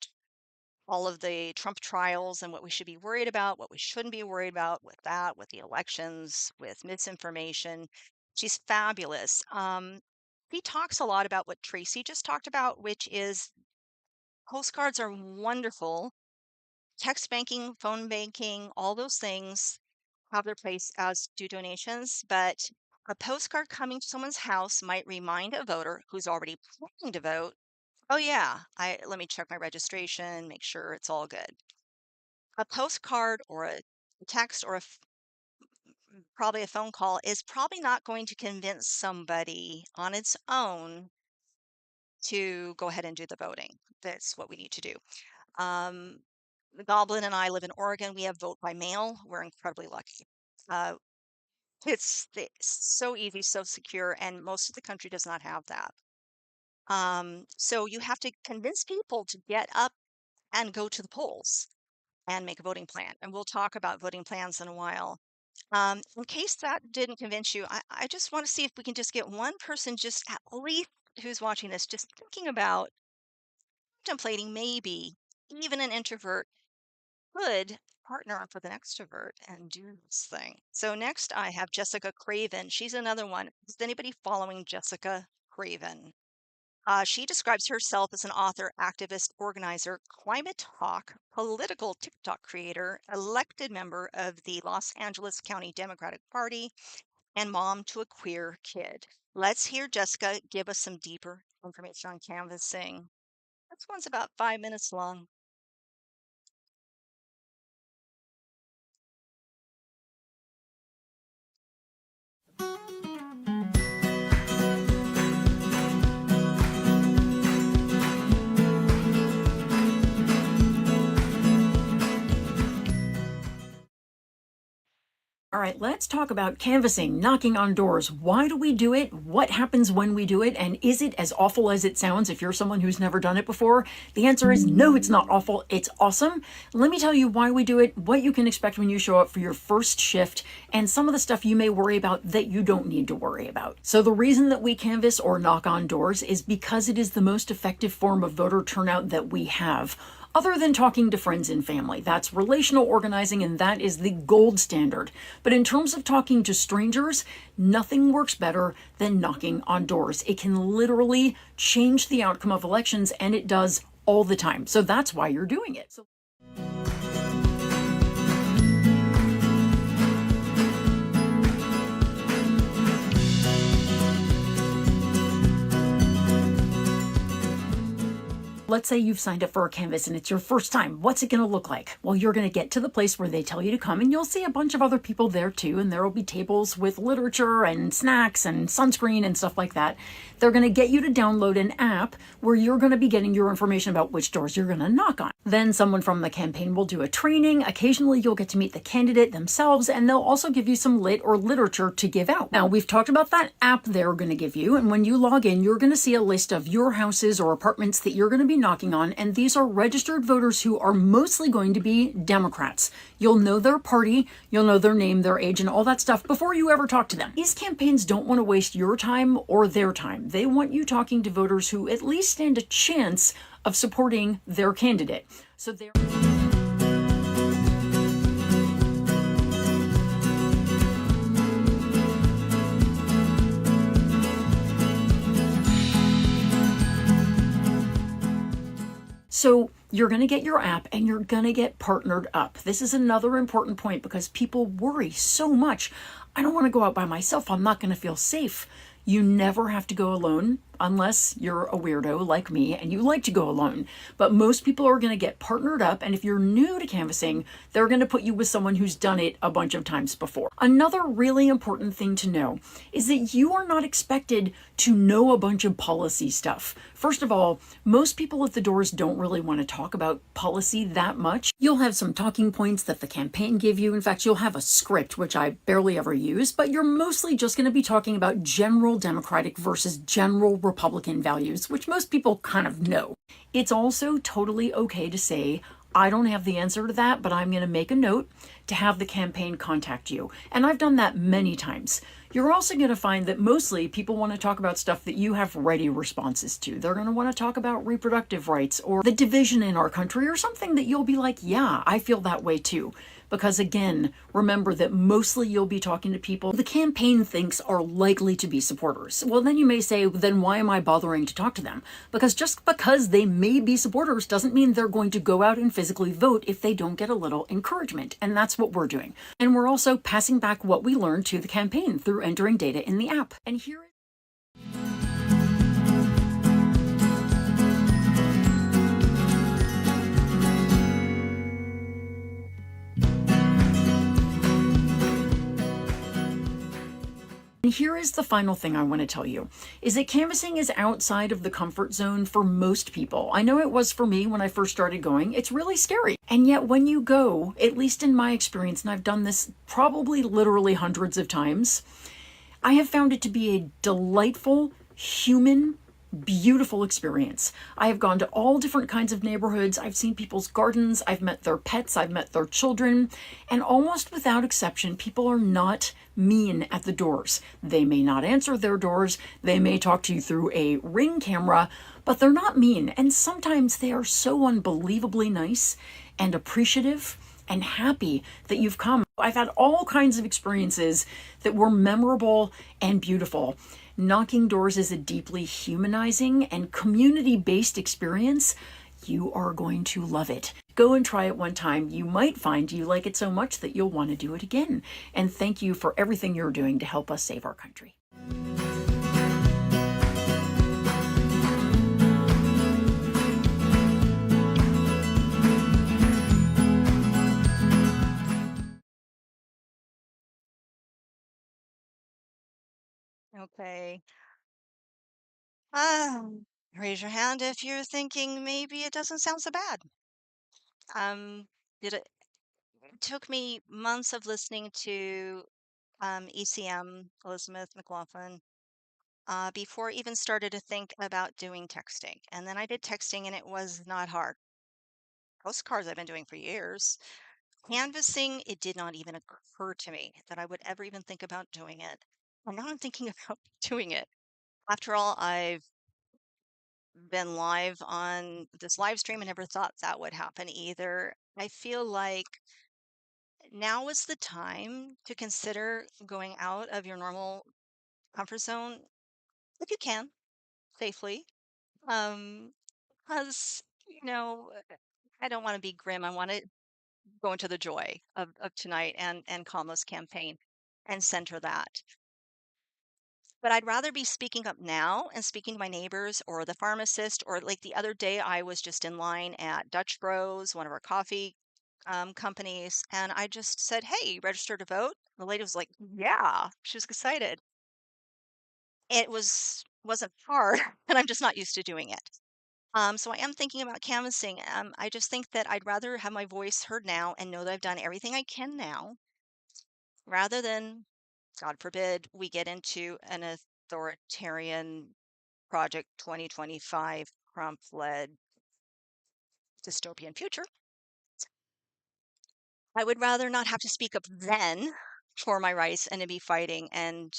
B: all of the Trump trials and what we should be worried about, what we shouldn't be worried about with that, with the elections, with misinformation. She's fabulous. She talks a lot about what Tracy just talked about, which is postcards are wonderful. Text banking, phone banking, all those things have their place as do donations, but a postcard coming to someone's house might remind a voter who's already planning to vote, oh yeah, let me check my registration, make sure it's all good. A postcard or a text or probably a phone call is probably not going to convince somebody on its own to go ahead and do the voting. That's what we need to do. The Goblin and I live in Oregon. We have vote by mail. We're incredibly lucky. It's so easy, so secure, and most of the country does not have that. So you have to convince people to get up and go to the polls and make a voting plan. And we'll talk about voting plans in a while. In case that didn't convince you, I just want to see if we can just get one person, just at least who's watching this, just thinking about contemplating maybe even an introvert could partner up with an extrovert and do this thing. So next I have Jessica Craven. She's another one. Is anybody following Jessica Craven? She describes herself as an author, activist, organizer, climate hawk, political TikTok creator, elected member of the Los Angeles County Democratic Party, and mom to a queer kid. Let's hear Jessica give us some deeper information on canvassing. This one's about 5 minutes long.
A: All right, let's talk about canvassing, knocking on doors. Why do we do it? What happens when we do it? And is it as awful as it sounds if you're someone who's never done it before? The answer is no, it's not awful. It's awesome. Let me tell you why we do it, what you can expect when you show up for your first shift, and some of the stuff you may worry about that you don't need to worry about. So the reason that we canvass or knock on doors is because it is the most effective form of voter turnout that we have. Other than talking to friends and family, that's relational organizing, and that is the gold standard. But in terms of talking to strangers, nothing works better than knocking on doors. It can literally change the outcome of elections, and it does all the time. So that's why you're doing it. Let's say you've signed up for a canvas and it's your first time. What's it going to look like? Well, you're going to get to the place where they tell you to come, and you'll see a bunch of other people there too, and there will be tables with literature and snacks and sunscreen and stuff like that. They're going to get you to download an app where you're going to be getting your information about which doors you're going to knock on. Then someone from the campaign will do a training. Occasionally you'll get to meet the candidate themselves, and they'll also give you some lit or literature to give out. Now, we've talked about that app they're going to give you, and when you log in, you're going to see a list of your houses or apartments that you're going to be knocking on, and these are registered voters who are mostly going to be Democrats. You'll know their party, you'll know their name, their age, and all that stuff before you ever talk to them. These campaigns don't want to waste your time or their time. They want you talking to voters who at least stand a chance of supporting their candidate. So they're... So you're going to get your app and you're going to get partnered up. This is another important point because people worry so much. I don't want to go out by myself. I'm not going to feel safe. You never have to go alone unless you're a weirdo like me and you like to go alone. But most people are going to get partnered up, and if you're new to canvassing, they're going to put you with someone who's done it a bunch of times before. Another really important thing to know is that you are not expected to know a bunch of policy stuff. First of all, most people at the doors don't really want to talk about policy that much. You'll have some talking points that the campaign give you. In fact, you'll have a script, which I barely ever use, but you're mostly just going to be talking about general Democratic versus general Republican values, which most people kind of know. It's also totally okay to say, I don't have the answer to that, but I'm going to make a note to have the campaign contact you. And I've done that many times. You're also going to find that mostly people want to talk about stuff that you have ready responses to. They're going to want to talk about reproductive rights or the division in our country or something that you'll be like, yeah, I feel that way too. Because again, remember that mostly you'll be talking to people the campaign thinks are likely to be supporters. Well, then you may say, then why am I bothering to talk to them? Because just because they may be supporters doesn't mean they're going to go out and physically vote if they don't get a little encouragement. And that's what we're doing. And we're also passing back what we learned to the campaign through entering data in the app. And here And here is the final thing I want to tell you, is that canvassing is outside of the comfort zone for most people. I know it was for me when I first started going. It's really scary. And yet when you go, at least in my experience, and I've done this probably literally hundreds of times, I have found it to be a delightful, human, beautiful experience. I have gone to all different kinds of neighborhoods. I've seen people's gardens. I've met their pets. I've met their children. And almost without exception, people are not mean at the doors. They may not answer their doors. They may talk to you through a Ring camera, but they're not mean. And sometimes they are so unbelievably nice and appreciative and happy that you've come. I've had all kinds of experiences that were memorable and beautiful. Knocking doors is a deeply humanizing and community-based experience. You are going to love it. Go and try it one time. You might find you like it so much that you'll want to do it again. And thank you for everything you're doing to help us save our country.
B: Okay. Raise your hand if you're thinking maybe it doesn't sound so bad. Um, did it? It took me months of listening to ECM, Elizabeth McLaughlin, before I even started to think about doing texting. And then I did texting and it was not hard. Postcards I've been doing for years. Canvassing, it did not even occur to me that I would ever even think about doing it. And now I'm thinking about doing it. After all, I've been live on this live stream and never thought that would happen either. I feel like now is the time to consider going out of your normal comfort zone if you can safely. Because, I don't want to be grim. I want to go into the joy of tonight and Kamala's campaign and center that. But I'd rather be speaking up now and speaking to my neighbors or the pharmacist, or like the other day, I was just in line at Dutch Bros, one of our coffee companies, and I just said, "Hey, register to vote." The lady was like, "Yeah," she was excited. It wasn't hard, and I'm just not used to doing it. So I am thinking about canvassing. I just think that I'd rather have my voice heard now and know that I've done everything I can now, rather than, God forbid, we get into an authoritarian Project 2025 Trump-led dystopian future. I would rather not have to speak up then for my rights and to be fighting. And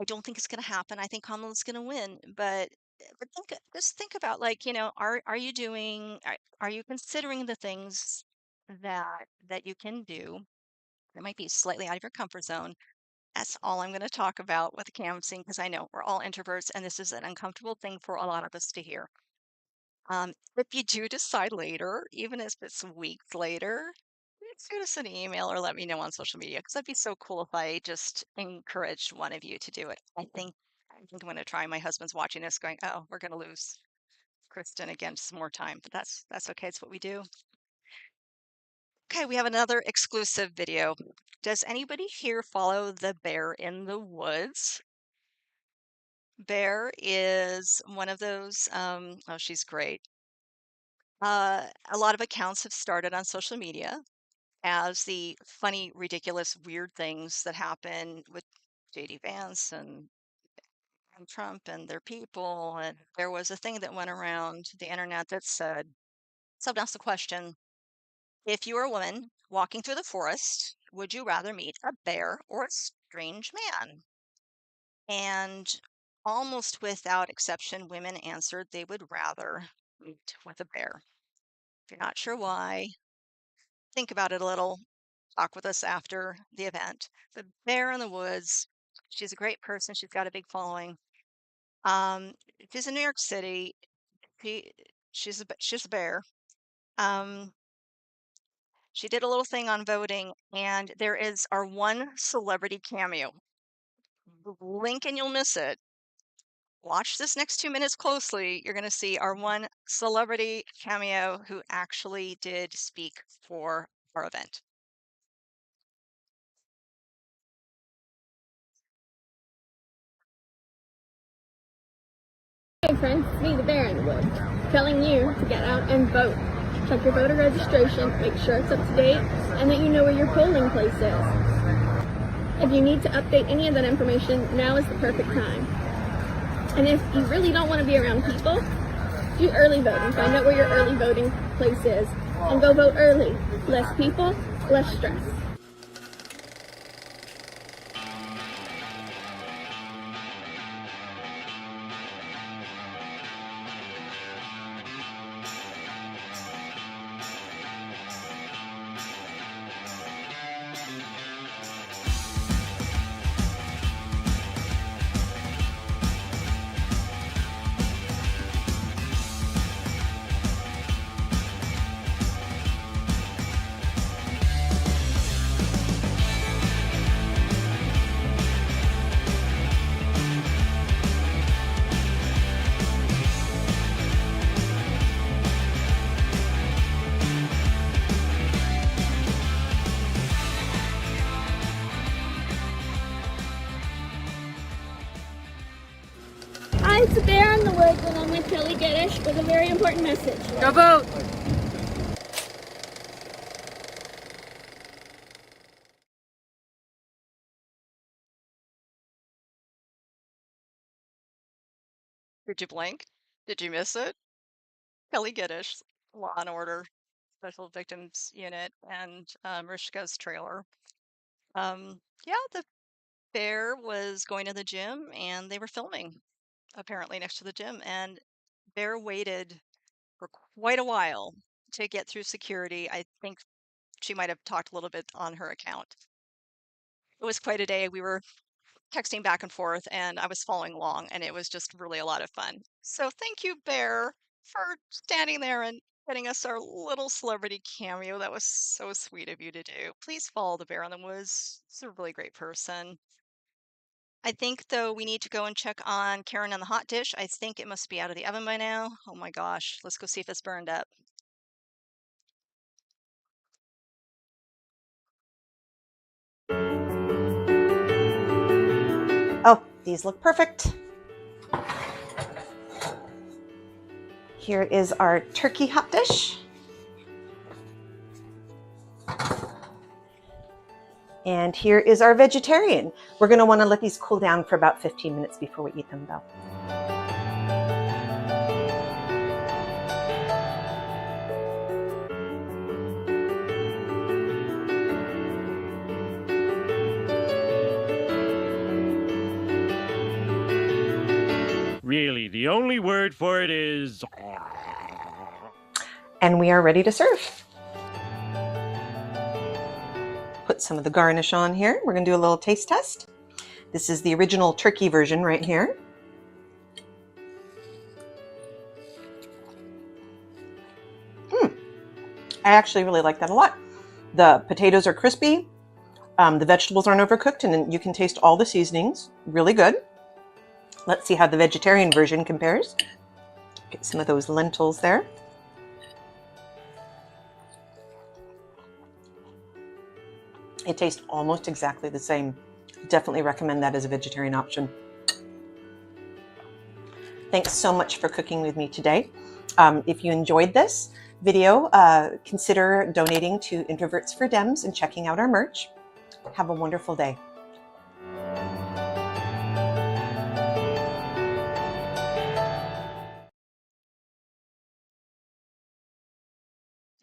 B: I don't think it's going to happen. I think Kamala's going to win. But just think about, like, are you considering the things that you can do that might be slightly out of your comfort zone? That's all I'm going to talk about with canvassing, because I know we're all introverts and this is an uncomfortable thing for a lot of us to hear. If you do decide later, even if it's weeks later, shoot us an email or let me know on social media, because that'd be so cool if I just encouraged one of you to do it. I think I'm going to try. My husband's watching this going, "Oh, we're going to lose Kristen again, just more time," but that's okay. It's what we do. Okay, we have another exclusive video. Does anybody here follow the Bear in the Woods? Bear is one of those, oh, she's great. A lot of accounts have started on social media as the funny, ridiculous, weird things that happen with JD Vance and Trump and their people. And there was a thing that went around the internet that said, someone asked the question, if you were a woman walking through the forest, would you rather meet a bear or a strange man? And almost without exception, women answered they would rather meet with a bear. If you're not sure why, think about it a little. Talk with us after the event. The Bear in the Woods, she's a great person. She's got a big following. She's in New York City. She's a bear. She did a little thing on voting, and there is our one celebrity cameo. Blink and you'll miss it. Watch this next 2 minutes closely. You're going to see our one celebrity cameo who actually did speak for our event.
C: Hey friends, it's me, the Bear in the Woods, telling you to get out and vote. Check your voter registration, make sure it's up to date, and that you know where your polling place is. If you need to update any of that information, now is the perfect time. And if you really don't want to be around people, do early voting. Find out where your early voting place is, and go vote early. Less people, less stress. It's the Bear in the Woods, and I'm with Kelly Geddes with a very important message.
P: Go vote!
B: Did you blink? Did you miss it? Kelly Giddish, Law and Order, Special Victims Unit, and Mariska's trailer. Yeah, the bear was going to the gym and they were filming apparently next to the gym. And Bear waited for quite a while to get through security. I think she might have talked a little bit on her account. It was quite a day. We were texting back and forth and I was following along and it was just really a lot of fun. So thank you, Bear, for standing there and getting us our little celebrity cameo. That was so sweet of you to do. Please follow the Bear in the Woods. He's a really great person. I think though we need to go and check on Karen and the hot dish. I think it must be out of the oven by now. Oh my gosh, let's go see if it's burned up.
J: Oh, these look perfect. Here is our turkey hot dish. And here is our vegetarian. We're going to want to let these cool down for about 15 minutes before we eat them though.
D: Really, the only word for it is...
J: And we are ready to serve. Put some of the garnish on here. We're going to do a little taste test. This is the original turkey version right here. I actually really like that a lot. The potatoes are crispy. The vegetables aren't overcooked, and you can taste all the seasonings. Really good. Let's see how the vegetarian version compares. Get some of those lentils there. It tastes almost exactly the same. Definitely recommend that as a vegetarian option. Thanks so much for cooking with me today. If you enjoyed this video, consider donating to Introverts for Dems and checking out our merch. Have a wonderful day.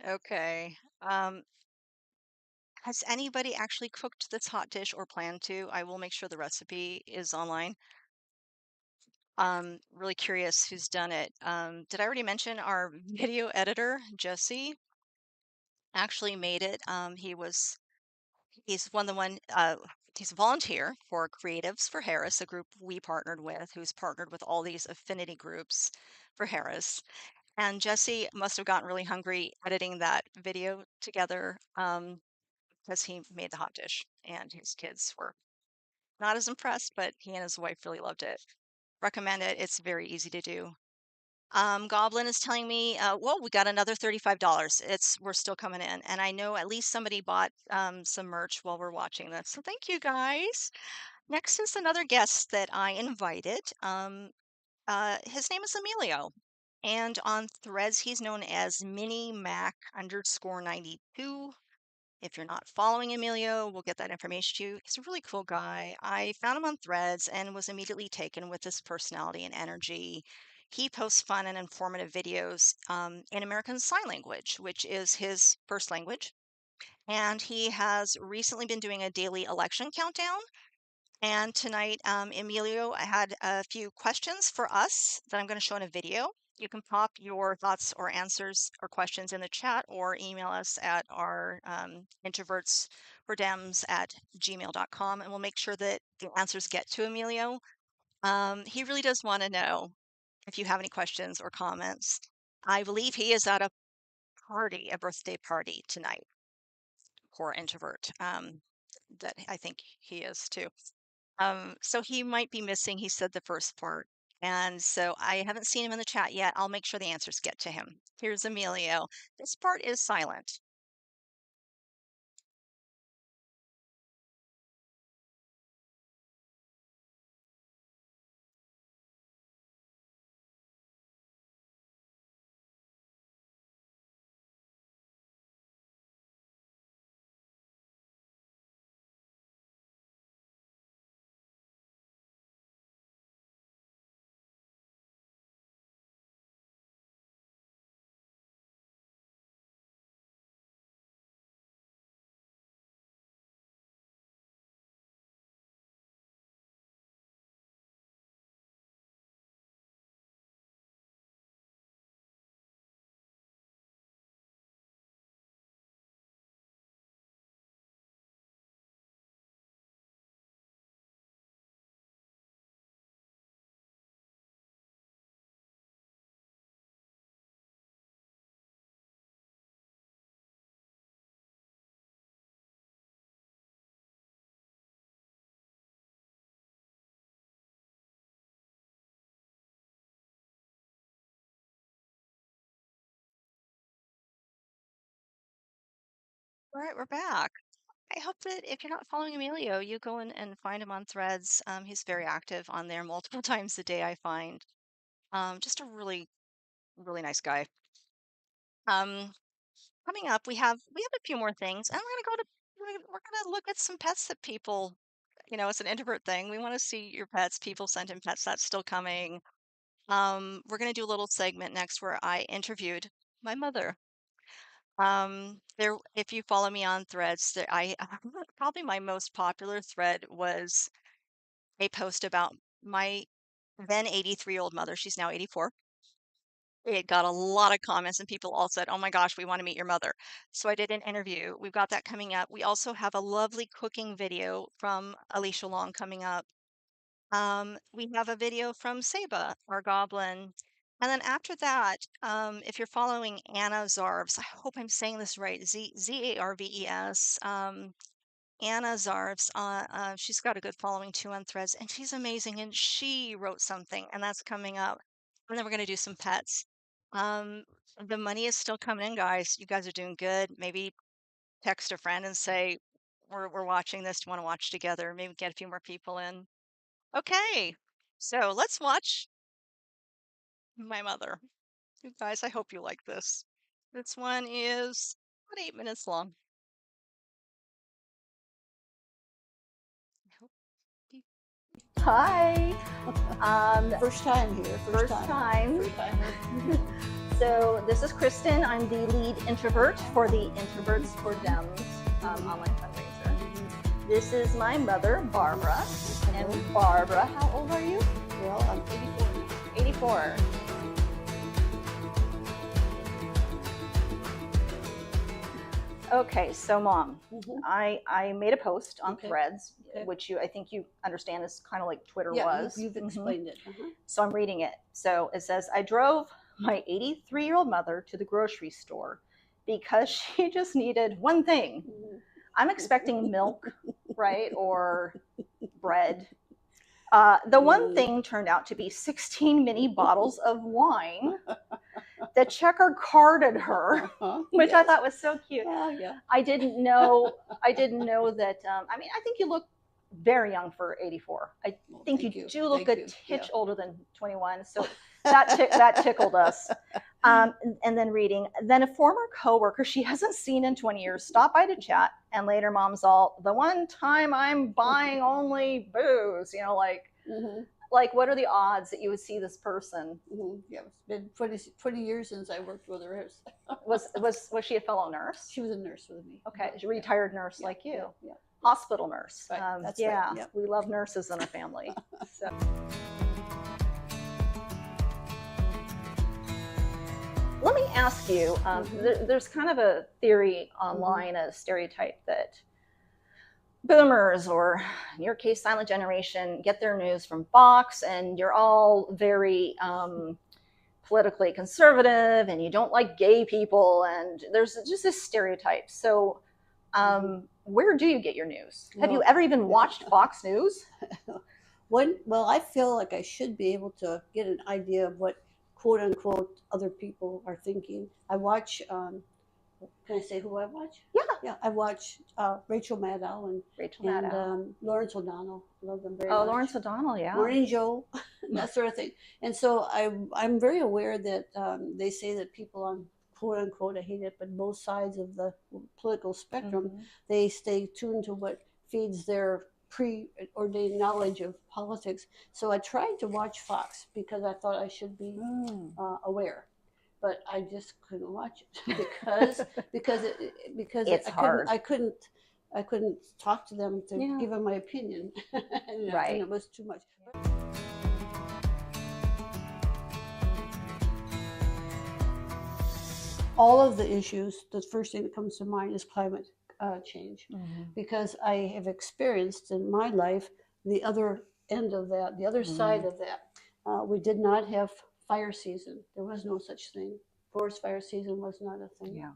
B: Okay. Has anybody actually cooked this hot dish or plan to? I will make sure the recipe is online. Really curious who's done it. Did I already mention our video editor, Jesse, actually made it? He's he's a volunteer for Creatives for Harris, a group we partnered with, who's partnered with all these affinity groups for Harris. And Jesse must have gotten really hungry editing that video together because he made the hot dish and his kids were not as impressed, but he and his wife really loved it. Recommend it. It's very easy to do. Goblin is telling me, whoa, we got another $35. We're still coming in. And I know at least somebody bought some merch while we're watching this. So thank you guys. Next is another guest that I invited. His name is Emilio. And on Threads, he's known as Mini Mac _ 92. If you're not following Emilio, we'll get that information to you. He's a really cool guy. I found him on Threads and was immediately taken with his personality and energy. He posts fun and informative videos in American Sign Language, which is his first language. And he has recently been doing a daily election countdown. And tonight, Emilio had a few questions for us that I'm going to show in a video. You can pop your thoughts or answers or questions in the chat or email us at our introvertsfordems@gmail.com, and we'll make sure that the answers get to Emilio. He really does want to know if you have any questions or comments. I believe he is at a birthday party tonight. Poor introvert. That I think he is too. So he might be missing, he said, the first part. And so I haven't seen him in the chat yet. I'll make sure the answers get to him. Here's Emilio. This part is silent. All right, we're back. I hope that if you're not following Emilio, you go and find him on Threads. He's very active on there multiple times a day, I find. Just a really, really nice guy. Coming up, we have a few more things, and we're gonna look at some pets that people, it's an introvert thing. We want to see your pets. People sent in pets. That's still coming. We're gonna do a little segment next where I interviewed my mother. If you follow me on Threads, I probably my most popular thread was a post about my then 83-year-old mother. She's now 84. It got a lot of comments, and people all said, "Oh my gosh, we want to meet your mother." So I did an interview. We've got that coming up. We also have a lovely cooking video from Alicia Long coming up. We have a video from Saba, our goblin. And then after that, if you're following Anna Zarves, I hope I'm saying this right, Zarves, Anna Zarves, she's got a good following too on Threads, and she's amazing, and she wrote something, and that's coming up. And then we're going to do some pets. The money is still coming in, guys. You guys are doing good. Maybe text a friend and say, we're watching this. Do you want to watch together? Maybe get a few more people in. Okay, so let's watch my mother. You guys, I hope you like this. This one is about 8 minutes long.
K: Hi.
F: First time here.
K: First time. So this is Kristen. I'm the lead introvert for the Introverts for Dems online fundraiser. This is my mother, Barbara. And Barbara, how old are you?
F: Well, I'm 84.
K: 84. Okay, so Mom, I made a post on Threads, which I think you understand is kind of like Twitter was.
F: You've explained it.
K: So I'm reading it. So it says, I drove my 83-year-old mother to the grocery store because she just needed one thing. I'm expecting milk, right, or bread. The one thing turned out to be 16 mini bottles of wine. The checker carded her, which I thought was so cute. I didn't know that. I mean, I think you look very young for 84. I think you do look a titch older than 21. So that tickled us. And then reading. Then a former coworker she hasn't seen in 20 years stopped by to chat, and later Mom's all, the one time I'm buying only booze, like what are the odds that you would see this person?
F: Yeah, it's been 20 years since I worked with her.
K: Was she a fellow nurse?
F: She was a nurse with me.
K: Okay, she's a retired nurse like you.
F: Yeah.
K: Hospital nurse.
F: Right. That's
K: yeah,
F: right. Yep.
K: We love nurses in our family. So. Let me ask you, there's kind of a theory online, a stereotype that boomers, or in your case, silent generation, get their news from Fox, and you're all very politically conservative, and you don't like gay people, and there's just this stereotype. So where do you get your news? Have you ever even watched Fox News?
F: Well, I feel like I should be able to get an idea of what quote unquote other people are thinking. I watch, can I say who I watch? Yeah, I watch Rachel Maddow and Lawrence O'Donnell. Love them very much.
K: Oh, Lawrence O'Donnell, yeah.
F: Morning Joe, that sort of thing. And so I'm very aware that they say that people on quote unquote, I hate it, but both sides of the political spectrum, they stay tuned to what feeds their preordained knowledge of politics. So I tried to watch Fox because I thought I should be aware, but I just couldn't watch it because
K: it's hard.
F: I couldn't talk to them to give them my opinion.
K: Right.
F: And it was too much. All of the issues, the first thing that comes to mind is climate change, because I have experienced in my life the other end of that, the other side of that. We did not have fire season. There was no such thing. Forest fire season was not a thing.
K: Yeah.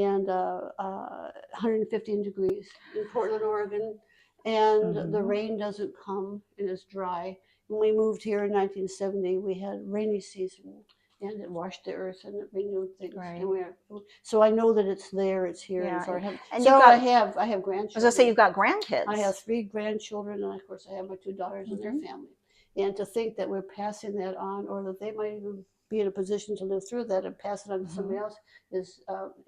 F: And 115 degrees in Portland, Oregon, and the rain doesn't come and it's dry. When we moved here in 1970, we had rainy season and it washed the earth and it renewed things.
K: Right.
F: And so I know that it's there, it's here.
K: Yeah,
F: And so I have,
K: and
F: so
K: you've got-
F: I have grandchildren.
K: I was gonna say you've got grandkids.
F: I have 3 grandchildren, and of course I have my 2 daughters and their family. And to think that we're passing that on, or that they might even be in a position to live through that and pass it on to somebody else, is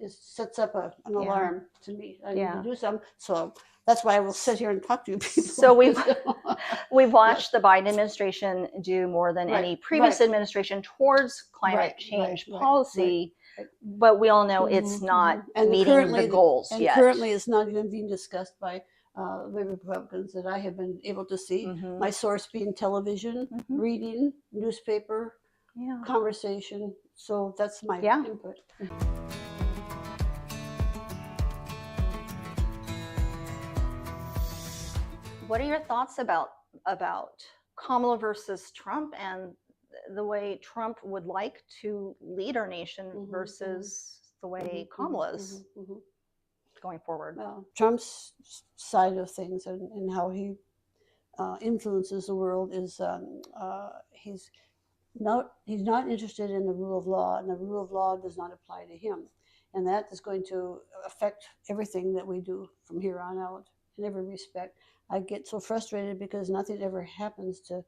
F: sets up an alarm to me. I need to do something. So that's why I will sit here and talk to you people.
K: So we've watched the Biden administration do more than any previous administration towards climate change policy, but we all know it's not meeting the goals
F: and
K: yet.
F: Currently, it's not even being discussed by the Republicans that I have been able to see. My source being television, reading, newspaper, conversation. So that's my input.
K: What are your thoughts about Kamala versus Trump and the way Trump would like to lead our nation versus the way Kamala's going forward?
F: Well, Trump's side of things and how he influences the world is he's not interested in the rule of law, and the rule of law does not apply to him, and that is going to affect everything that we do from here on out in every respect. I get so frustrated because nothing ever happens to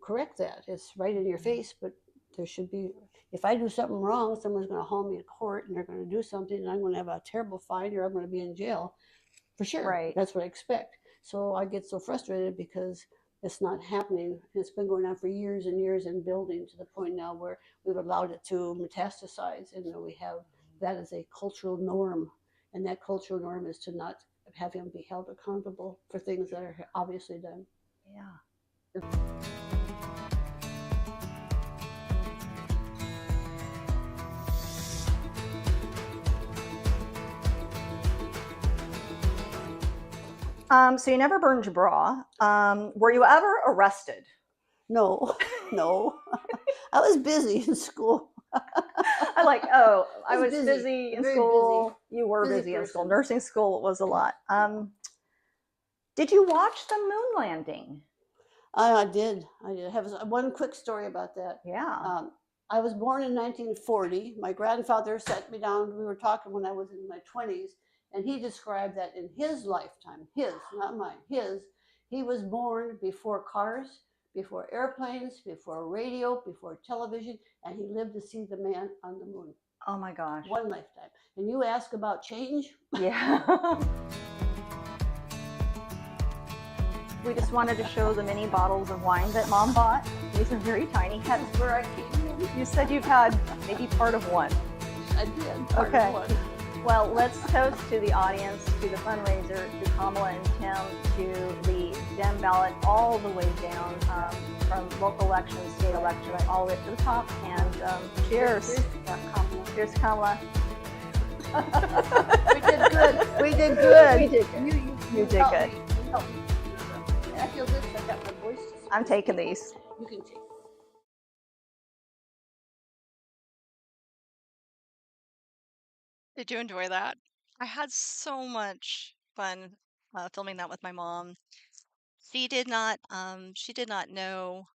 F: correct that. It's right in your face, but there should be. If I do something wrong, someone's going to haul me to court, and they're going to do something, and I'm going to have a terrible fine, or I'm going to be in jail, for sure.
K: Right.
F: That's what I expect. So I get so frustrated because it's not happening. It's been going on for years and years and building to the point now where we've allowed it to metastasize, and we have that as a cultural norm, and that cultural norm is to not have him be held accountable for things that are obviously done.
K: Yeah. So you never burned your bra. Were you ever arrested?
F: No, no. I was busy in school.
K: I was busy in school.
F: Busy.
K: You were busy in school. Nursing school was a lot. Did you watch the moon landing?
F: I did. I have one quick story about that.
K: Yeah.
F: I was born in 1940. My grandfather sat me down. We were talking when I was in my 20s, and he described that in his lifetime, his, not mine, he was born before cars, before airplanes, before radio, before television, and he lived to see the man on the moon.
K: Oh my gosh.
F: One lifetime. And you ask about change?
K: Yeah. We just wanted to show the mini bottles of wine that Mom bought. These are very tiny.
F: That's where I came in.
K: You said you've had maybe part of one.
F: I did. Part
K: Okay.
F: of one.
K: Well, let's toast to the audience, to the fundraiser, to Kamala and Tim, to the Dem ballot, all the way down from local elections, state elections, all the way to the top. And cheers. Cheers, Kamala.
F: We did good. We did good.
K: We did good. You did good.
F: You helped me. I feel good. I got my voice.
K: I'm taking these.
F: You can take.
B: Did you enjoy that? I had so much fun filming that with my mom. She did not know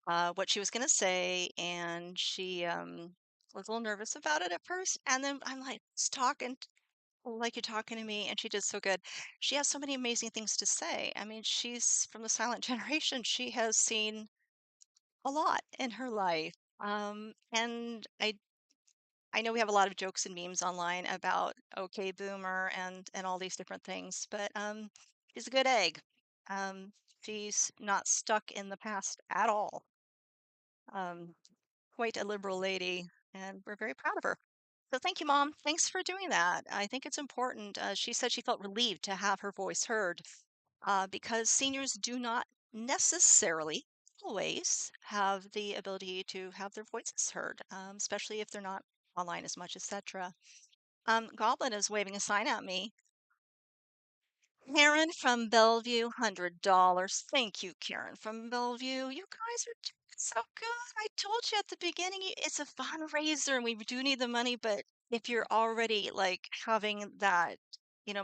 B: what she was going to say, and she was a little nervous about it at first. And then I'm like, just talking like you're talking to me, and she did so good. She has so many amazing things to say. I mean, she's from the silent generation. She has seen a lot in her life. And I know we have a lot of jokes and memes online about okay boomer and all these different things, but she's a good egg. She's not stuck in the past at all. Quite a liberal lady, and we're very proud of her. So thank you, Mom. Thanks for doing that. I think it's important. She said she felt relieved to have her voice heard because seniors do not necessarily always have the ability to have their voices heard, especially if they're not online as much, etc. Goblin is waving a sign at me. Karen from Bellevue, $100. Thank you, Karen from Bellevue. You guys are doing so good. I told you at the beginning, it's a fundraiser and we do need the money, but if you're already like having that,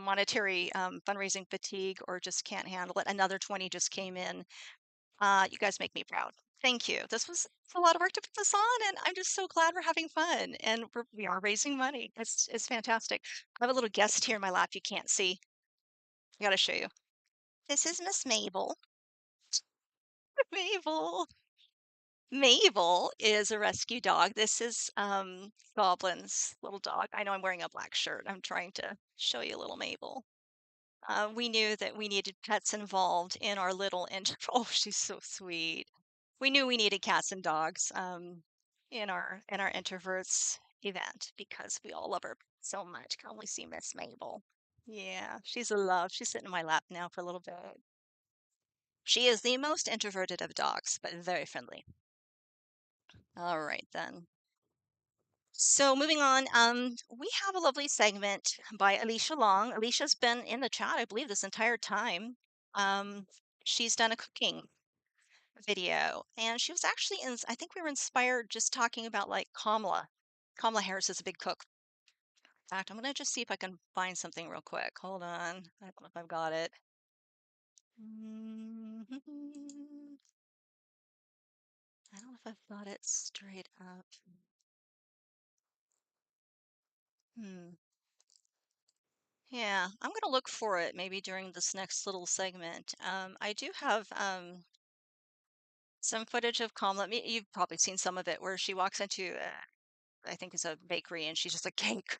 B: monetary fundraising fatigue or just can't handle it, another 20 just came in. You guys make me proud. Thank you. This was a lot of work to put this on, and I'm just so glad we're having fun and we are raising money. It's fantastic. I have a little guest here in my lap you can't see. I gotta show you. This is Miss Mabel. Mabel. Mabel is a rescue dog. This is Goblin's little dog. I know I'm wearing a black shirt. I'm trying to show you little Mabel. We knew that we needed pets involved in our little oh, she's so sweet. We knew we needed cats and dogs in our Introverts event because we all love her so much. Can only see Miss Mabel. Yeah, she's a love. She's sitting in my lap now for a little bit. She is the most introverted of dogs, but very friendly. All right then. So moving on, we have a lovely segment by Alicia Long. Alicia's been in the chat, I believe, this entire time. She's done a cooking video, and she was actually in, I think we were inspired just talking about like Kamala. Kamala Harris is a big cook. In fact, I'm gonna just see if I can find something real quick. Hold on. I don't know if I've got it. I don't know if I've got it straight up. Yeah, I'm gonna look for it maybe during this next little segment. I do have some footage of Kamala. You've probably seen some of it where she walks into, I think it's a bakery, and she's just a cake.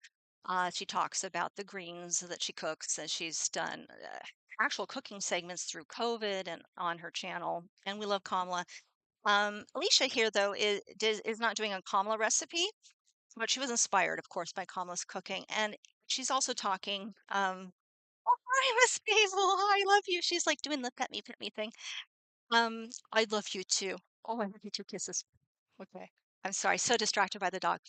B: She talks about the greens that she cooks, and she's done actual cooking segments through COVID and on her channel. And we love Kamala. Alicia here though is not doing a Kamala recipe, but she was inspired, of course, by Kamala's cooking, and she's also talking. Oh, hi, Miss Basil. Hi, I love you. She's like doing the pet me thing. I love you too. Oh, I love you too. Kisses. Okay. I'm sorry, so distracted by the dog.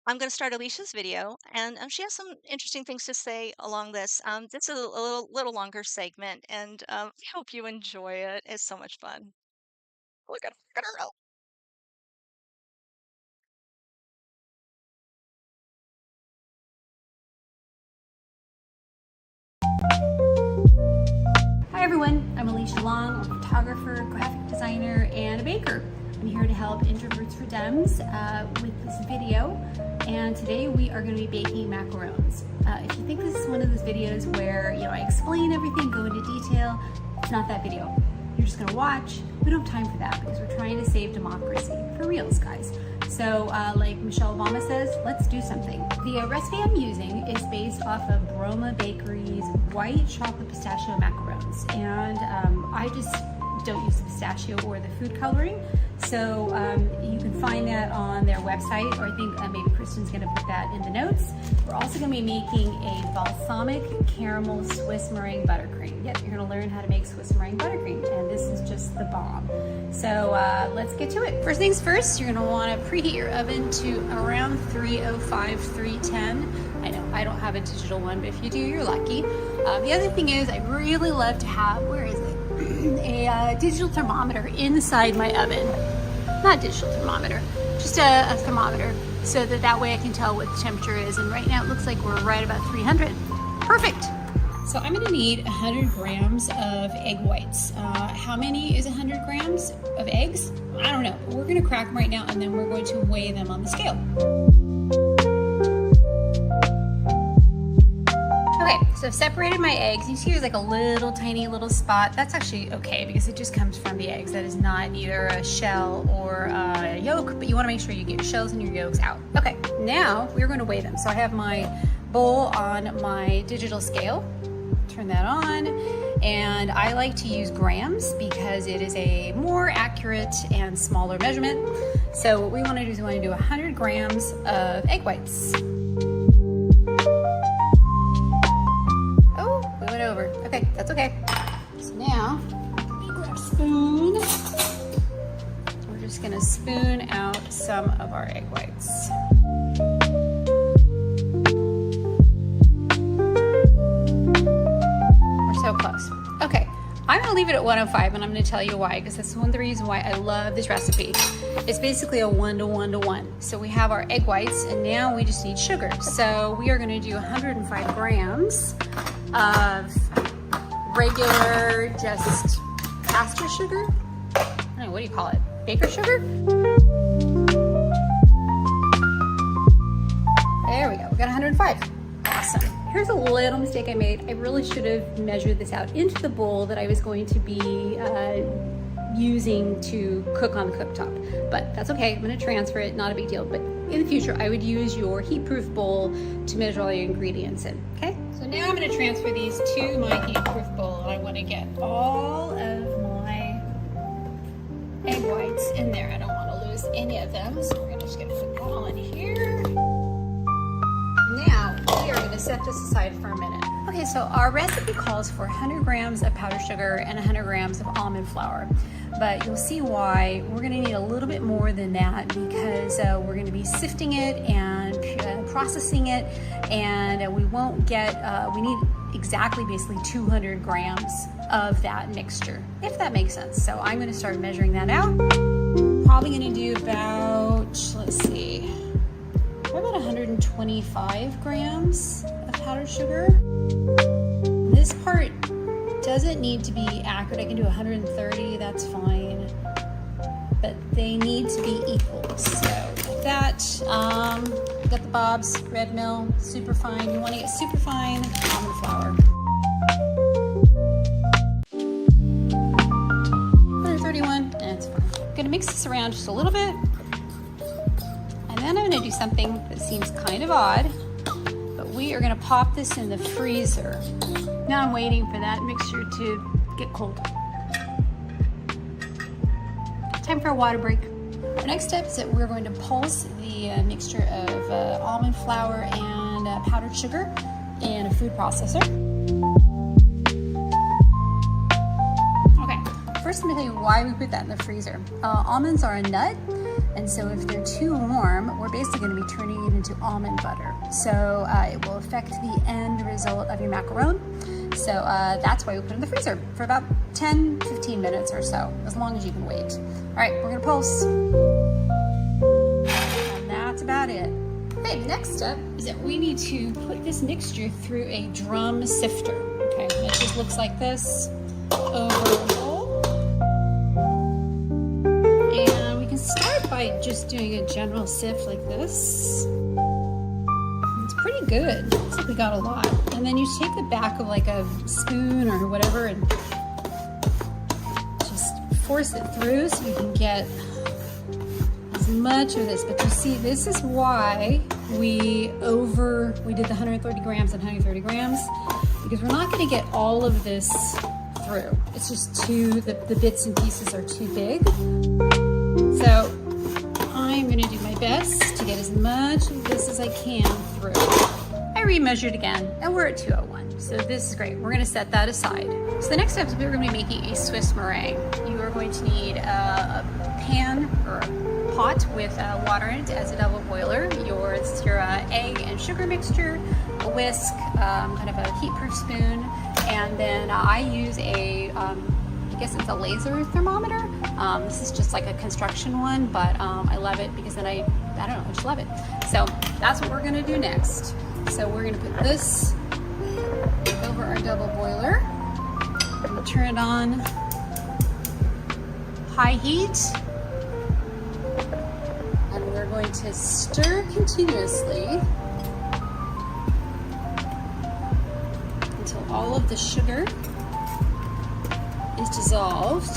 B: I'm going to start Alicia's video, and she has some interesting things to say along this. This is a little longer segment, and I hope you enjoy it. It's so much fun. Look at her go.
G: Hi everyone, I'm Alicia Long, I'm a photographer, graphic designer, and a baker. I'm here to help Introverts for Dems with this video, and today we are going to be baking macarons. If you think this is one of those videos where I explain everything, go into detail, it's not that video. You're just going to watch. We don't have time for that because we're trying to save democracy. For reals, guys. So like Michelle Obama says, let's do something. The recipe I'm using is based off of Broma Bakery's white chocolate pistachio macarons, and I just don't use the pistachio or the food coloring, so you can find that on their website, or I think maybe Kristen's going to put that in the notes. We're also going to be making a balsamic caramel Swiss meringue buttercream. Yep, you're going to learn how to make Swiss meringue buttercream, and this is just the bomb. So let's get to it. First things first, you're going to want to preheat your oven to around 305, 310. I know I don't have a digital one, but if you do, you're lucky. The other thing is I really love to have, where is it? A digital thermometer inside my oven. Not a digital thermometer, just a thermometer, so that way I can tell what the temperature is. And right now it looks like we're right about 300. Perfect. So I'm gonna need 100 grams of egg whites. How many is 100 grams of eggs? I don't know. We're gonna crack them right now, and then we're going to weigh them on the scale. Okay, so I've separated my eggs. You see there's like a little tiny little spot. That's actually okay because it just comes from the eggs. That is not either a shell or a yolk, but you wanna make sure you get your shells and your yolks out. Okay, now we're gonna weigh them. So I have my bowl on my digital scale. Turn that on, and I like to use grams because it is a more accurate and smaller measurement. So what we wanna do is we wanna do 100 grams of egg whites. Over. Okay, that's okay. So now, grab a spoon. We're just gonna spoon out some of our egg whites. We're so close. Okay, I'm gonna leave it at 105, and I'm gonna tell you why, because that's one of the reasons why I love this recipe. It's basically a 1 to 1 to 1. So we have our egg whites, and now we just need sugar. So we are gonna do 105 grams of regular, just caster sugar. I don't know, what do you call it? baker sugar. There we go, we got 105. Awesome. Here's a little mistake I made. I really should have measured this out into the bowl that I was going to be using to cook on the cooktop, but that's okay. I'm going to transfer it, not a big deal. But in the future, I would use your heat-proof bowl to measure all your ingredients in, okay? So now I'm going to transfer these to my heat-proof bowl. I want to get all of my egg whites in there. I don't want to lose any of them, so we're just going to put that all in here. Now, we are going to set this aside for a minute. Okay, so our recipe calls for 100 grams of powdered sugar and 100 grams of almond flour. But you'll see why we're going to need a little bit more than that, because we're going to be sifting it and processing it, and we won't get, we need exactly basically 200 grams of that mixture, if that makes sense. So I'm going to start measuring that out. Probably going to do about, let's see, about 125 grams of powdered sugar. This part doesn't need to be accurate. I can do 130, that's fine. But they need to be equal. So like that, got the Bob's Red Mill, super fine. You want to get super fine almond flour. 131, that's fine. I'm gonna mix this around just a little bit. And then I'm gonna do something that seems kind of odd, but we are gonna pop this in the freezer. Now I'm waiting for that mixture to get cold. Time for a water break. Our next step is that we're going to pulse the mixture of almond flour and powdered sugar in a food processor. Okay, first I'm gonna tell you why we put that in the freezer. Almonds are a nut, and so if they're too warm, we're basically going to be turning it into almond butter. So it will affect the end result of your macaron. So that's why we put it in the freezer for about 10-15 minutes or so, as long as you can wait. All right, we're going to pulse. And that's about it. Okay, next step is that we need to put this mixture through a drum sifter. Okay, and it just looks like this over a bowl. Start by just doing a general sift like this. It's pretty good. Looks like we got a lot. And then you take the back of like a spoon or whatever and just force it through so you can get as much of this. But you see, this is why we did the 130 grams and 130 grams, because we're not going to get all of this through. It's just the bits and pieces are too big. So I'm going to do my best to get as much of this as I can through. I remeasured again, and we're at 201. So this is great. We're going to set that aside. So the next step is we're going to be making a Swiss meringue. You are going to need a pan or a pot with water in it as a double boiler. Your egg and sugar mixture, a whisk, kind of a heat-proof spoon, and then I use I guess it's a laser thermometer. This is just like a construction one, but I love it because then I don't know, I just love it. So that's what we're gonna do next. So we're gonna put this over our double boiler. We're gonna turn it on high heat. And we're going to stir continuously until all of the sugar is dissolved,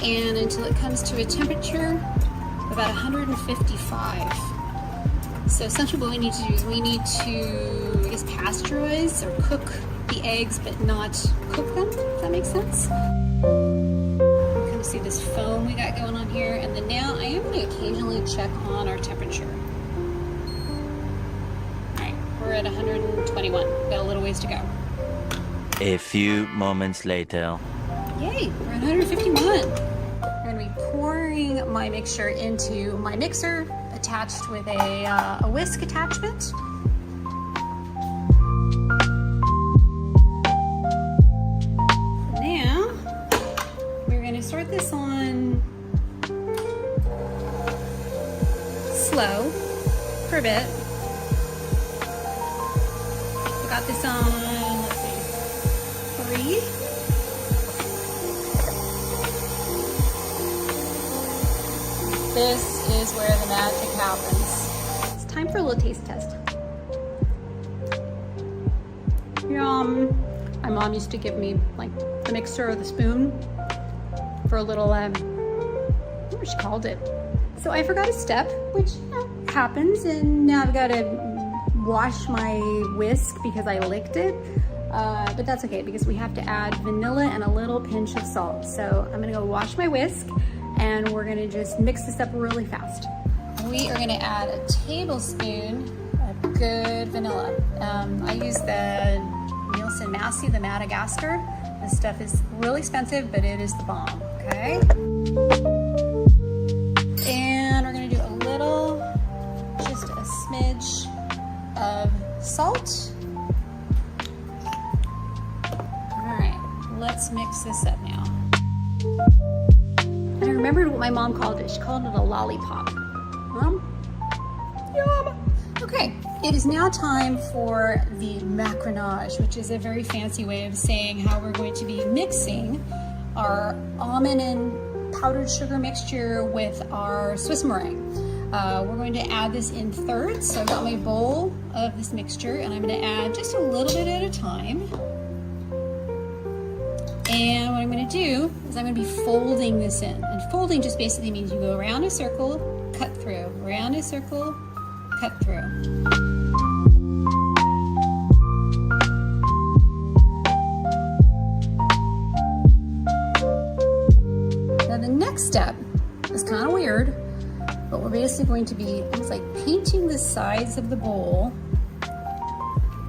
G: and until it comes to a temperature of about 155. So essentially what we need to do is we need to, I guess, pasteurize or cook the eggs but not cook them, if that makes sense. You can see this foam we got going on here, and then now I am going to occasionally check on our temperature. Alright, we're at 121, we've got a little ways to go.
H: A few moments later.
G: Yay, we're at 151. I'm going to be pouring my mixture into my mixer attached with a whisk attachment. Now, we're going to start this on slow for a bit. We got this on 3. This is where the magic happens. It's time for a little taste test. Yum. My mom used to give me like the mixer or the spoon for a little, I don't know what she called it. So I forgot a step, which happens, and now I've got to wash my whisk because I licked it. But that's okay because we have to add vanilla and a little pinch of salt. So I'm gonna go wash my whisk and we're gonna just mix this up really fast. We are gonna add a tablespoon of good vanilla. I use the Nielsen Massey, the Madagascar. This stuff is really expensive, but it is the bomb, okay? And we're gonna do a little, just a smidge of salt. All right, let's mix this up now. And I remembered what my mom called it. She called it a lollipop. Yum. Okay, it is now time for the macronage, which is a very fancy way of saying how we're going to be mixing our almond and powdered sugar mixture with our Swiss meringue. We're going to add this in thirds. So I've got my bowl of this mixture and I'm going to add just a little bit at a time. And what I'm going to do is I'm going to be folding this in. And folding just basically means you go around a circle, cut through, around a circle, cut through. Now the next step is kind of weird, but we're basically going to be, it's like painting the sides of the bowl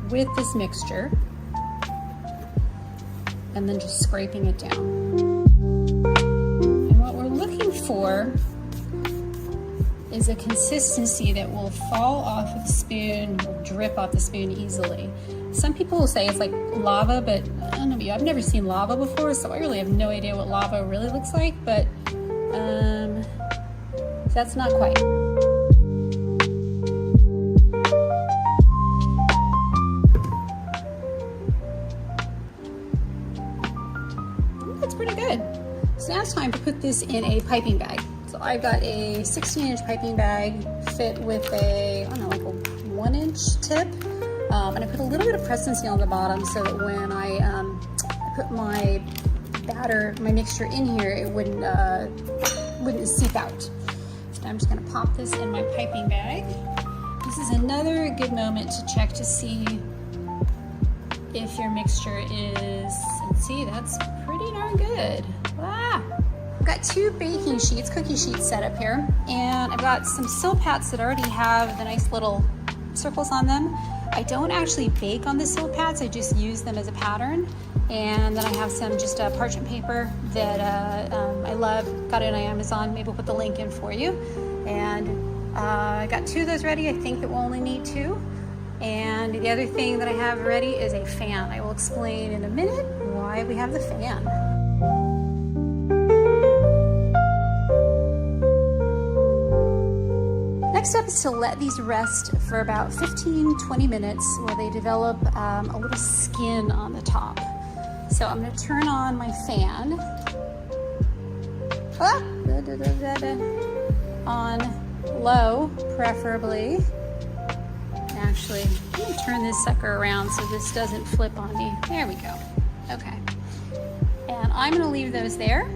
G: with this mixture and then just scraping it down. And what we're looking for is a consistency that will fall off of the spoon, will drip off the spoon easily. Some people will say it's like lava, but I don't know about you, I've never seen lava before, so I really have no idea what lava really looks like, but that's not quite. That's pretty good. So now it's time to put this in a piping bag. So I've got a 16-inch piping bag fit with a, I don't know, like a 1-inch tip. And I put a little bit of Pressing Seal on the bottom so that when I put my batter, my mixture in here, it wouldn't seep out. So I'm just gonna pop this in my piping bag. This is another good moment to check to see if your mixture is, and see, that's pretty darn good. Ah. I've got 2 baking sheets, cookie sheets set up here, and I've got some Silpats that already have the nice little circles on them. I don't actually bake on the Silpats, I just use them as a pattern. And then I have some just parchment paper that I love, got it on Amazon, maybe we'll put the link in for you. And I got 2 of those ready, I think that we'll only need 2. And the other thing that I have ready is a fan. I will explain in a minute why we have the fan. Next up is to let these rest for about 15-20 minutes while they develop a little skin on the top. So I'm going to turn on my fan on low, preferably. Actually, I'm going to turn this sucker around so this doesn't flip on me. There we go. Okay. And I'm going to leave those there,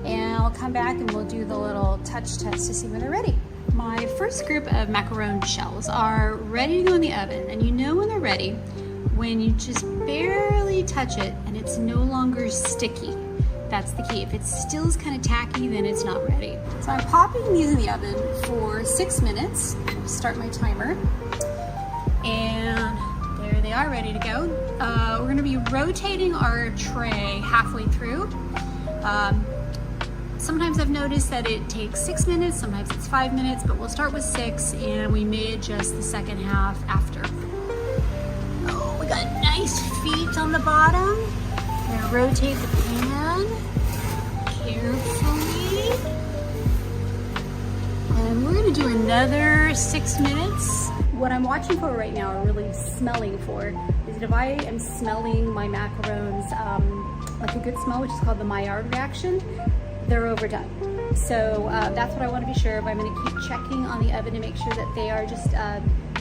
G: and I'll come back and we'll do the little touch test to see when they're ready. My first group of macaron shells are ready to go in the oven, and you know when they're ready when you just barely touch it and it's no longer sticky. That's the key. If it still is kind of tacky, then it's not ready. So I'm popping these in the oven for 6 minutes. I'll start my timer. And there they are, ready to go. We're gonna be rotating our tray halfway through. Sometimes I've noticed that it takes 6 minutes, sometimes it's 5 minutes, but we'll start with 6 and we may adjust the second half after. Oh, we got nice feet on the bottom. We're gonna rotate the pan carefully. And we're gonna do another 6 minutes. What I'm watching for right now, or really smelling for, is that if I am smelling my macarons like a good smell, which is called the Maillard reaction, they're overdone. So that's what I want to be sure of. I'm going to keep checking on the oven to make sure that they are just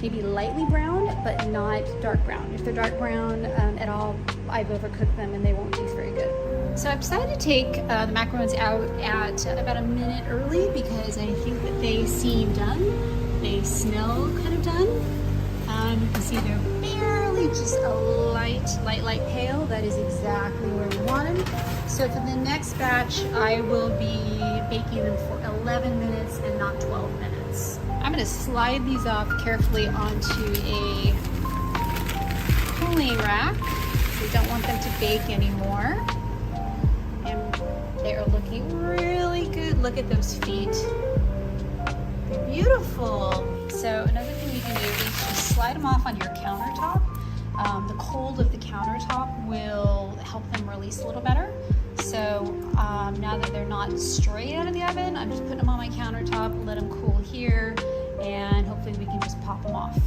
G: maybe lightly browned, but not dark brown. If they're dark brown at all, I've overcooked them and they won't taste very good. So I've decided to take the macarons out at about a minute early because I think that they seem done. They smell kind of done. You can see they're barely just a light pale. That is exactly where we want them. So for the next batch, I will be baking them for 11 minutes and not 12 minutes. I'm going to slide these off carefully onto a cooling rack. We don't want them to bake anymore. And they are looking really good. Look at those feet. They're beautiful. So another thing you can do is just slide them off on your countertop. The cold of the countertop will help them release a little better. So now that they're not straight out of the oven, I'm just putting them on my countertop, let them cool here, and hopefully we can just pop them off.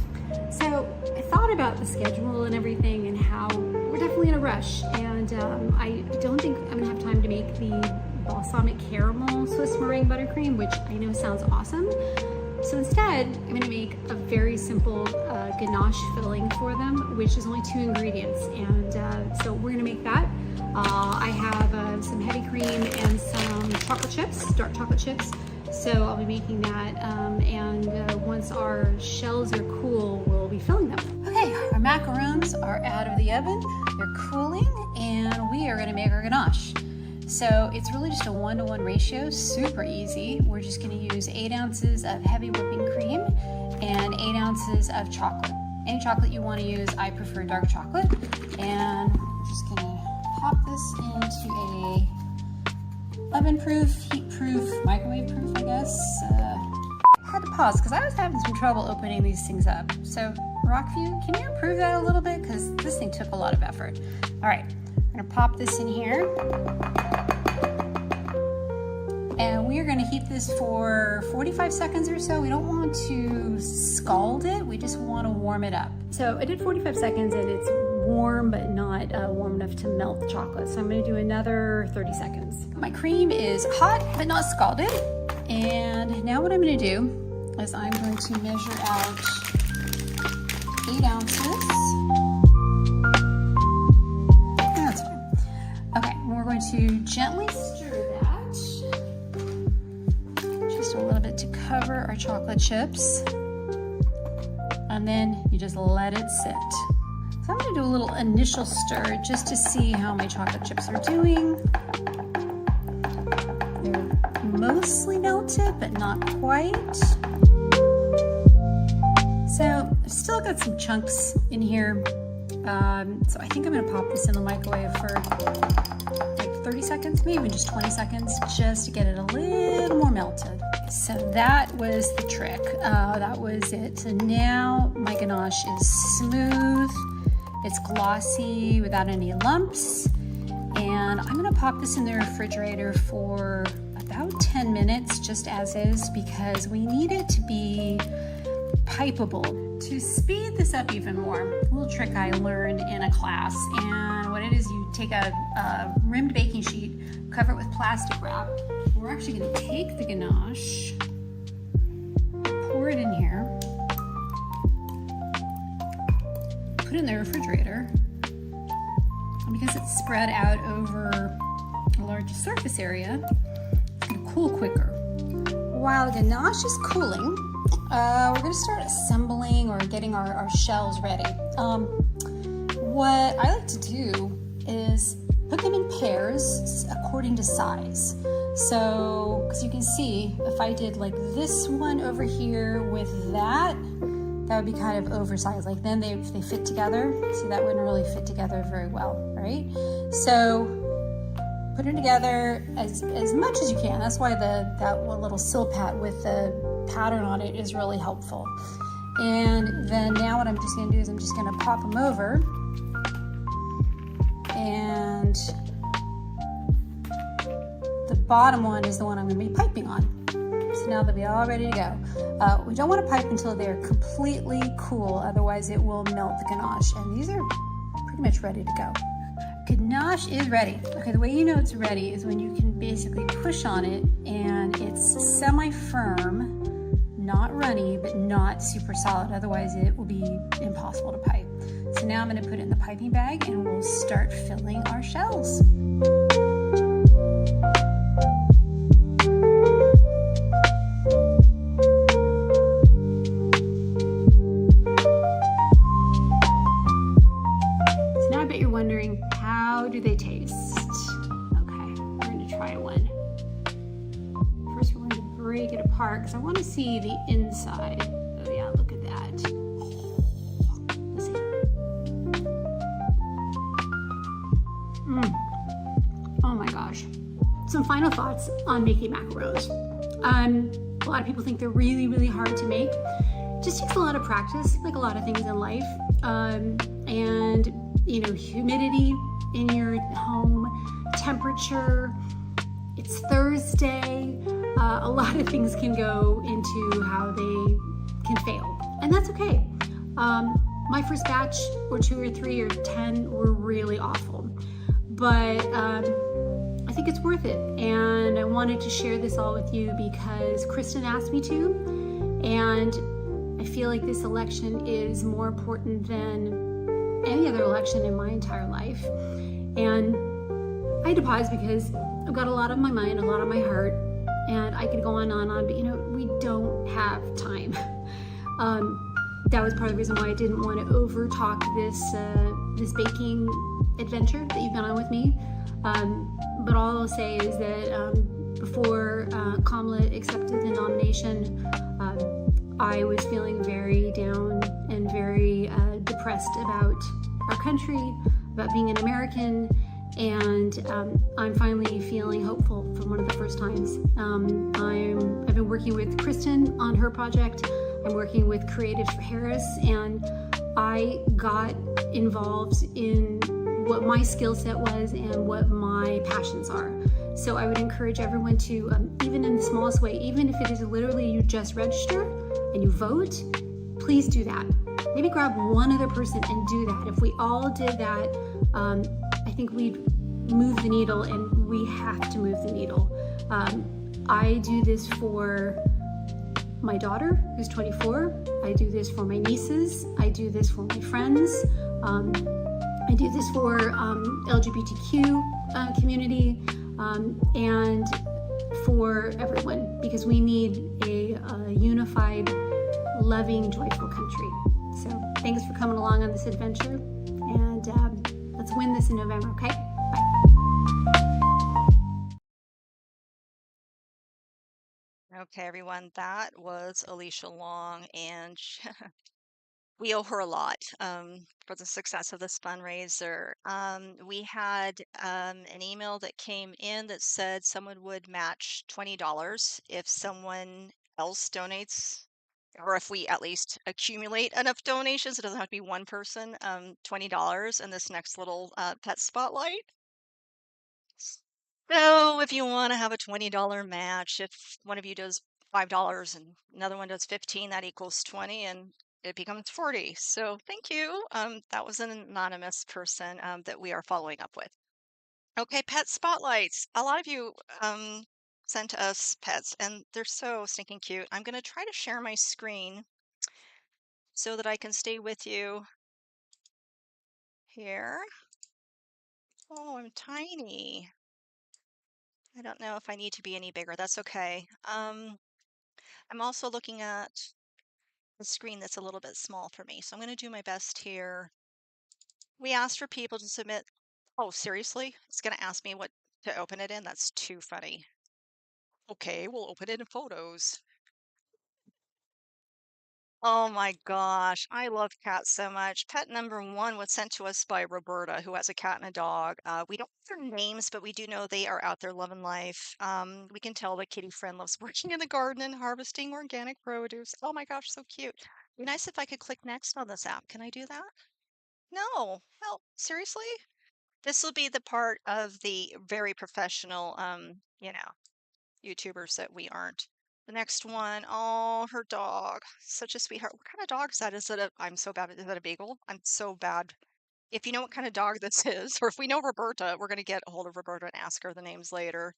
G: So I thought about the schedule and everything and how we're definitely in a rush, and I don't think I'm gonna have time to make the balsamic caramel Swiss meringue buttercream, which I know sounds awesome. So instead, I'm gonna make a very simple ganache filling for them, which is only 2 ingredients. And so we're gonna make that. I have some heavy cream and some chocolate chips, dark chocolate chips. So I'll be making that. And once our shells are cool, we'll be filling them. Okay, our macarons are out of the oven. They're cooling, and we are gonna make our ganache. So it's really just a 1-to-1 ratio, super easy. We're just gonna use 8 ounces of heavy whipping cream and 8 ounces of chocolate. Any chocolate you wanna use, I prefer dark chocolate. And we're just gonna pop this into a oven-proof, heat-proof, microwave-proof, I guess. I had to pause because I was having some trouble opening these things up. So Rockview, can you improve that a little bit? Because this thing took a lot of effort. All right, I'm gonna pop this in here. And we are gonna heat this for 45 seconds or so. We don't want to scald it, we just wanna warm it up. So I did 45 seconds and it's warm, but not warm enough to melt the chocolate. So I'm gonna do another 30 seconds. My cream is hot, but not scalded. And now what I'm gonna do is I'm going to measure out 8 ounces. That's fine. Okay, we're going to gently stir that. Just a little bit to cover our chocolate chips. And then you just let it sit. So I'm gonna do a little initial stir just to see how my chocolate chips are doing. They're mostly melted, but not quite. So I've still got some chunks in here. So I think I'm gonna pop this in the microwave for like 30 seconds, maybe just 20 seconds, just to get it a little more melted. So that was the trick. That was it. So now my ganache is smooth. It's glossy without any lumps. And I'm gonna pop this in the refrigerator for about 10 minutes, just as is, because we need it to be pipeable. To speed this up even more, a little trick I learned in a class, and what it is, you take a rimmed baking sheet, cover it with plastic wrap. We're actually gonna take the ganache, pour it in here, put it in the refrigerator, and because it's spread out over a large surface area, it's gonna cool quicker. While the ganache is cooling, we're gonna start assembling or getting our shells ready. What I like to do is put them in pairs according to size. So, because you can see, if I did like this one over here with that would be kind of oversized. Like then they fit together. See, that wouldn't really fit together very well, right? So put it together as much as you can. That's why that one little silpat with the pattern on it is really helpful. And then now what I'm just gonna do is I'm just gonna pop them over, and the bottom one is the one I'm gonna be piping on. So now they'll be all ready to go. We don't want to pipe until they're completely cool, otherwise it will melt the ganache. And these are pretty much ready to go. Ganache is ready. Okay, the way you know it's ready is when you can basically push on it and it's semi-firm, not runny, but not super solid. Otherwise it will be impossible to pipe. So now I'm gonna put it in the piping bag and we'll start filling our shells. So now I bet you're wondering, how do they taste? Okay, we're gonna try one. First we're going to break it apart because I want to see the inside. Oh yeah, look at that. Let's see. Oh my gosh. Some final thoughts on making macarons. A lot of people think they're really, really hard to make. It just takes a lot of practice, like a lot of things in life. And you know, humidity in your home, temperature. It's Thursday. A lot of things can go into how they can fail, and that's okay. My first batch, or 2 or 3 or 10, were really awful, but I think it's worth it, and I wanted to share this all with you because Kristen asked me to, and I feel like this election is more important than any other election in my entire life. And I had to pause because I've got a lot on my mind, a lot on my heart, and I could go on and on, but you know, we don't have time. That was part of the reason why I didn't want to over talk this baking adventure that you've been on with me. But all I'll say is that before Kamala accepted the nomination, I was feeling very down and very depressed about our country, about being an American, and I'm finally feeling hopeful for one of the first times. I've been working with Kristen on her project. I'm working with Creatives for Harris, and I got involved in what my skill set was and what my passions are. So I would encourage everyone to, even in the smallest way, even if it is literally you just register and you vote, please do that. Maybe grab one other person and do that. If we all did that, I think we'd move the needle, and we have to move the needle. I do this for my daughter, who's 24. I do this for my nieces. I do this for my friends. I do this for LGBTQ community, and for everyone, because we need a unified, loving, joyful country. So thanks for coming along on this adventure, and let's win this in November, okay?
B: Okay, everyone, that was Alicia Long, and we owe her a lot for the success of this fundraiser. We had an email that came in that said someone would match $20 if someone else donates, or if we at least accumulate enough donations. It doesn't have to be one person. $20 in this next little pet spotlight. So if you want to have a $20 match, if one of you does $5 and another one does 15, that equals 20, and it becomes 40. So thank you. That was an anonymous person that we are following up with. Okay, pet spotlights. A lot of you sent us pets, and they're so stinking cute. I'm going to try to share my screen so that I can stay with you here. Oh, I'm tiny. I don't know if I need to be any bigger. That's okay. I'm also looking at a screen that's a little bit small for me, so I'm going to do my best here. We asked for people to submit. Oh, seriously? It's going to ask me what to open it in? That's too funny. Okay, we'll open it in photos. Oh my gosh, I love cats so much. Pet number 1 was sent to us by Roberta, who has a cat and a dog. We don't know their names, but we do know they are out there loving life. We can tell the kitty friend loves working in the garden and harvesting organic produce. Oh my gosh, so cute. Be nice if I could click next on this app. Can I do that? No. Well, seriously? This will be the part of the very professional, YouTubers that we aren't. The next one, oh, her dog, such a sweetheart. What kind of dog is that? I'm so bad. Is that a beagle? I'm so bad. If you know what kind of dog this is, or if we know Roberta, we're going to get a hold of Roberta and ask her the names later.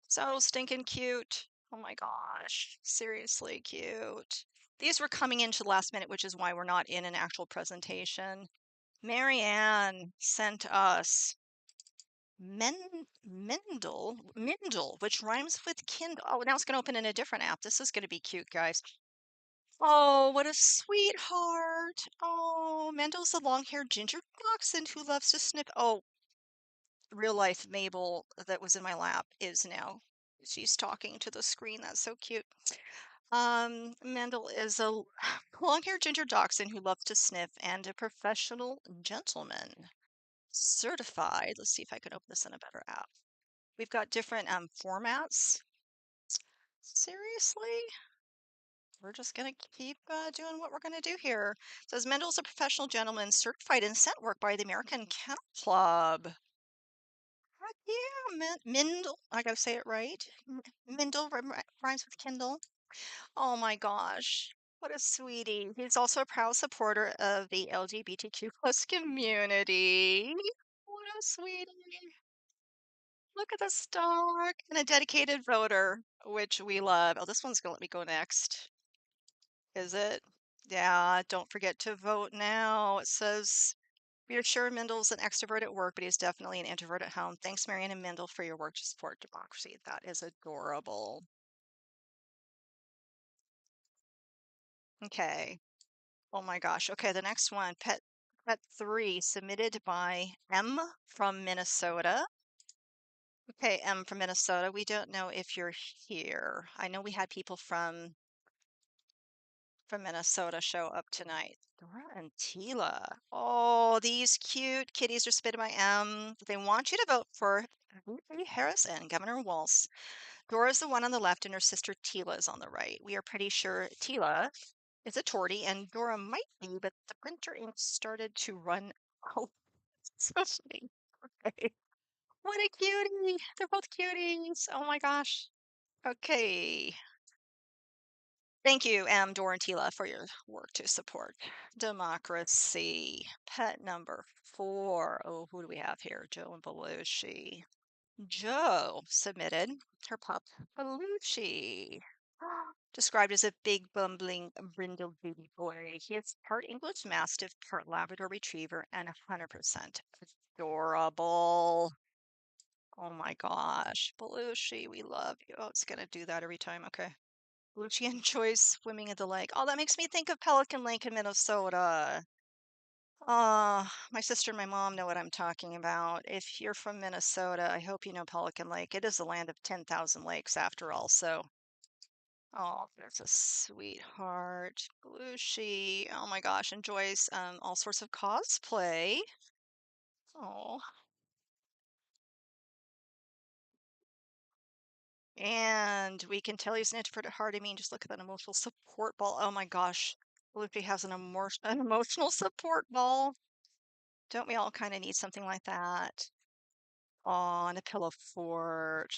B: So stinking cute. Oh my gosh. Seriously cute. These were coming into the last minute, which is why we're not in an actual presentation. Marianne sent us Mindle, which rhymes with Kindle. Oh, now it's going to open in a different app. This is going to be cute, guys. Oh, what a sweetheart. Oh, Mendel's the long-haired ginger dachshund who loves to sniff. Oh, real life Mabel that was in my lap is now. She's talking to the screen. That's so cute. Mendel is a long-haired ginger dachshund who loves to sniff and a professional gentleman. Certified. Let's see if I can open this in a better app. We've got different formats. Seriously? We're just going to keep doing what we're going to do here. It says Mendel's a professional gentleman certified in scent work by the American Kennel Club. Heck yeah, Mindle. I got to say it right. Mindle rhymes with Kindle. Oh my gosh. What a sweetie. He's also a proud supporter of the LGBTQ plus community. What a sweetie. Look at this dog. And a dedicated voter, which we love. Oh, this one's going to let me go next. Is it? Yeah, don't forget to vote now. It says, we are sure Mendel's an extrovert at work, but he's definitely an introvert at home. Thanks, Marianne and Mendel, for your work to support democracy. That is adorable. Okay. Oh my gosh. Okay, the next one, Pet 3, submitted by M from Minnesota. Okay, M from Minnesota. We don't know if you're here. I know we had people from Minnesota show up tonight. Dora and Tila. Oh, these cute kitties are spitted by M. They want you to vote for VP Harris and Governor Walz. Dora's the one on the left, and her sister Tila is on the right. We are pretty sure Tila is a tortie, and Dora might be, but the printer ink started to run. Oh, so funny. Okay. What a cutie. They're both cuties. Oh my gosh. Okay. Thank you, Dora and Tila, for your work to support democracy. Pet number 4. Oh, who do we have here? Joe and Belushi. Joe submitted her pup, Belushi. Described as a big, bumbling, brindle baby boy. He is part English Mastiff, part Labrador Retriever, and 100% adorable. Oh my gosh. Belushi, we love you. Oh, it's going to do that every time. Okay. Belushi enjoys swimming in the lake. Oh, that makes me think of Pelican Lake in Minnesota. My sister and my mom know what I'm talking about. If you're from Minnesota, I hope you know Pelican Lake. It is the land of 10,000 lakes after all, so. Oh, there's a sweetheart. Belushi. Oh my gosh, enjoys all sorts of cosplay. Oh. And we can tell he's an introvert at heart. I mean, just look at that emotional support ball. Oh my gosh. Belushi has an emotional support ball. Don't we all kind of need something like that? On a pillow fort.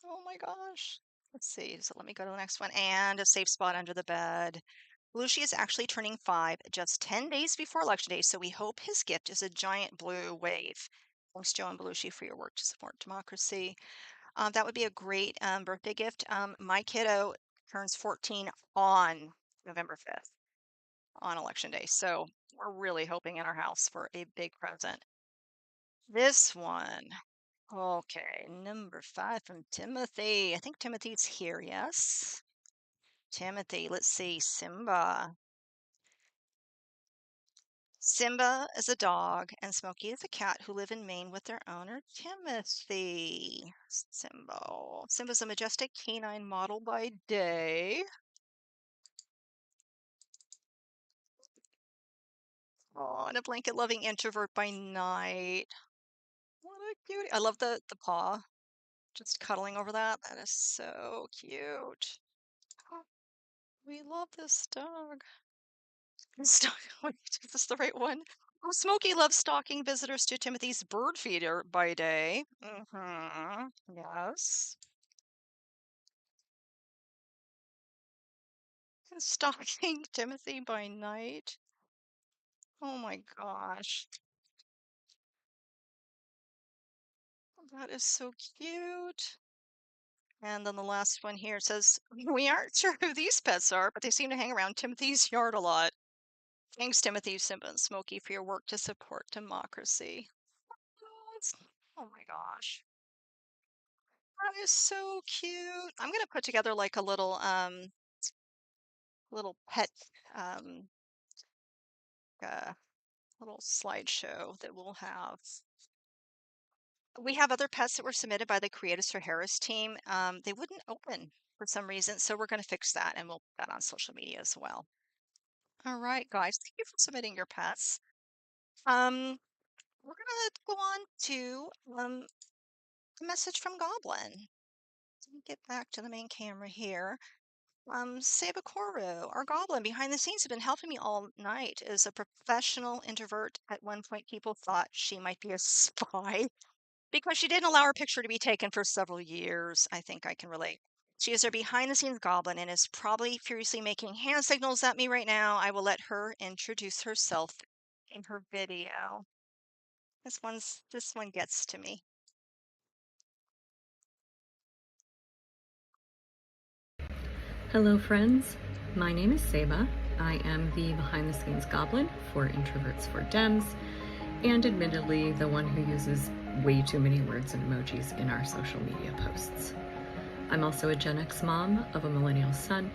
B: Oh my gosh. Let's see. So let me go to the next one. And a safe spot under the bed. Belushi is actually turning 5 just 10 days before Election Day, so we hope his gift is a giant blue wave. Thanks, Joe and Belushi, for your work to support democracy. That would be a great birthday gift. My kiddo turns 14 on November 5th on Election Day, so we're really hoping in our house for a big present. This one. Okay, number 5 from Timothy. I think Timothy's here, yes? Timothy, let's see, Simba. Simba is a dog, and Smokey is a cat who live in Maine with their owner, Timothy. Simba. Simba's a majestic canine model by day. Oh, and a blanket-loving introvert by night. What a cutie. I love the paw. Just cuddling over that. That is so cute. We love this dog. Wait, is this the right one? Oh, Smokey loves stalking visitors to Timothy's bird feeder by day. Yes. And stalking Timothy by night. Oh my gosh. That is so cute. And then the last one here says, we aren't sure who these pets are, but they seem to hang around Timothy's yard a lot. Thanks, Timothy, Simba, and Smokey, for your work to support democracy. Oh my gosh. That is so cute. I'm gonna put together like a little pet um uh little slideshow that we'll have. We have other pets that were submitted by the Creatives for Harris team. They wouldn't open for some reason, so we're going to fix that and we'll put that on social media as well. All right, guys, thank you for submitting your pets. We're gonna go on to a message from Goblin. Let me get back to the main camera here. Saba, our Goblin behind the scenes, has been helping me all night. Is a professional introvert. At one point, people thought she might be a spy because she didn't allow her picture to be taken for several years. I think I can relate. She is our behind the scenes Goblin and is probably furiously making hand signals at me right now. I will let her introduce herself in her video. This one gets to me.
L: Hello friends, my name is Saba. I am the behind the scenes Goblin for Introverts for Dems, and admittedly the one who uses way too many words and emojis in our social media posts. I'm also a Gen X mom of a millennial son,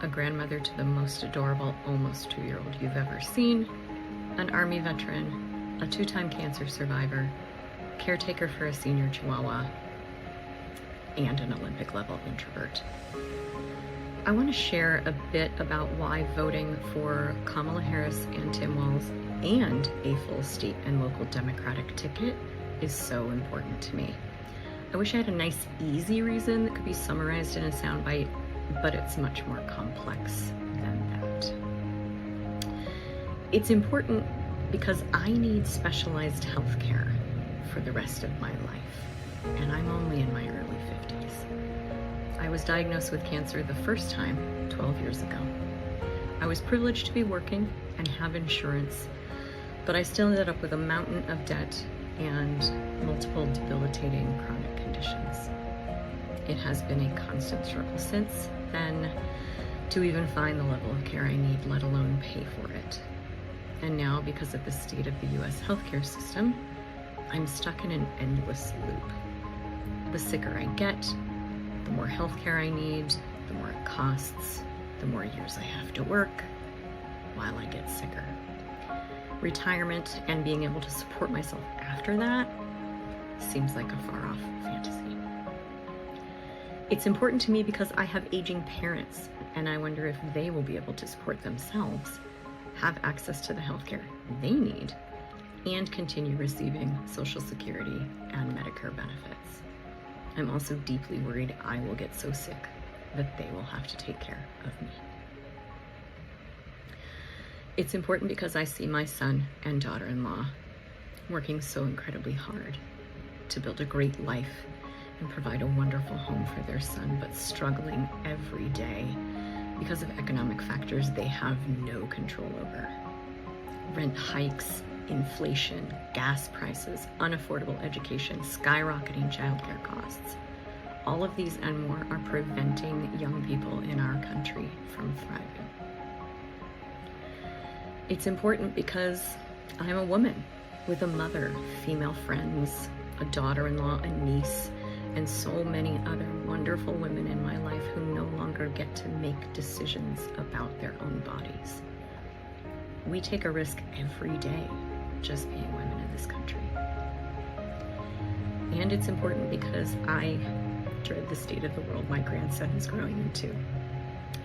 L: a grandmother to the most adorable almost 2-year-old you've ever seen, an Army veteran, a 2-time cancer survivor, caretaker for a senior Chihuahua, and an Olympic level introvert. I want to share a bit about why voting for Kamala Harris and Tim Walz and a full state and local Democratic ticket is so important to me. I wish I had a nice, easy reason that could be summarized in a soundbite, but it's much more complex than that. It's important because I need specialized health care for the rest of my life, and I'm only in my early 50s. I was diagnosed with cancer the first time 12 years ago. I was privileged to be working and have insurance, but I still ended up with a mountain of debt and multiple debilitating chronic conditions. It has been a constant struggle since then to even find the level of care I need, let alone pay for it. And now, because of the state of the US healthcare system, I'm stuck in an endless loop. The sicker I get, the more healthcare I need, the more it costs, the more years I have to work while I get sicker. Retirement and being able to support myself after that seems like a far-off fantasy. It's important to me because I have aging parents, and I wonder if they will be able to support themselves, have access to the healthcare they need, and continue receiving Social Security and Medicare benefits. I'm also deeply worried I will get so sick that they will have to take care of me. It's important because I see my son and daughter-in-law working so incredibly hard to build a great life and provide a wonderful home for their son, but struggling every day because of economic factors they have no control over. Rent hikes, inflation, gas prices, unaffordable education, skyrocketing childcare costs. All of these and more are preventing young people in our country from thriving. It's important because I'm a woman with a mother, female friends, a daughter-in-law, a niece, and so many other wonderful women in my life who no longer get to make decisions about their own bodies. We take a risk every day just being women in this country. And it's important because I dread the state of the world my grandson is growing into.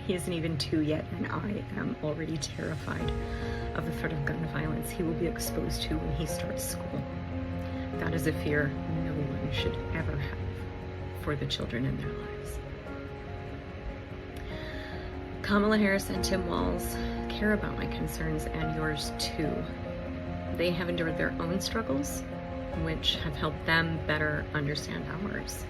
L: He isn't even 2 yet, and I am already terrified of the threat of gun violence he will be exposed to when he starts school. That is a fear no one should ever have for the children in their lives. Kamala Harris and Tim Walz care about my concerns and yours too. They have endured their own struggles, which have helped them better understand ours.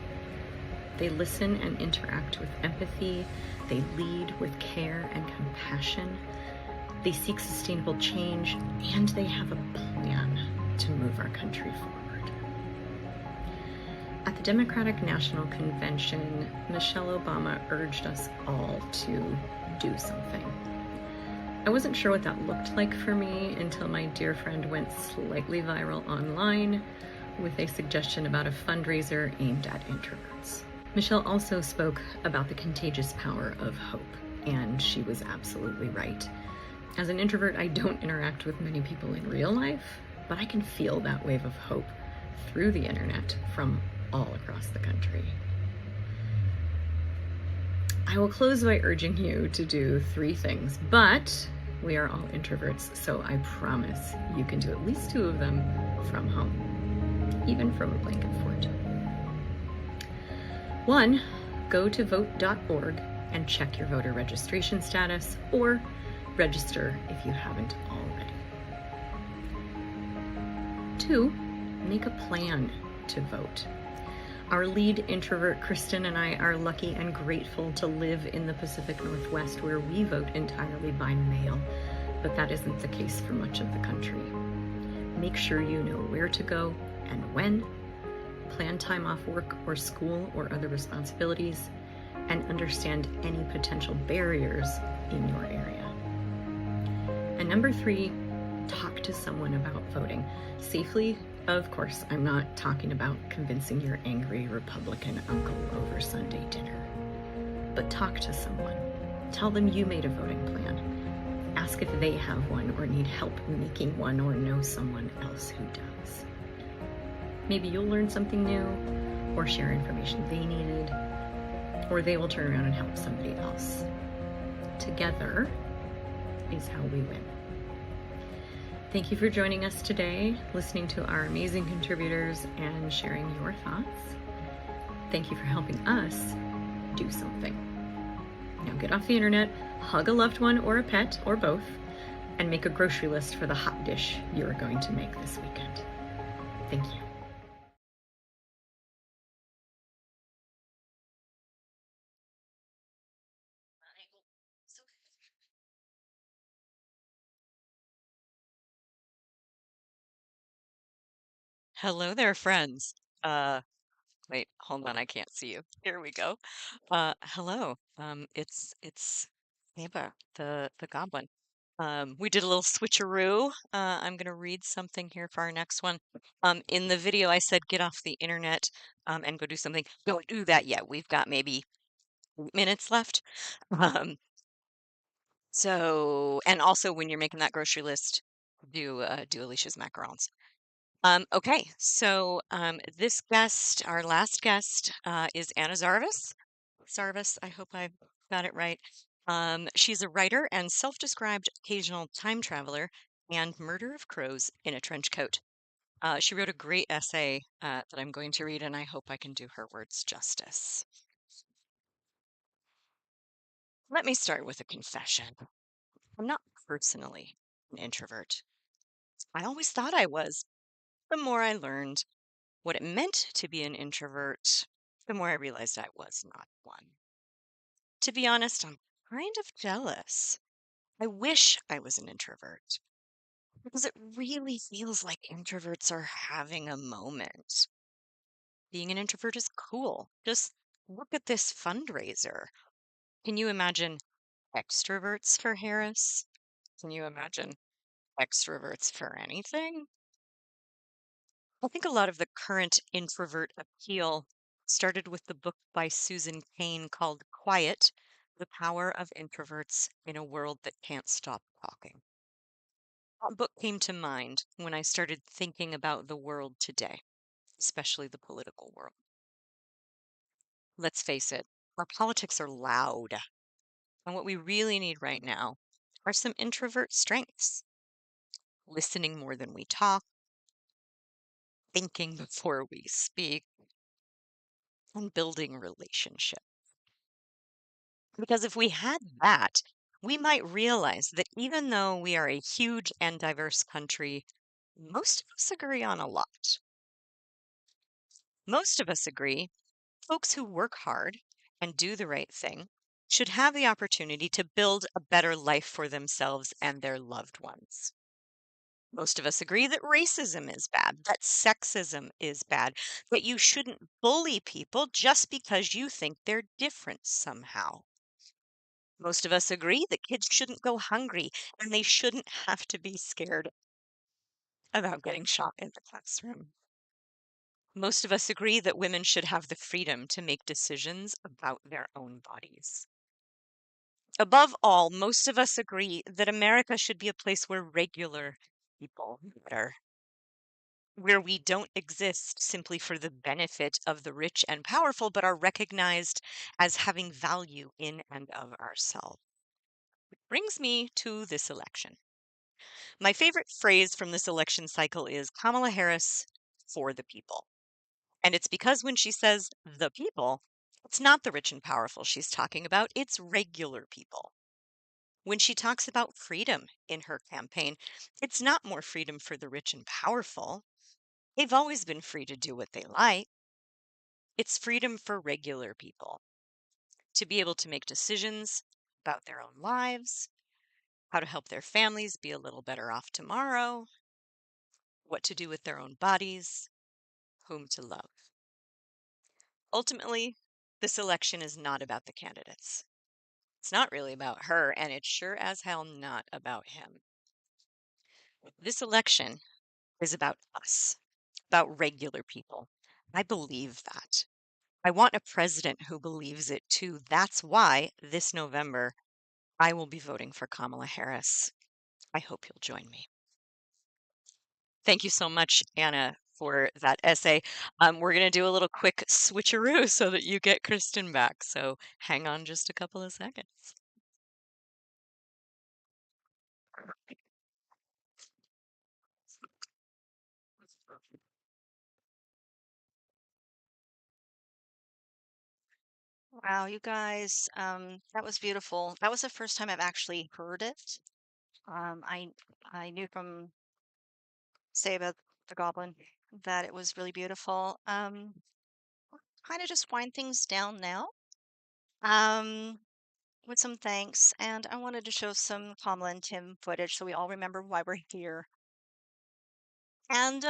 L: They listen and interact with empathy. They lead with care and compassion. They seek sustainable change, and they have a plan to move our country forward. At the Democratic National Convention, Michelle Obama urged us all to do something. I wasn't sure what that looked like for me until my dear friend went slightly viral online with a suggestion about a fundraiser aimed at introverts. Michelle also spoke about the contagious power of hope, and she was absolutely right. As an introvert, I don't interact with many people in real life, but I can feel that wave of hope through the internet from all across the country. I will close by urging you to do 3 things, but we are all introverts, so I promise you can do at least 2 of them from home, even from a blanket fort. 1, go to vote.org and check your voter registration status, or register if you haven't already. 2, make a plan to vote. Our lead introvert, Kristen, and I are lucky and grateful to live in the Pacific Northwest, where we vote entirely by mail, but that isn't the case for much of the country. Make sure you know where to go and when, plan time off work or school or other responsibilities, and understand any potential barriers in your area. And number 3, talk to someone about voting. Safely, of course, I'm not talking about convincing your angry Republican uncle over Sunday dinner. But talk to someone. Tell them you made a voting plan. Ask if they have one or need help making one or know someone else who does. Maybe you'll learn something new or share information they needed, or they will turn around and help somebody else. Together is how we win. Thank you for joining us today, listening to our amazing contributors and sharing your thoughts. Thank you for helping us do something. Now get off the internet, hug a loved one or a pet or both, and make a grocery list for the hot dish you're going to make this weekend. Thank you.
M: Hello there, friends. Wait, hold on, I can't see you. Here we go. Hello. It's Saba, the goblin. We did a little switcheroo. I'm gonna read something here for our next one. In the video, I said get off the internet and go do something. Don't do that yet. We've got maybe 8 minutes left. And also when you're making that grocery list, do Alicia's macarons. Okay, so this guest, our last guest, is Anna Zarvis. Zarvis, I hope I got it right. She's a writer and self-described occasional time traveler and murder of crows in a trench coat. She wrote a great essay that I'm going to read, and I hope I can do her words justice. Let me start with a confession. I'm not personally an introvert. I always thought I was. The more I learned what it meant to be an introvert, the more I realized I was not one. To be honest, I'm kind of jealous. I wish I was an introvert because it really feels like introverts are having a moment. Being an introvert is cool. Just look at this fundraiser. Can you imagine extroverts for Harris? Can you imagine extroverts for anything? I think a lot of the current introvert appeal started with the book by Susan Cain called Quiet: The Power of Introverts in a World That Can't Stop Talking. That book came to mind when I started thinking about the world today, especially the political world. Let's face it, our politics are loud. And what we really need right now are some introvert strengths: listening more than we talk, thinking before we speak, and building relationships. Because if we had that, we might realize that even though we are a huge and diverse country, most of us agree on a lot. Most of us agree folks who work hard and do the right thing should have the opportunity to build a better life for themselves and their loved ones. Most of us agree that racism is bad, that sexism is bad, that you shouldn't bully people just because you think they're different somehow. Most of us agree that kids shouldn't go hungry and they shouldn't have to be scared about getting shot in the classroom. Most of us agree that women should have the freedom to make decisions about their own bodies. Above all, most of us agree that America should be a place where regular people matter, where we don't exist simply for the benefit of the rich and powerful, but are recognized as having value in and of ourselves. Which brings me to this election. My favorite phrase from this election cycle is Kamala Harris for the people. And it's because when she says the people, it's not the rich and powerful she's talking about, it's regular people. When she talks about freedom in her campaign, it's not more freedom for the rich and powerful. They've always been free to do what they like. It's freedom for regular people to be able to make decisions about their own lives, how to help their families be a little better off tomorrow, what to do with their own bodies, whom to love. Ultimately, this election is not about the candidates. It's not really about her, and it's sure as hell not about him. This election is about us, about regular people. I believe that. I want a president who believes it too. That's why this November I will be voting for Kamala Harris. I hope you'll join me. Thank you so much, Anna, for that essay. We're going to do a little quick switcheroo so that you get Kristen back. So hang on just a couple of seconds. Wow, you guys, that was beautiful. That was the first time I've actually heard it. I knew from Saba the Goblin that it was really beautiful. Kind of just wind things down now. With some thanks, and I wanted to show some Kamala and Tim footage so we all remember why we're here. And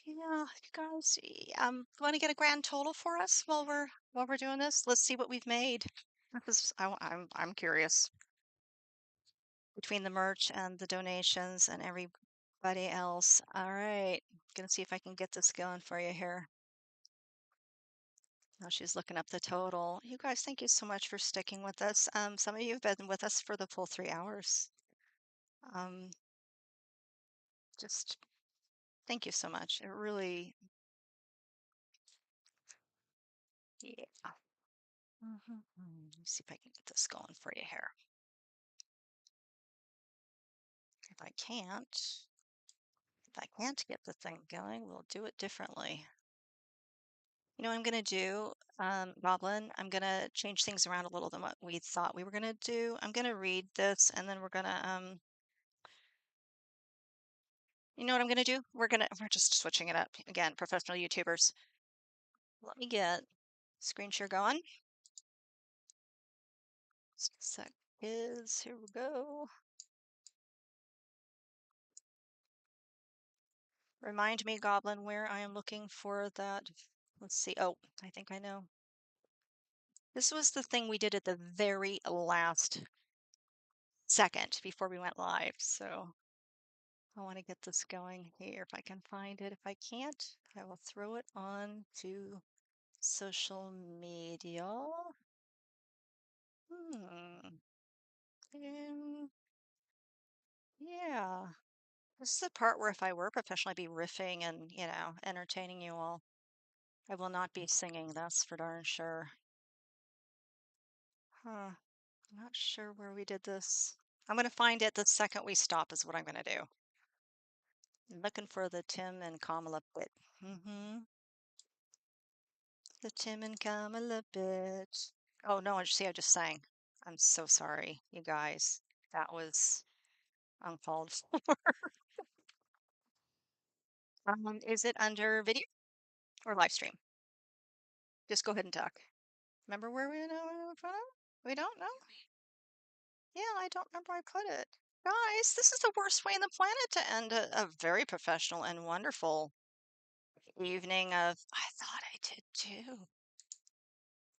M: yeah, you guys, want to get a grand total for us while we're doing this? Let's see what we've made. Because I'm curious between the merch and the donations and everybody else. All right, gonna see if I can get this going for you here. Now she's looking up the total. You guys, thank you so much for sticking with us. Some of you have been with us for the full 3 hours. Just thank you so much. It really, yeah. Let me see if I can get this going for you here. If I can't get the thing going, we'll do it differently. You know what I'm gonna do, Goblin? I'm gonna change things around a little than what we thought we were gonna do. I'm gonna read this and then we're gonna you know what I'm gonna do? We're just switching it up. Again, professional YouTubers. Let me get screen share going. Just a sec, kids. Here we go. Remind me, Goblin, where I am looking for that. Let's see. Oh, I think I know. This was the thing we did at the very last second before we went live. So I want to get this going here if I can find it. If I can't, I will throw it on to social media. Yeah. This is the part where if I were professional, I'd be riffing and, entertaining you all. I will not be singing, that's for darn sure. Huh. I'm not sure where we did this. I'm going to find it the second we stop is what I'm going to do. I'm looking for the Tim and Kamala bit. The Tim and Kamala bit. Oh, no, I just sang. I'm so sorry, you guys. That was uncalled for. Is it under video or live stream? Just go ahead and talk. Remember where we know? We don't know? Yeah, I don't remember where I put it.
B: Guys, this is the worst way on the planet to end a very professional and wonderful evening of, I thought I did too.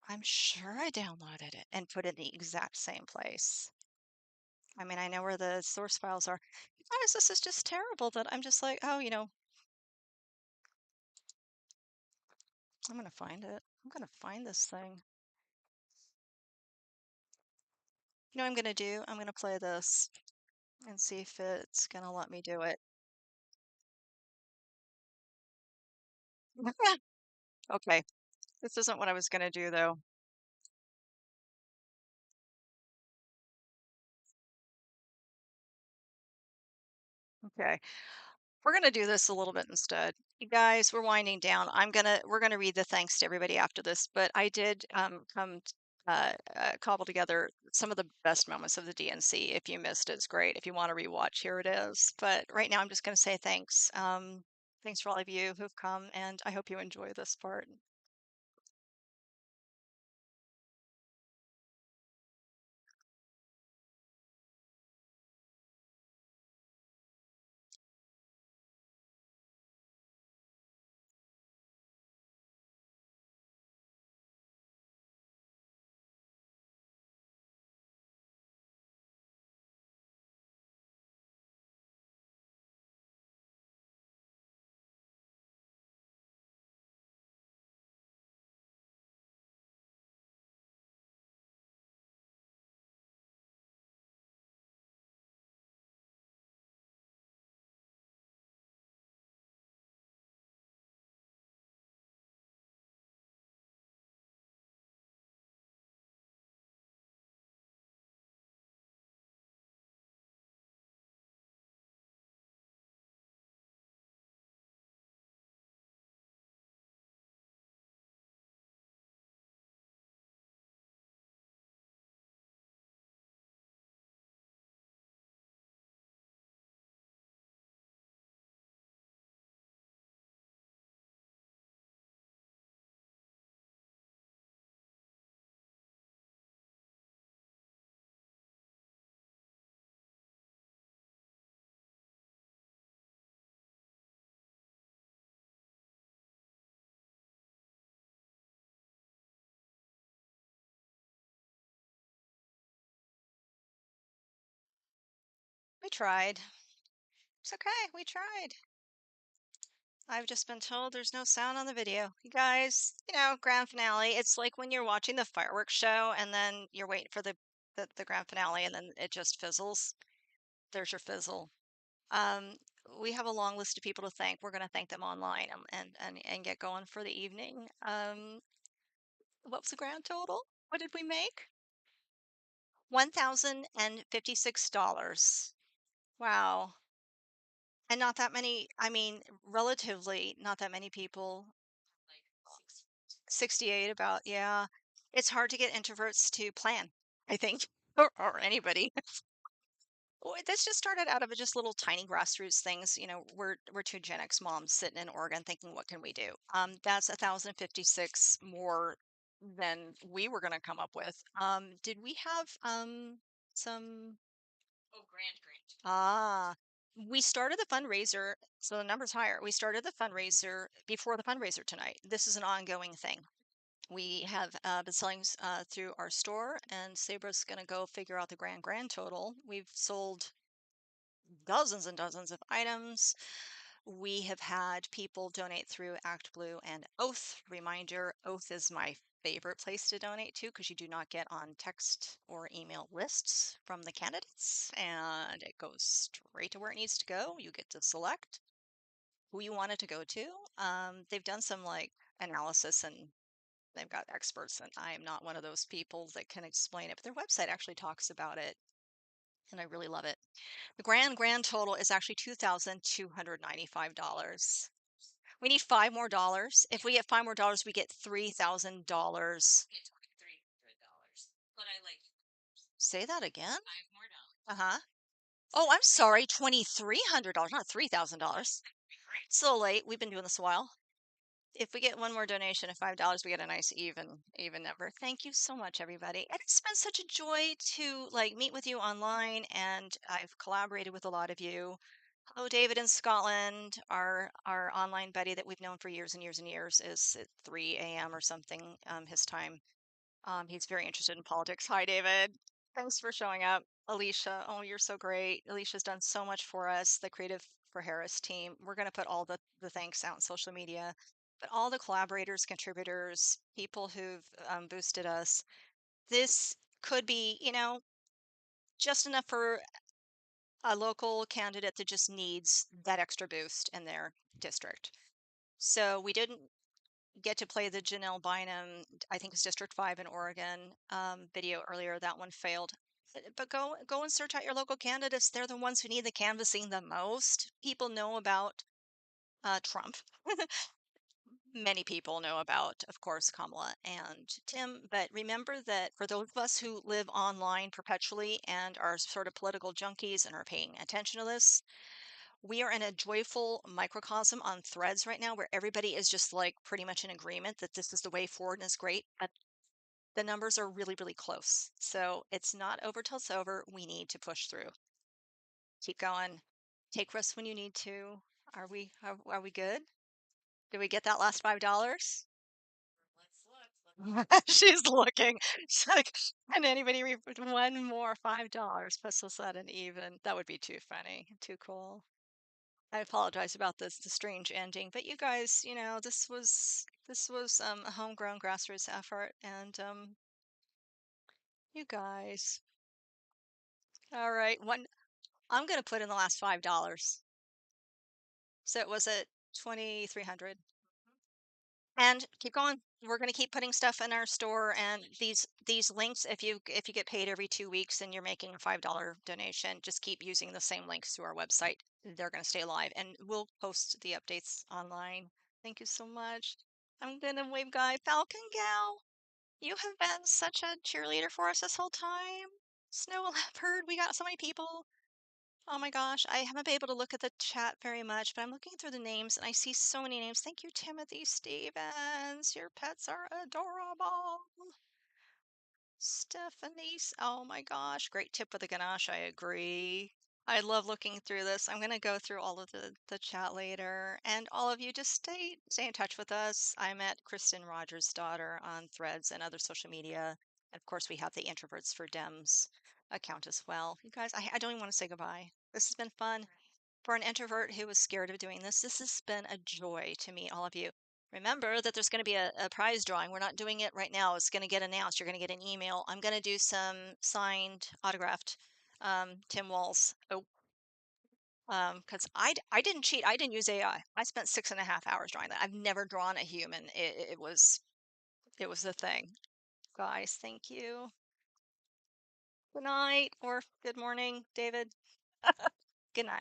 B: I'm sure I downloaded it and put it in the exact same place. I mean, I know where the source files are. You guys, this is just terrible that I'm just like, oh, I'm gonna find it. I'm gonna find this thing. You know what I'm gonna do? I'm gonna play this and see if it's gonna let me do it. Okay, this isn't what I was gonna do though. Okay, we're gonna do this a little bit instead. You guys, we're winding down. We're gonna read the thanks to everybody after this, but I did cobble together some of the best moments of the DNC. If you missed it, it's great. If you want to rewatch, here it is. But right now, I'm just gonna say thanks. Thanks for all of you who've come, and I hope you enjoy this part. We tried. It's okay. We tried. I've just been told there's no sound on the video. You guys, grand finale. It's like when you're watching the fireworks show and then you're waiting for the grand finale and then it just fizzles. There's your fizzle. Um, we have a long list of people to thank. We're going to thank them online and get going for the evening. What was the grand total? What did we make? $1,056. Wow. And not that many, I mean, relatively not that many people. 68 about, yeah. It's hard to get introverts to plan, I think, or anybody. This just started out of just little tiny grassroots things. We're two Gen X moms sitting in Oregon thinking, what can we do? That's 1,056 more than we were going to come up with. Did we have some? Oh, grant. Ah, we started the fundraiser, so the number's higher. We started the fundraiser before the fundraiser tonight. This is an ongoing thing. We have been selling through our store, and Sabra's going to go figure out the grand total. We've sold dozens and dozens of items. We have had people donate through Act Blue and Oath. Reminder, Oath is my favorite place to donate to because you do not get on text or email lists from the candidates, and it goes straight to where it needs to go. You get to select who you want it to go to. They've done some analysis and they've got experts, and I am not one of those people that can explain it, but their website actually talks about it, and I really love it. The grand total is actually $2,295. We need $5 more. If we get $5 more, we get $3,000. Say that again? Uh-huh. Oh, I'm sorry, $2,300, not $3,000. It's a little late. We've been doing this a while. If we get one more donation of $5, we get a nice even number. Thank you so much, everybody. And it's been such a joy to like meet with you online, and I've collaborated with a lot of you. Hello, David in Scotland. Our online buddy that we've known for years and years and years is at 3 a.m. or something his time. He's very interested in politics. Hi, David. Thanks for showing up. Alicia, oh, you're so great. Alicia's done so much for us, the Creative for Harris team. We're going to put all the thanks out on social media, but all the collaborators, contributors, people who've boosted us. This could be, just enough for a local candidate that just needs that extra boost in their district. So we didn't get to play the Janelle Bynum, I think it's District 5 in Oregon, video earlier. That one failed. But go and search out your local candidates. They're the ones who need the canvassing the most. People know about Trump. Many people know about, of course, Kamala and Tim. But remember that for those of us who live online perpetually and are sort of political junkies and are paying attention to this, we are in a joyful microcosm on Threads right now where everybody is just like pretty much in agreement that this is the way forward and is great. But the numbers are really, really close. So it's not over till it's over. We need to push through. Keep going. Take risks when you need to. Are we good? Did we get that last $5? She's looking. She's like, can anybody one more $5 puts us at an even? That would be too funny. Too cool. I apologize about the strange ending, but you guys, this was a homegrown grassroots effort, and you guys. All right, I'm gonna put in the last $5. So it was at 2,300. And keep going. We're going to keep putting stuff in our store, and these links, if you get paid every 2 weeks and you're making a $5 donation, just keep using the same links to our website. They're going to stay live, and we'll post the updates online. Thank you so much. I'm gonna wave guy Falcon Gal. You have been such a cheerleader for us this whole time. Snow Leopard, we got so many people. Oh my gosh, I haven't been able to look at the chat very much, but I'm looking through the names and I see so many names. Thank you, Timothy Stevens. Your pets are adorable. Stephanie, oh my gosh, great tip with the ganache. I agree. I love looking through this. I'm going to go through all of the chat later. And all of you just stay in touch with us. I'm at Kristen Rogers' daughter on Threads and other social media. And of course, we have the Introverts for Dems account as well. You guys, I don't even want to say goodbye. This has been fun. For an introvert who was scared of doing this has been a joy to meet all of you. Remember that there's going to be a prize drawing. We're not doing it right now. It's going to get announced. You're going to get an email. I'm going to do some signed, autographed Tim Walz. Oh, because I didn't cheat. I didn't use AI. I spent 6.5 hours drawing that. I've never drawn a human. It was the thing. Guys, thank you. Good night or good morning, David. Good night.